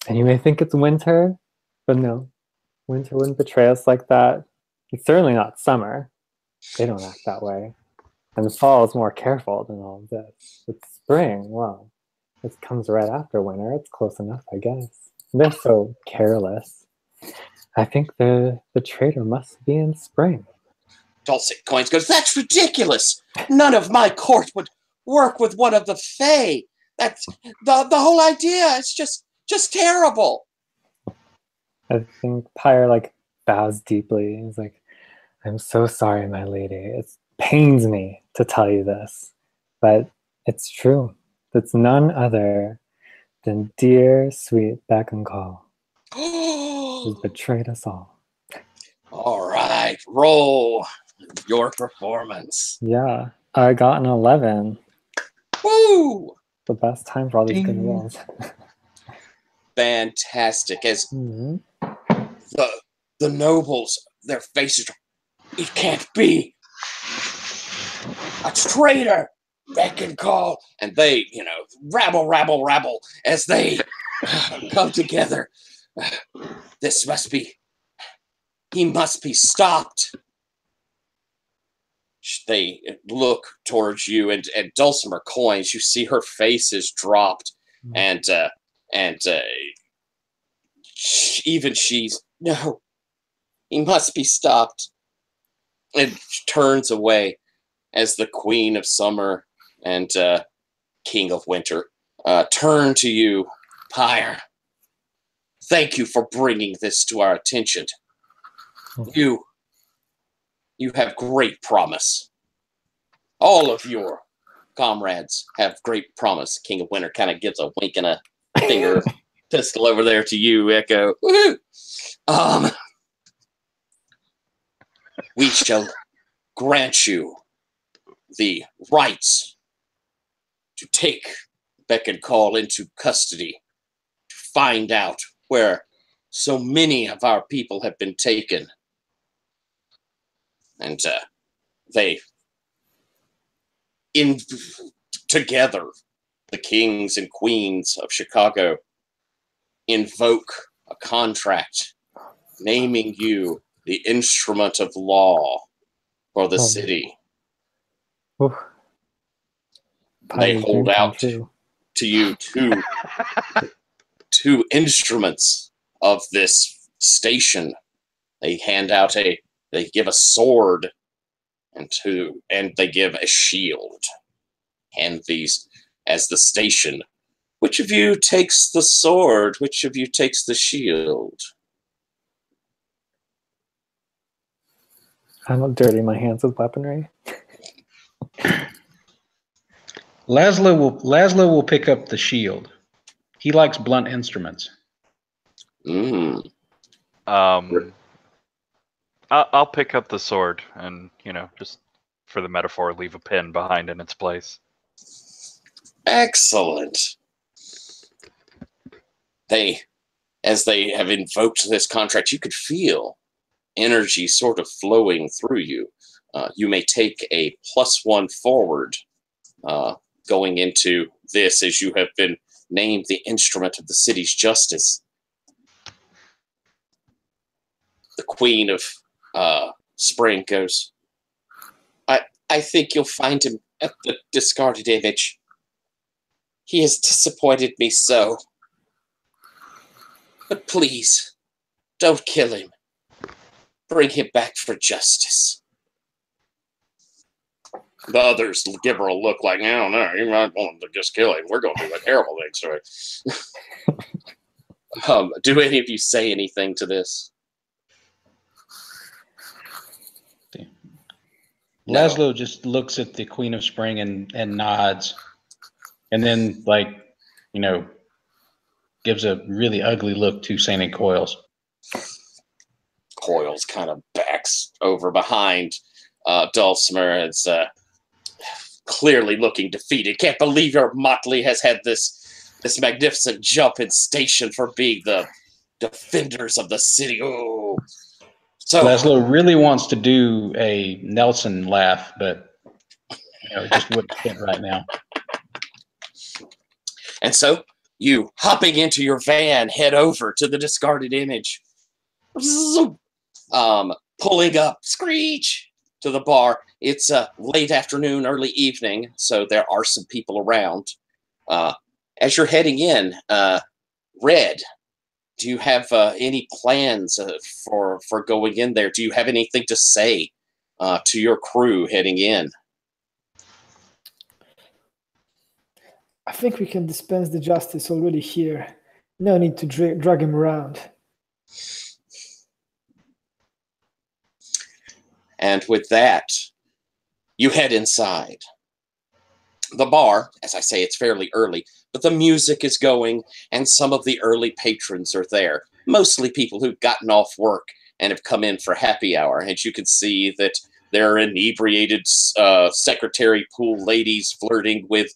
and you may think it's Winter, but no. Winter wouldn't betray us like that. It's certainly not Summer. They don't act that way. And the fall is more careful than all of this. It's spring, well, it comes right after winter. It's close enough, I guess. They're so careless. I think the traitor must be in spring. Dulcet Coins goes, "That's ridiculous. None of my court would work with one of the Fae. That's the whole idea. It's just terrible." I think Pyre like bows deeply. He's like, "I'm so sorry, my lady. It pains me to tell you this, but it's true. It's none other than dear, sweet Beck and Call, who's betrayed us all." All right, roll your performance. Yeah, I got an 11. Woo! The best time for all these good rolls. Fantastic. As the nobles, their faces, "It can't be. A traitor. beck and call, and they, rabble, rabble, rabble as they come together. He must be stopped. They look towards you, and Dulcimer Coins, you see her face is dropped, and even she's, no, he must be stopped, and turns away as the Queen of Summer and King of Winter turn to you. Pyre, thank you for bringing this to our attention. You have great promise. All of your comrades have great promise. King of Winter kind of gives a wink and a finger pistol over there to you, Echo. Woohoo! We shall grant you the rights to take Beck and Call into custody, to find out where so many of our people have been taken. And together, the kings and queens of Chicago invoke a contract naming you the instrument of law for the city. They hold out to you two instruments of this station. They hand out they give a sword and they give a shield. And these as the station. Which of you takes the sword? Which of you takes the shield? I don't dirty my hands with weaponry. Laszlo will pick up the shield. He likes blunt instruments. I'll pick up the sword and, just for the metaphor, leave a pin behind in its place. Excellent. As they have invoked this contract, you could feel energy sort of flowing through you. You may take a +1 forward going into this, as you have been named the instrument of the city's justice. The Queen of Spring goes, I think you'll find him at the discarded image. He has disappointed me so. But please, don't kill him. Bring him back for justice. The others give her a look like, I don't know, you might want to just kill him. We're going to do a terrible thing to it. Do any of you say anything to this? Laszlo just looks at the Queen of Spring and nods. And then, gives a really ugly look to St. Coils. Coils kind of backs over behind Dulcimer as clearly looking defeated. Can't believe your motley has had this magnificent jump in station for being the defenders of the city. Oh, so Laszlo really wants to do a Nelson laugh, but it just wouldn't fit right now. And so you, hopping into your van, head over to the discarded image. Pulling up, screech, to the bar. It's late afternoon, early evening, so there are some people around. As you're heading in, Red, do you have any plans for going in there? Do you have anything to say to your crew heading in? I think we can dispense the justice already here. No need to drag him around. And with that, you head inside. The bar, as I say, it's fairly early, but the music is going, and some of the early patrons are there. Mostly people who've gotten off work and have come in for happy hour. And you can see that there are inebriated secretary pool ladies flirting with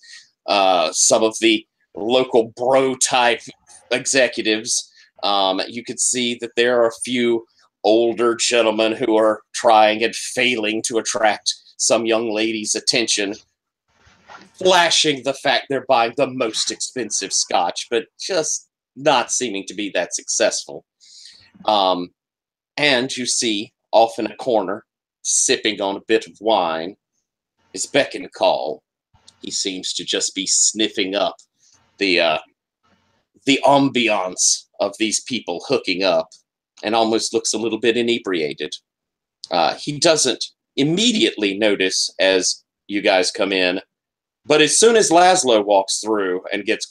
some of the local bro-type executives. You can see that there are a few older gentlemen who are trying and failing to attract some young lady's attention. flashing the fact they're buying the most expensive scotch, but just not seeming to be that successful. And you see, off in a corner, sipping on a bit of wine, is Beck and Call. He seems to just be sniffing up the ambiance of these people hooking up, and almost looks a little bit inebriated. He doesn't immediately notice as you guys come in, but as soon as Laszlo walks through and gets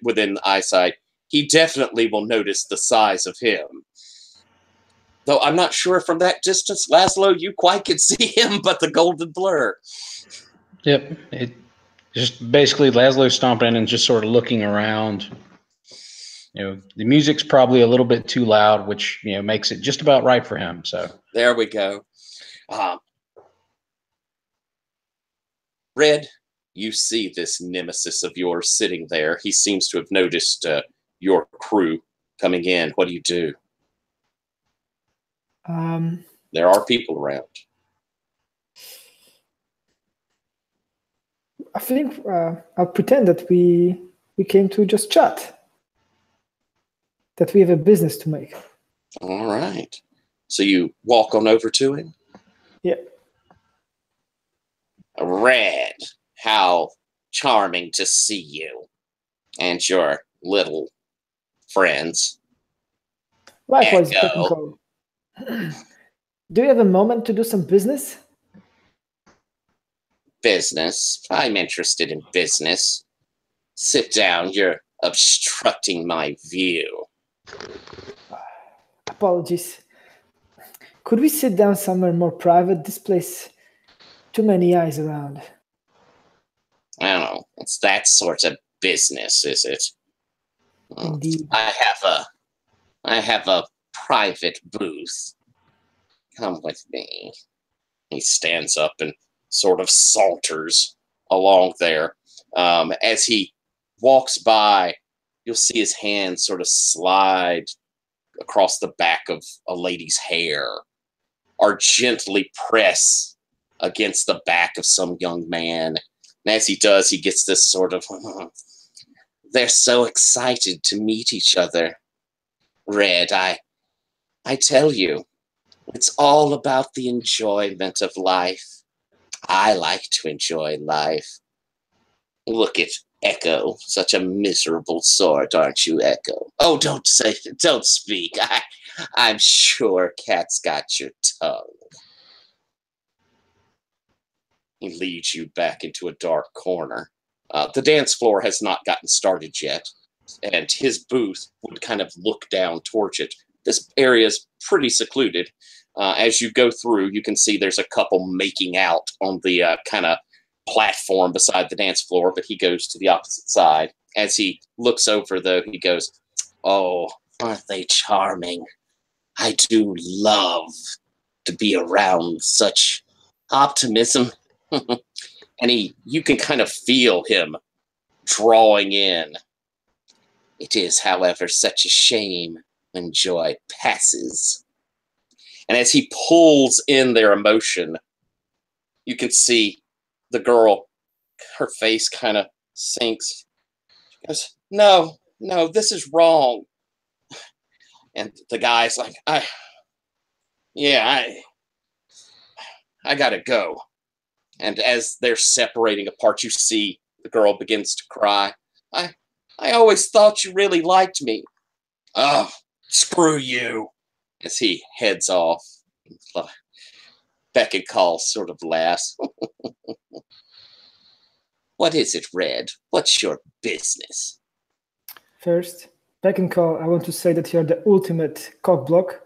within eyesight, he definitely will notice the size of him. Though I'm not sure from that distance, Laszlo, you quite could see him, but the golden blur. Yep. It just basically Laszlo stomping in and just sort of looking around. You know, the music's probably a little bit too loud, which, you know, makes it just about right for him. So there we go. Red, you see this nemesis of yours sitting there. He seems to have noticed your crew coming in. What do you do? There are people around. I think I'll pretend that we came to just chat. That we have a business to make. All right. So you walk on over to him? Yeah. Red, how charming to see you. And your little friends. Likewise, Echo. Do you have a moment to do some business? Business? I'm interested in business. Sit down, you're obstructing my view. Apologies. Could we sit down somewhere more private? This place, too many eyes around. I don't know. It's that sort of business, is it? Indeed. I have a private booth. Come with me. He stands up and sort of saunters along there. As he walks by, you'll see his hand sort of slide across the back of a lady's hair, or gently press against the back of some young man. And as he does, he gets this sort of, they're so excited to meet each other. Red, I tell you, it's all about the enjoyment of life. I like to enjoy life. Look at Echo, such a miserable sort, aren't you, Echo? Oh, don't speak. I'm sure Cat's got your tongue. He leads you back into a dark corner. The dance floor has not gotten started yet, and his booth would kind of look down towards it. This area is pretty secluded. As you go through, you can see there's a couple making out on the kind of platform beside the dance floor, but he goes to the opposite side. As he looks over, though, he goes, "Oh, aren't they charming? I do love to be around such optimism." And you can kind of feel him drawing in. It is, however, such a shame when joy passes. And as he pulls in their emotion, you can see the girl, her face kind of sinks. She goes, no, this is wrong. And the guy's like, I gotta go. And as they're separating apart, you see the girl begins to cry. I always thought you really liked me. Oh, screw you. As he heads off, Beck and Call sort of laughs. What is it, Red? What's your business? First, Beck and Call, I want to say that you're the ultimate cockblock.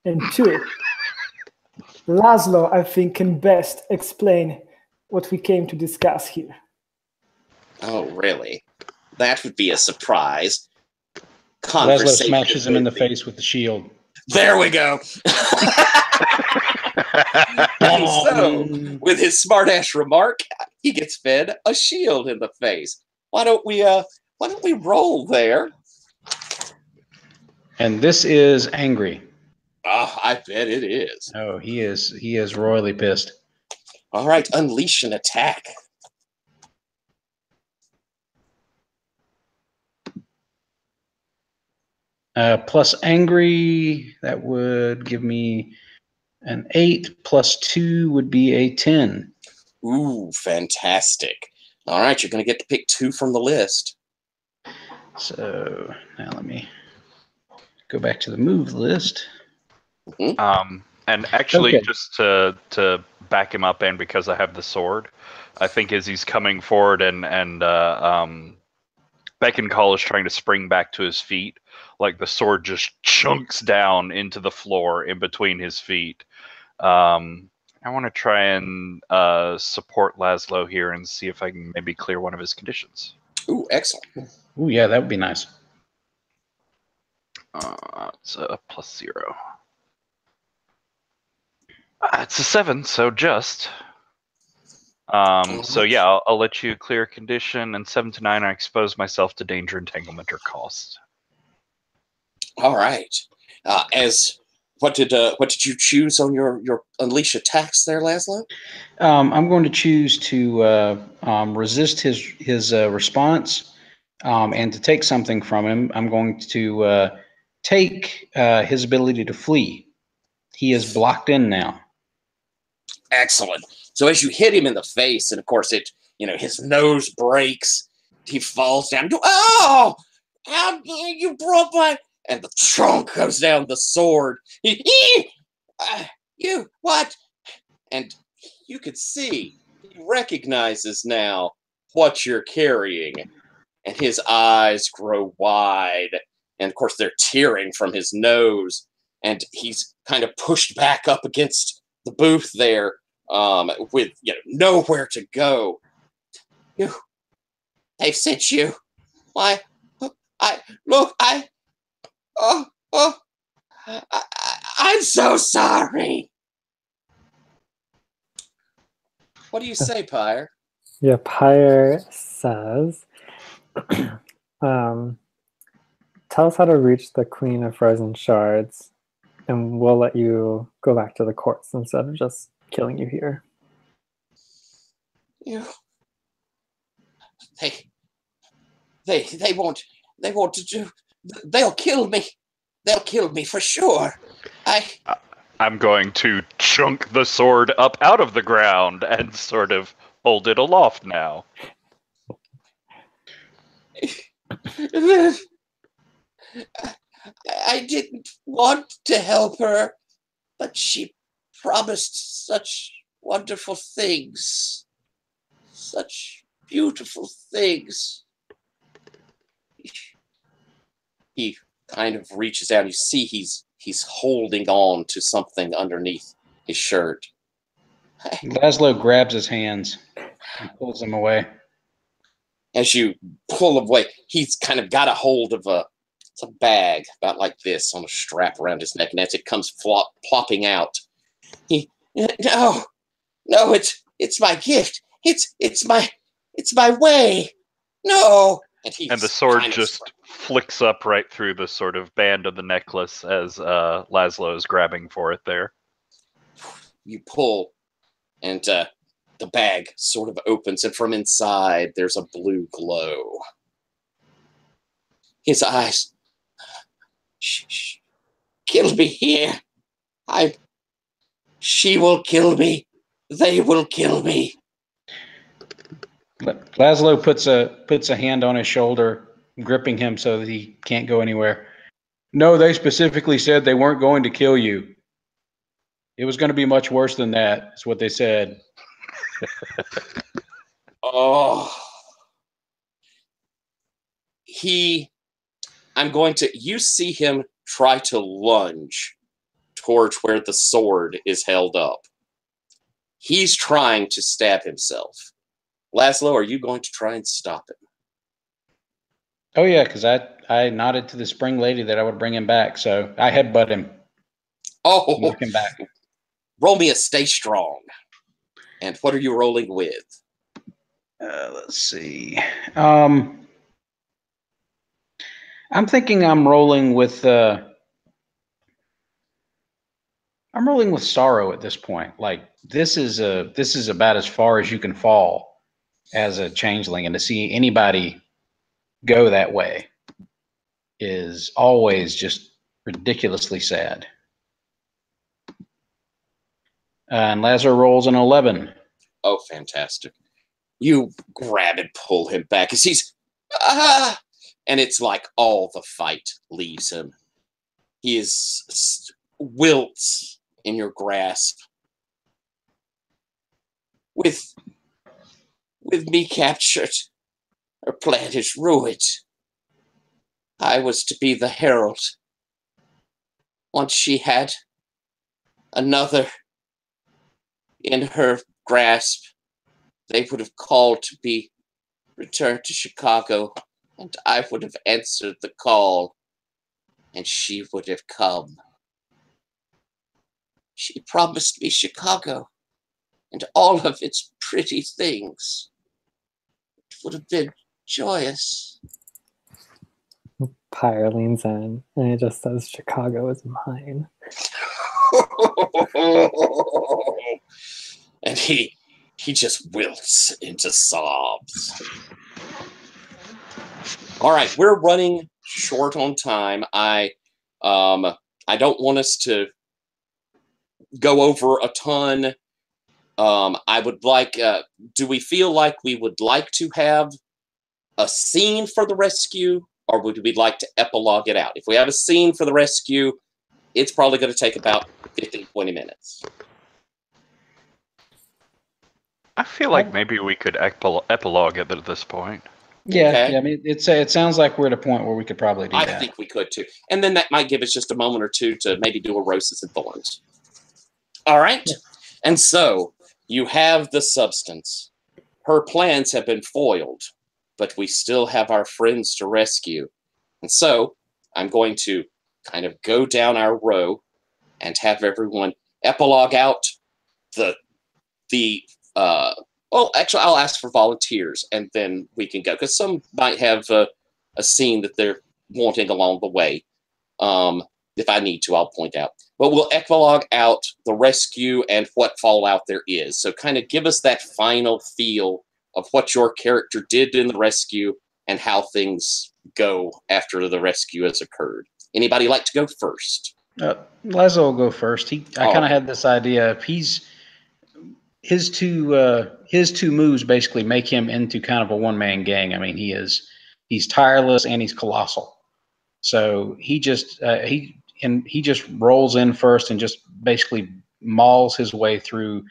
And two, Laszlo, I think, can best explain what we came to discuss here. Oh, really? That would be a surprise. Laszlo smashes him in the face with the shield. There we go. And so, with his smartass remark, he gets fed a shield in the face. Why don't we roll there? And this is angry. Oh, I bet it is. Oh, he is royally pissed. All right, unleash an attack. plus angry, that would give me an 8. Plus 2 would be a 10. Ooh, fantastic. All right, you're going to get to pick 2 from the list. So now let me go back to the move list. And actually, Okay. just to back him up, and because I have the sword, I think as he's coming forward and Beckoncall is trying to spring back to his feet, like the sword just chunks down into the floor in between his feet. I want to try and support Laszlo here and see if I can maybe clear one of his conditions. Ooh, excellent. Ooh, yeah, that would be nice. It's a +0. It's a 7, so just. So yeah, I'll let you clear a condition, and 7 to 9, I expose myself to danger, entanglement, or cost. All right. What did you choose on your unleash attacks there, Laszlo? I'm going to choose to resist his response, and to take something from him. I'm going to take his ability to flee. He is blocked in now. Excellent. So as you hit him in the face, and of course his nose breaks, he falls down. Oh, how you broke my! And the trunk goes down the sword. You what? And you could see he recognizes now what you're carrying, and his eyes grow wide, and of course they're tearing from his nose, and he's kind of pushed back up against the booth there, with nowhere to go. They've sent you. Why? I'm so sorry. What do you say, Pyre? Yeah, Pyre says, tell us how to reach the Queen of Frozen Shards, and we'll let you go back to the courts instead of just killing you here. They won't do. They'll kill me. They'll kill me for sure. I'm going to chunk the sword up out of the ground and sort of hold it aloft now. I didn't want to help her, but she promised such wonderful things. Such beautiful things. He kind of reaches out. You see he's holding on to something underneath his shirt. Laszlo grabs his hands and pulls them away. As you pull away, he's kind of got a hold of a bag about like this on a strap around his neck, and as it comes plopping out, no, it's my gift. It's my way. No. And the sword just flicks up right through the sort of band of the necklace as Laszlo is grabbing for it there. You pull, and the bag sort of opens, and from inside there's a blue glow. His eyes. Kill me here. She will kill me. They will kill me. Laszlo puts a hand on his shoulder, gripping him so that he can't go anywhere. No, they specifically said they weren't going to kill you. It was going to be much worse than that, is what they said. Oh. You see him try to lunge towards where the sword is held up. He's trying to stab himself. Laszlo, are you going to try and stop him? Oh, yeah, because I nodded to the spring lady that I would bring him back, so I headbutt him. Oh, knock him back. Roll me a stay strong. And what are you rolling with? Let's see. I'm thinking I'm rolling with sorrow at this point. Like this is about as far as you can fall as a changeling, and to see anybody go that way. is always just ridiculously sad. And Lazar rolls an 11. Oh, fantastic. You grab and pull him back as he's, ah! And it's like all the fight leaves him. He is wilts in your grasp. With me captured, her plan is ruined. I was to be the herald. Once she had another in her grasp, they would have called to be returned to Chicago, and I would have answered the call, and she would have come. She promised me Chicago and all of its pretty things. It would have been joyous. Pyre leans in and it just says, "Chicago is mine." And he just wilts into sobs. All right, we're running short on time. I don't want us to go over a ton. I would like, do we feel like we would like to have a scene for the rescue, or would we like to epilogue it out? If we have a scene for the rescue, it's probably going to take about 15, 20 minutes. I feel like maybe we could epilogue it at this point. Yeah, Okay. yeah. I mean, it sounds like we're at a point where we could probably do that. I think we could too. And then that might give us just a moment or two to maybe do a Roses and Thorns. All right. Yeah. And so you have the substance. Her plans have been foiled, but we still have our friends to rescue. And so I'm going to kind of go down our row and have everyone epilogue out well, actually, I'll ask for volunteers, and then we can go. Because some might have a scene that they're wanting along the way. If I need to, I'll point out. But we'll epilogue out the rescue and what fallout there is. So kind of give us that final feel of what your character did in the rescue and how things go after the rescue has occurred. Anybody like to go first? Lazo will go first. I kind of had this idea. His two moves basically make him into kind of a one-man gang. I mean, he's tireless and he's colossal. So he just rolls in first and just basically mauls his way through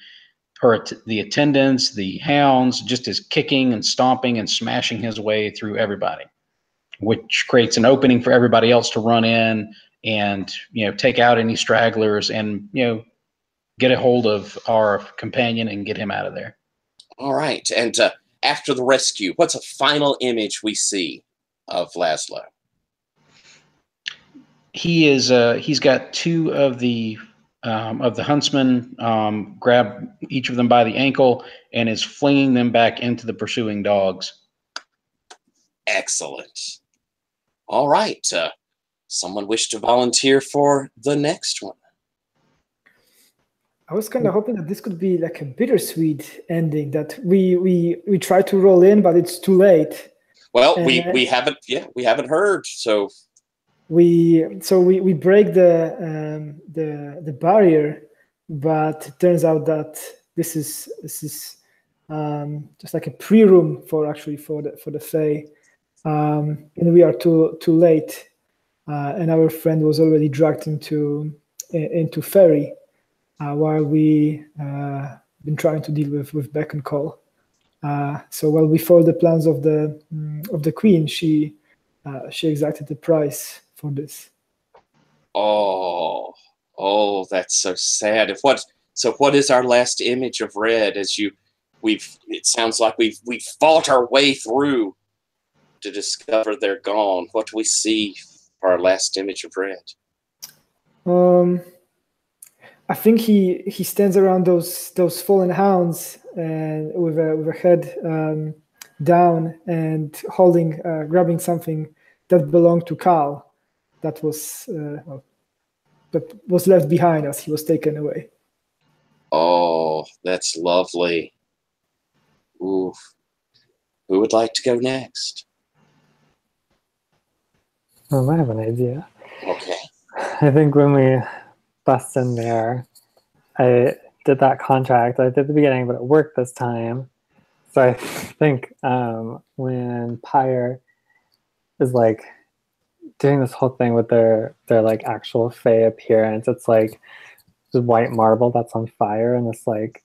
the attendants, the hounds, just is kicking and stomping and smashing his way through everybody, which creates an opening for everybody else to run in and take out any stragglers and get a hold of our companion and get him out of there. All right. And after the rescue, what's a final image we see of Laszlo? He's got two of the huntsmen, grab each of them by the ankle and is flinging them back into the pursuing dogs. Excellent. All right. Someone wish to volunteer for the next one? I was kind of hoping that this could be like a bittersweet ending, that we try to roll in, but it's too late. Well, we haven't heard, so we break the barrier, but it turns out that this is just like a pre-room for the Fae, and we are too late, and our friend was already dragged into Ferry. While we been trying to deal with Beck and Cole. So while we followed the plans of the Queen, she exacted the price for this. Oh, that's so sad. What is our last image of Red? It sounds like we've fought our way through to discover they're gone. What do we see for our last image of Red? I think he stands around those fallen hounds and with a head down and holding, grabbing something that belonged to Carl, that was left behind as he was taken away. Oh, that's lovely. Ooh, who would like to go next? I have an idea. Okay. I think when we bust in there, I did that contract I did at the beginning, but it worked this time. So I think when Pyre is like doing this whole thing with their like actual Fae appearance, it's like the white marble that's on fire and this like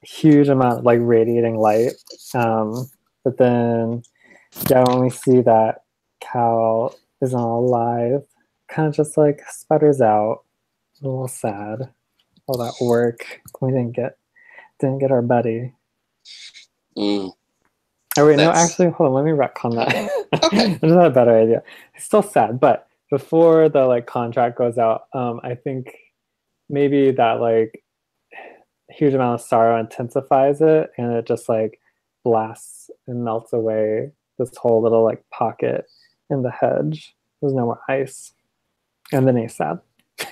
huge amount of like radiating light. But then when we see that Cal isn't alive, kind of just like sputters out, a little sad. All that work we didn't get our buddy. Mm. Oh wait, no, actually, hold on. Let me retcon that. Okay. I just had a better idea. It's still sad, but before the like contract goes out, I think maybe that like huge amount of sorrow intensifies it, and it just like blasts and melts away this whole little like pocket in the hedge. There's no more ice, and then he's sad.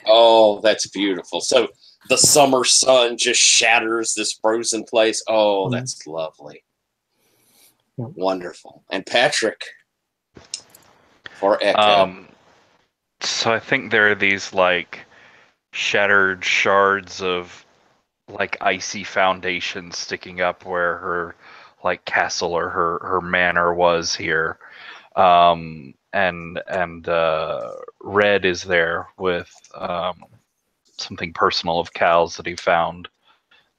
Oh, that's beautiful. So the summer sun just shatters this frozen place. Oh, that's lovely. Yep. Wonderful. And Patrick, for Echo. So I think there are these like shattered shards of like icy foundation sticking up where her like castle or her manor was here. And Red is there with something personal of Cal's that he found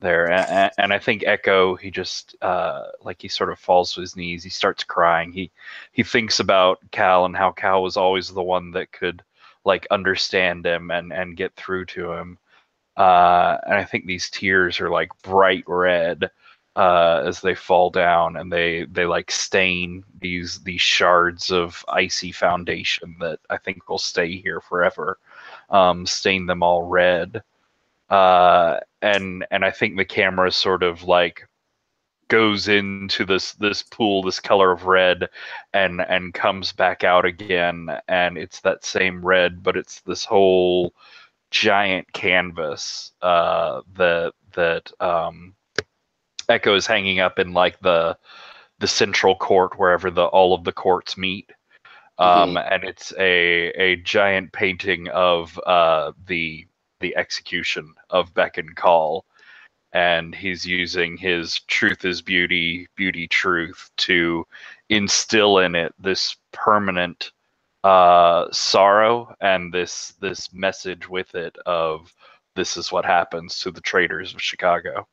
there, and I think Echo, he just like he sort of falls to his knees. He starts crying. He thinks about Cal and how Cal was always the one that could like understand him and get through to him. And I think these tears are like bright red as they fall down, and they like stain these shards of icy foundation that I think will stay here forever. Stain them all red. And I think the camera sort of like goes into this pool, this color of red, and comes back out again, and it's that same red, but it's this whole giant canvas that Echo is hanging up in like the central court wherever all of the courts meet. And it's a giant painting of the execution of Beck and Call, and he's using his truth is beauty, beauty truth to instill in it this permanent sorrow and this message with it of this is what happens to the traitors of Chicago.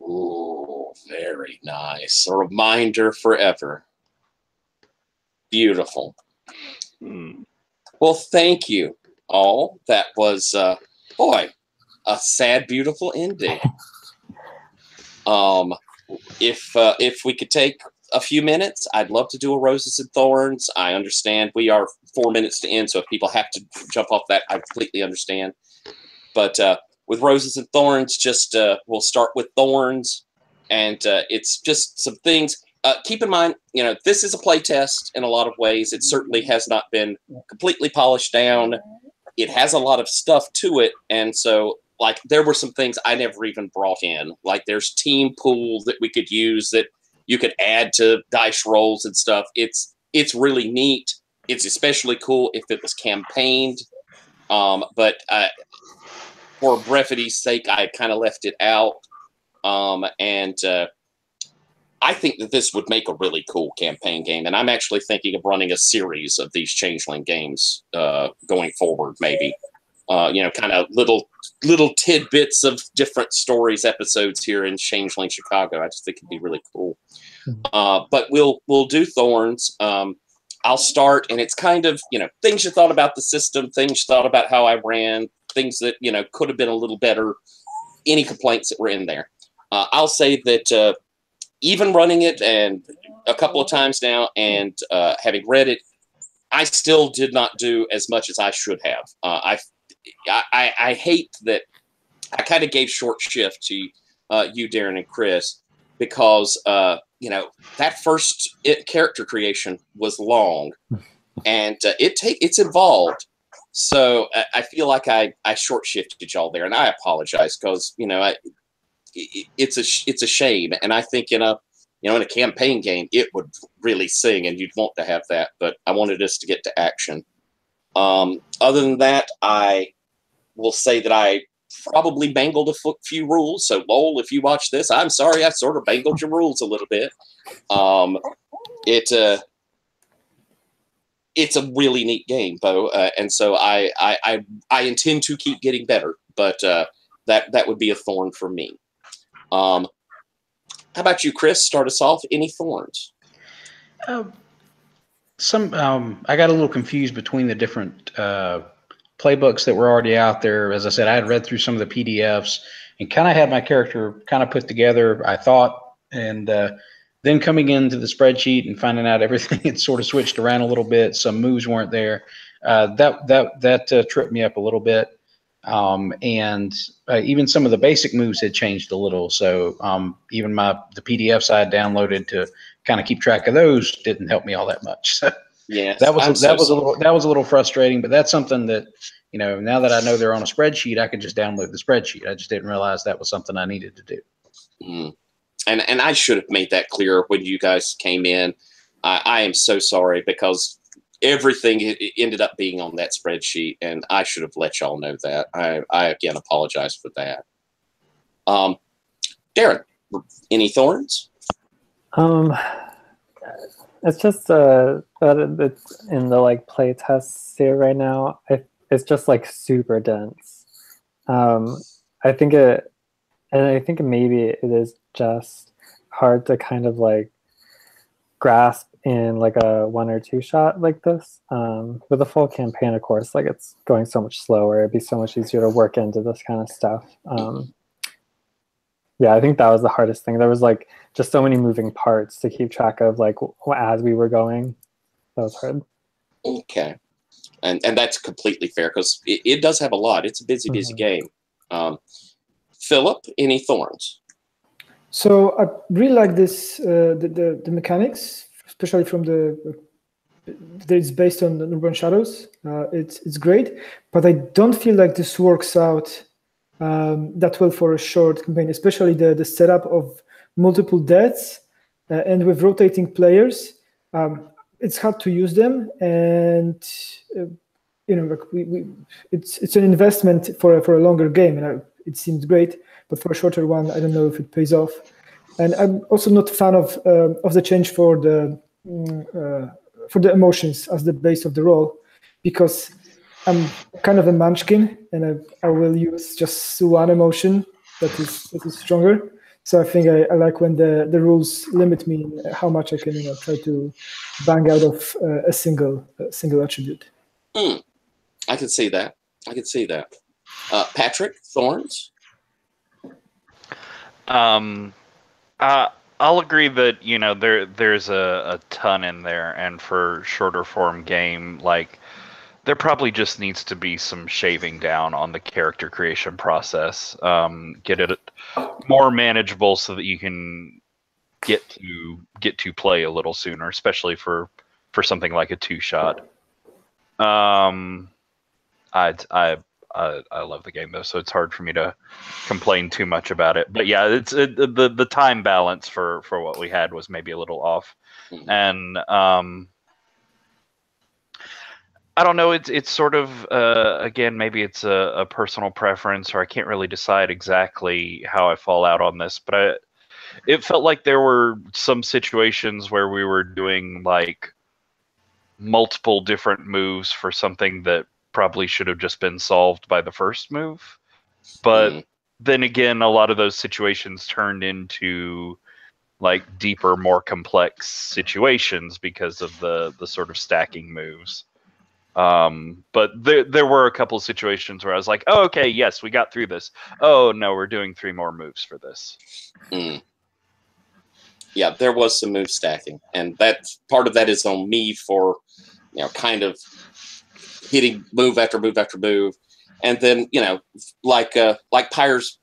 Ooh, very nice. A reminder forever. Beautiful. Well, thank you all. That was, boy, a sad, beautiful ending. If we could take a few minutes, I'd love to do a Roses and Thorns. I understand we are 4 minutes to end, so if people have to jump off that, I completely understand. But with Roses and Thorns, just we'll start with Thorns, and it's just some things. Keep in mind, this is a play test in a lot of ways. It certainly has not been completely polished down. It has a lot of stuff to it, and so like there were some things I never even brought in. Like there's team pool that we could use that you could add to dice rolls and stuff. It's really neat. It's especially cool if it was campaigned. But for brevity's sake, I kind of left it out. And I think that this would make a really cool campaign game. And I'm actually thinking of running a series of these Changeling games going forward, maybe. Kind of little tidbits of different stories, episodes here in Changeling Chicago. I just think it'd be really cool. But we'll do Thorns. I'll start, and it's kind of, things you thought about the system, things you thought about how I ran, things that, could have been a little better, any complaints that were in there. I'll say that even running it and a couple of times now and having read it, I still did not do as much as I should have. I hate that I kind of gave short shift to you, Darren, and Chris, because that first character creation was long, and it's involved. So I feel like I short shifted y'all there, and I apologize because it's a shame, and I think in a in a campaign game, it would really sing, and you'd want to have that. But I wanted us to get to action. Other than that, I will say that I probably bangled a few rules. So, Lowell, if you watch this, I'm sorry I sort of bangled your rules a little bit. It's a really neat game, Bo, and so I intend to keep getting better. But that would be a thorn for me. How about you, Chris? Start us off. Any thorns? I got a little confused between the different playbooks that were already out there. As I said, I had read through some of the PDFs and kind of had my character kind of put together, I thought, and then coming into the spreadsheet and finding out everything had sort of switched around a little bit. Some moves weren't there. That tripped me up a little bit. And even some of the basic moves had changed a little. So even the PDFs I had downloaded to kind of keep track of those didn't help me all that much. So yes, that was a little frustrating. But that's something that, now that I know they're on a spreadsheet, I could just download the spreadsheet. I just didn't realize that was something I needed to do. And I should have made that clear when you guys came in. I am so sorry, because everything ended up being on that spreadsheet, and I should have let y'all know that. I again apologize for that. Darren, any thorns? It's just that it's in the play tests here right now. It's just super dense. I think maybe it is just hard to kind of grasp in a 1 or 2 shot like this. With a full campaign, of course, it's going so much slower. It'd be so much easier to work into this kind of stuff. Yeah, I think that was the hardest thing. There was just so many moving parts to keep track of as we were going. That was hard. Okay. And that's completely fair, because it does have a lot. It's a busy game. Philip, any thorns? So I really like this, the mechanics, especially from that it's based on the Urban Shadows. It's great, but I don't feel like this works out that well for a short campaign, especially the setup of multiple deaths and with rotating players. It's hard to use them, and it's an investment for a longer game, and it seems great, but for a shorter one, I don't know if it pays off. And I'm also not a fan of the change for the emotions as the base of the role, because I'm kind of a munchkin, and I will use just one emotion that is stronger. So I think I like when the rules limit me in how much I can try to bang out of a single attribute. I can see that. Patrick, thorns? I'll agree that there's a ton in there, and for shorter form game, there probably just needs to be some shaving down on the character creation process. Get it more manageable so that you can get to play a little sooner, especially for something like a 2-shot. I love the game though, so it's hard for me to complain too much about it. But yeah, the time balance for what we had was maybe a little off, and I don't know. It's sort of again, maybe it's a personal preference, or I can't really decide exactly how I fall out on this. But it felt like there were some situations where we were doing multiple different moves for something that probably should have just been solved by the first move. But then again, a lot of those situations turned into deeper, more complex situations because of the sort of stacking moves. But there were a couple of situations where I was like, oh, okay, yes, we got through this. Oh, no, we're doing 3 more moves for this. Yeah, there was some move stacking, and that part of that is on me for, kind of hitting move after move after move. And then, like Pyre's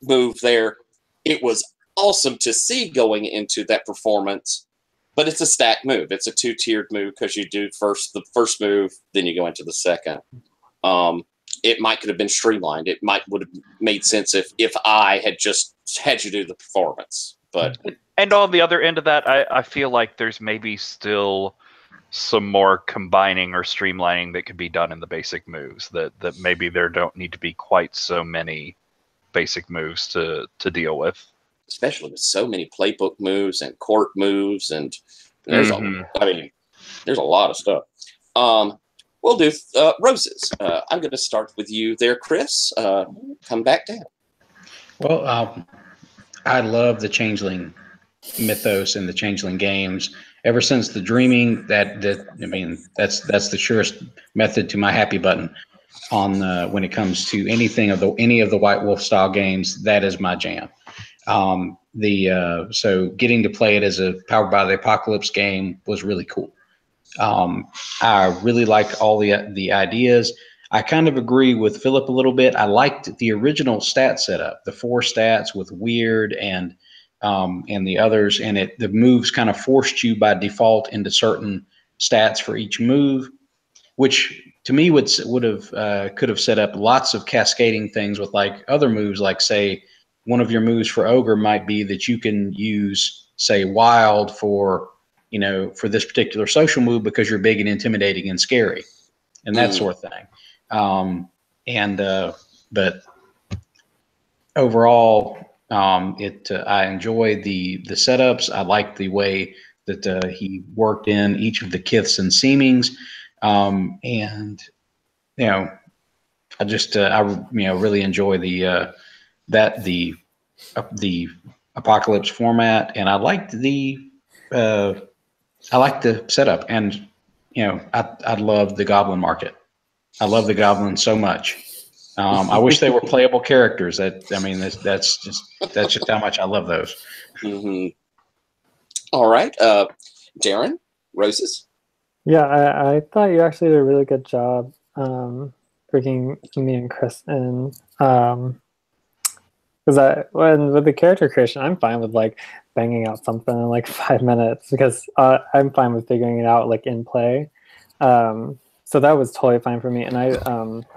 move there, it was awesome to see going into that performance, but it's a stack move. It's a 2-tiered move because you do the first move, then you go into the second. It could have been streamlined. It would have made sense if I had just had you do the performance. But and on the other end of that, I feel like there's maybe still some more combining or streamlining that could be done in the basic moves. That maybe there don't need to be quite so many basic moves to deal with. Especially with so many playbook moves and court moves, and there's there's a lot of stuff. We'll do roses. I'm going to start with you there, Chris. Come back down. Well, I love the Changeling mythos and the Changeling games. Ever since the Dreaming, that's the surest method to my happy button on when it comes to any of the White Wolf style games. That is my jam. So getting to play it as a Powered by the Apocalypse game was really cool. I really liked all the ideas. I kind of agree with Philip a little bit. I liked the original stat setup, the 4 stats with weird and the others, and the moves kind of forced you by default into certain stats for each move, which to me could have set up lots of cascading things with like other moves, like say one of your moves for Ogre might be that you can use, say, Wild for this particular social move because you're big and intimidating and scary and that sort of thing. But overall, I enjoy the setups. I like the way that he worked in each of the kiths and seemings, and I just really enjoy the Apocalypse format, and I liked the setup, and I love the Goblin market. I love the Goblins so much. I wish they were playable characters. That's just how much I love those. Mm-hmm. All right, Darren, roses. Yeah, I thought you actually did a really good job bringing me and Chris in. Because with the character creation, I'm fine with like banging out something in like 5 minutes because I'm fine with figuring it out like in play. So that was totally fine for me. And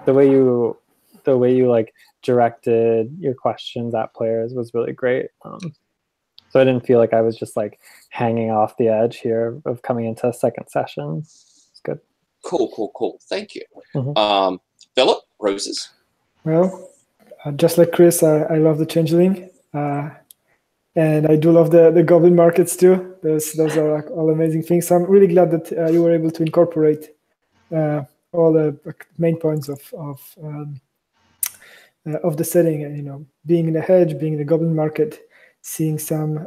the way you like directed your questions at players was really great. So I didn't feel like I was just like hanging off the edge here of coming into a second session. It's good. Cool. Thank you. Mm-hmm. Philip, roses. Well, just like Chris, I love the Changeling. And I do love the Goblin markets too. Those are like all amazing things. So I'm really glad that you were able to incorporate all the main points of the setting, and being in the hedge, being in the Goblin market, seeing some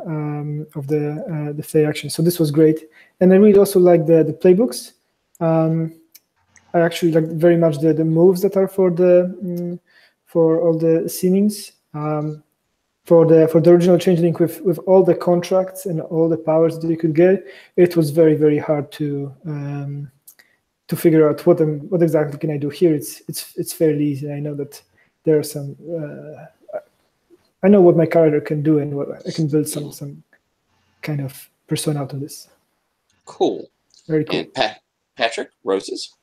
of the Fey action. So this was great, and I really also like the playbooks. I actually like very much the moves that are for all the seemings. For the original Changeling with all the contracts and all the powers that you could get, it was very, very hard to figure out what exactly can I do here. It's fairly easy. I know that there are some. I know what my character can do, and what I can build some kind of persona out of this. Cool. Very cool. And Patrick, roses.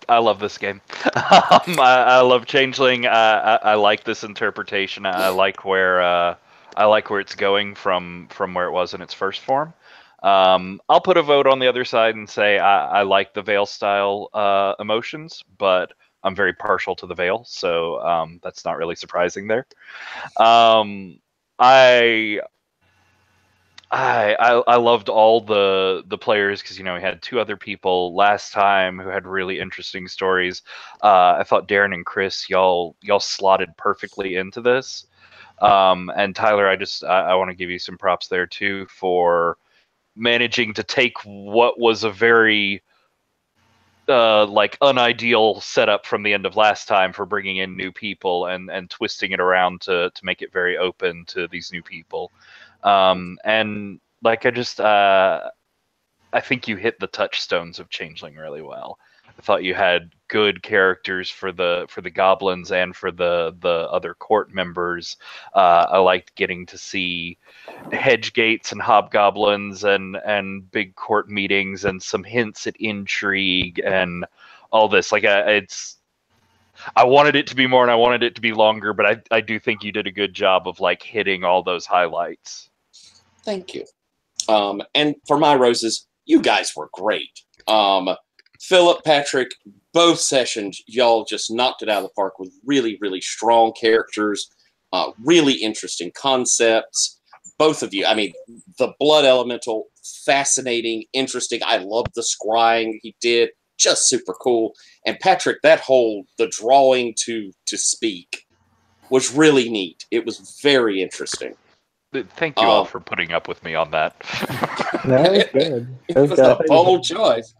I love this game. I love Changeling. I like this interpretation. I like where it's going from where it was in its first form. I'll put a vote on the other side and say I like the Veil style emotions, but I'm very partial to the Veil, so that's not really surprising there. I loved all the players because we had 2 other people last time who had really interesting stories. I thought Darren and Chris, y'all slotted perfectly into this. And Tyler, I want to give you some props there too for managing to take what was a very unideal setup from the end of last time for bringing in new people and twisting it around to make it very open to these new people. And like I think you hit the touchstones of Changeling really well. I thought you had good characters for the goblins and for the other court members. I liked getting to see hedge gates and hobgoblins and big court meetings and some hints at intrigue and all this. Like I wanted it to be more, and I wanted it to be longer, but I do think you did a good job of like hitting all those highlights. Thank you. And for my roses, you guys were great. Philip, Patrick, both sessions, y'all just knocked it out of the park with really, really strong characters, really interesting concepts. Both of you, I mean, the Blood Elemental, fascinating, interesting. I love the scrying he did, just super cool. And Patrick, the drawing to speak was really neat. It was very interesting. Thank you all for putting up with me on that. That was good. It was a bold choice.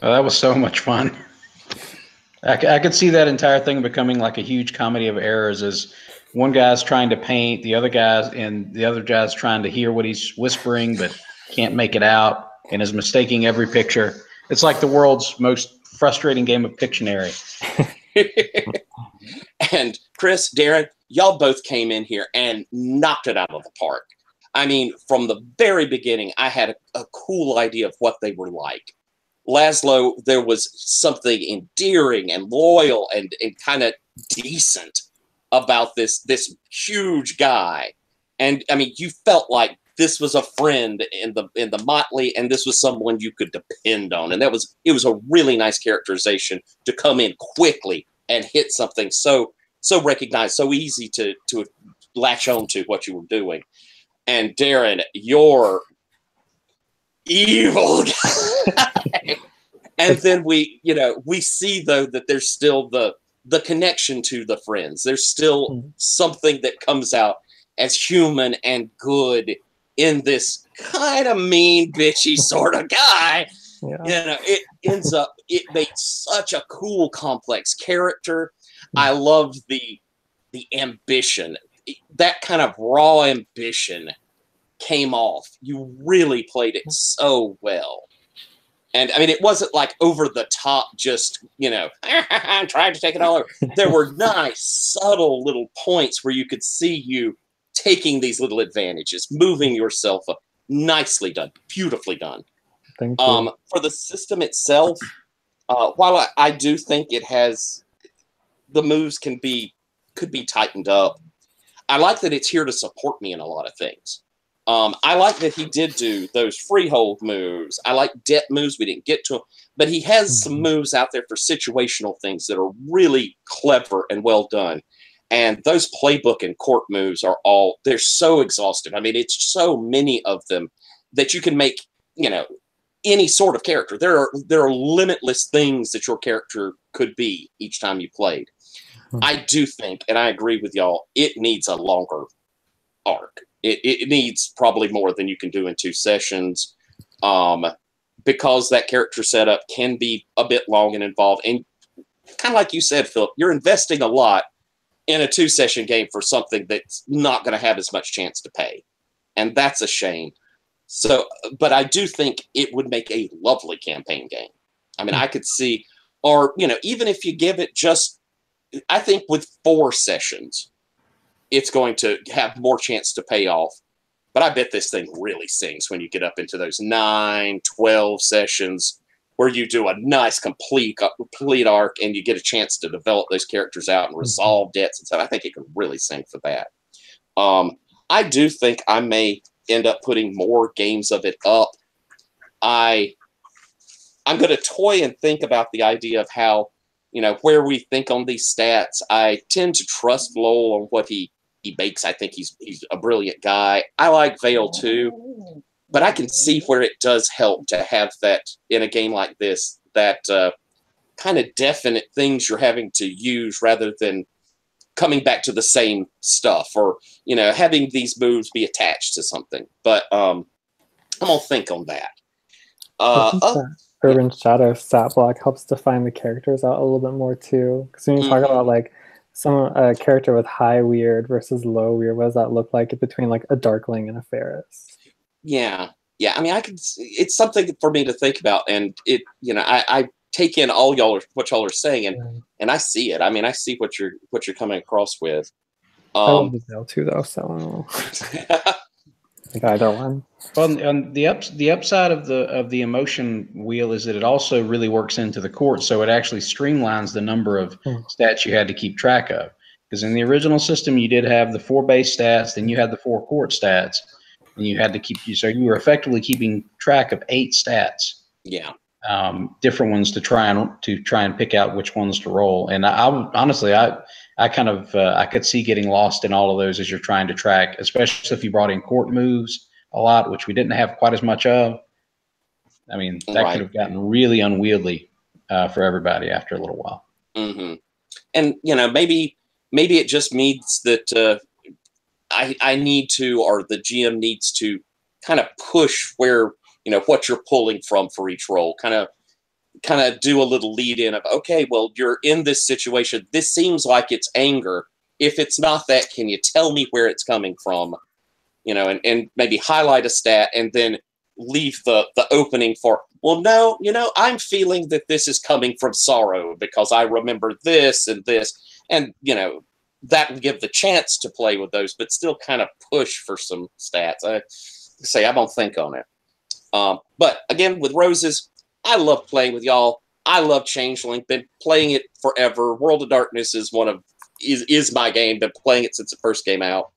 Oh, that was so much fun. I could see that entire thing becoming like a huge comedy of errors as one guy's trying to paint, the other guy's trying to hear what he's whispering but can't make it out and is mistaking every picture. It's like the world's most frustrating game of Pictionary. And Chris, Darren, y'all both came in here and knocked it out of the park. I mean, from the very beginning, I had a cool idea of what they were like. Laszlo, there was something endearing and loyal and kind of decent about this huge guy. And I mean, you felt like this was a friend in the motley, and this was someone you could depend on. And it was a really nice characterization to come in quickly and hit something so recognized, so easy to latch on to what you were doing. And Darren, you're evil guy. And then we see though that there's still the connection to the friends. There's still something that comes out as human and good in this kind of mean, bitchy sort of guy. Yeah. It made such a cool, complex character. I love the ambition. That kind of raw ambition came off. You really played it so well. And I mean, it wasn't like over the top, just, I'm trying to take it all over. There were nice, subtle little points where you could see you taking these little advantages, moving yourself up. Nicely done, beautifully done. Thank you. For the system itself, while I do think it has, the moves could be tightened up. I like that it's here to support me in a lot of things. I like that he did do those freehold moves. I like debt moves. We didn't get to them, but he has some moves out there for situational things that are really clever and well done. And those playbook and court moves they're so exhaustive. I mean, it's so many of them that you can make, any sort of character. There are limitless things that your character could be each time you played. I do think, and I agree with y'all, it needs a longer arc. It needs probably more than you can do in 2 sessions, because that character setup can be a bit long and involved. And kind of like you said, Philip, you're investing a lot in a 2-session game for something that's not going to have as much chance to pay. And that's a shame. So, but I do think it would make a lovely campaign game. I mean, I could see, or, even if you give it just, I think with 4 sessions, it's going to have more chance to pay off. But I bet this thing really sings when you get up into those 9, 12 sessions where you do a nice complete arc and you get a chance to develop those characters out and resolve debts and stuff. I think it can really sing for that. I do think I may end up putting more games of it up. I'm going to toy and think about the idea of how, where we think on these stats. I tend to trust Lowell on what he makes. I think he's a brilliant guy. I like Vale too, but I can see where it does help to have that in a game like this, that kind of definite things you're having to use rather than coming back to the same stuff, or, having these moves be attached to something. But I'm going to think on that. Urban Shadow stat block helps define the characters out a little bit more too. Because when you talk about like a character with high weird versus low weird, what does that look like between like a Darkling and a Ferris? Yeah. I mean, it's something for me to think about, and it, I take in what y'all are saying, and I see it. I mean, I see what you're coming across with. I love the Veil too, though. So Like either one. Well, on the upside of the emotion wheel is that it also really works into the court, so it actually streamlines the number of stats you had to keep track of. Because in the original system, you did have the 4 base stats, then you had the 4 court stats, and you had to so you were effectively keeping track of 8 stats. Yeah. Different ones to try and pick out which ones to roll. And I honestly, I kind of I could see getting lost in all of those as you're trying to track, especially if you brought in court moves a lot, which we didn't have quite as much of. I mean, that could have gotten really unwieldy for everybody after a little while. Mm-hmm. And maybe it just means that I need to, or the GM needs to, kind of push where what you're pulling from for each roll. Kind of do a little lead in of, okay, well, you're in this situation. This seems like it's anger. If it's not that, can you tell me where it's coming from? And maybe highlight a stat and then leave the opening for, well, no, I'm feeling that this is coming from sorrow because I remember this and this. And, that will give the chance to play with those, but still kind of push for some stats. I'm going to think on it. But again, with Roses, I love playing with y'all. I love Changeling. Been playing it forever. World of Darkness is is my game. Been playing it since the first came out.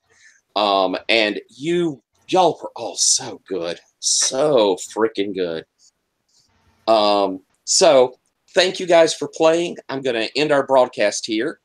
And y'all were all so good. So freaking good. So thank you guys for playing. I'm going to end our broadcast here.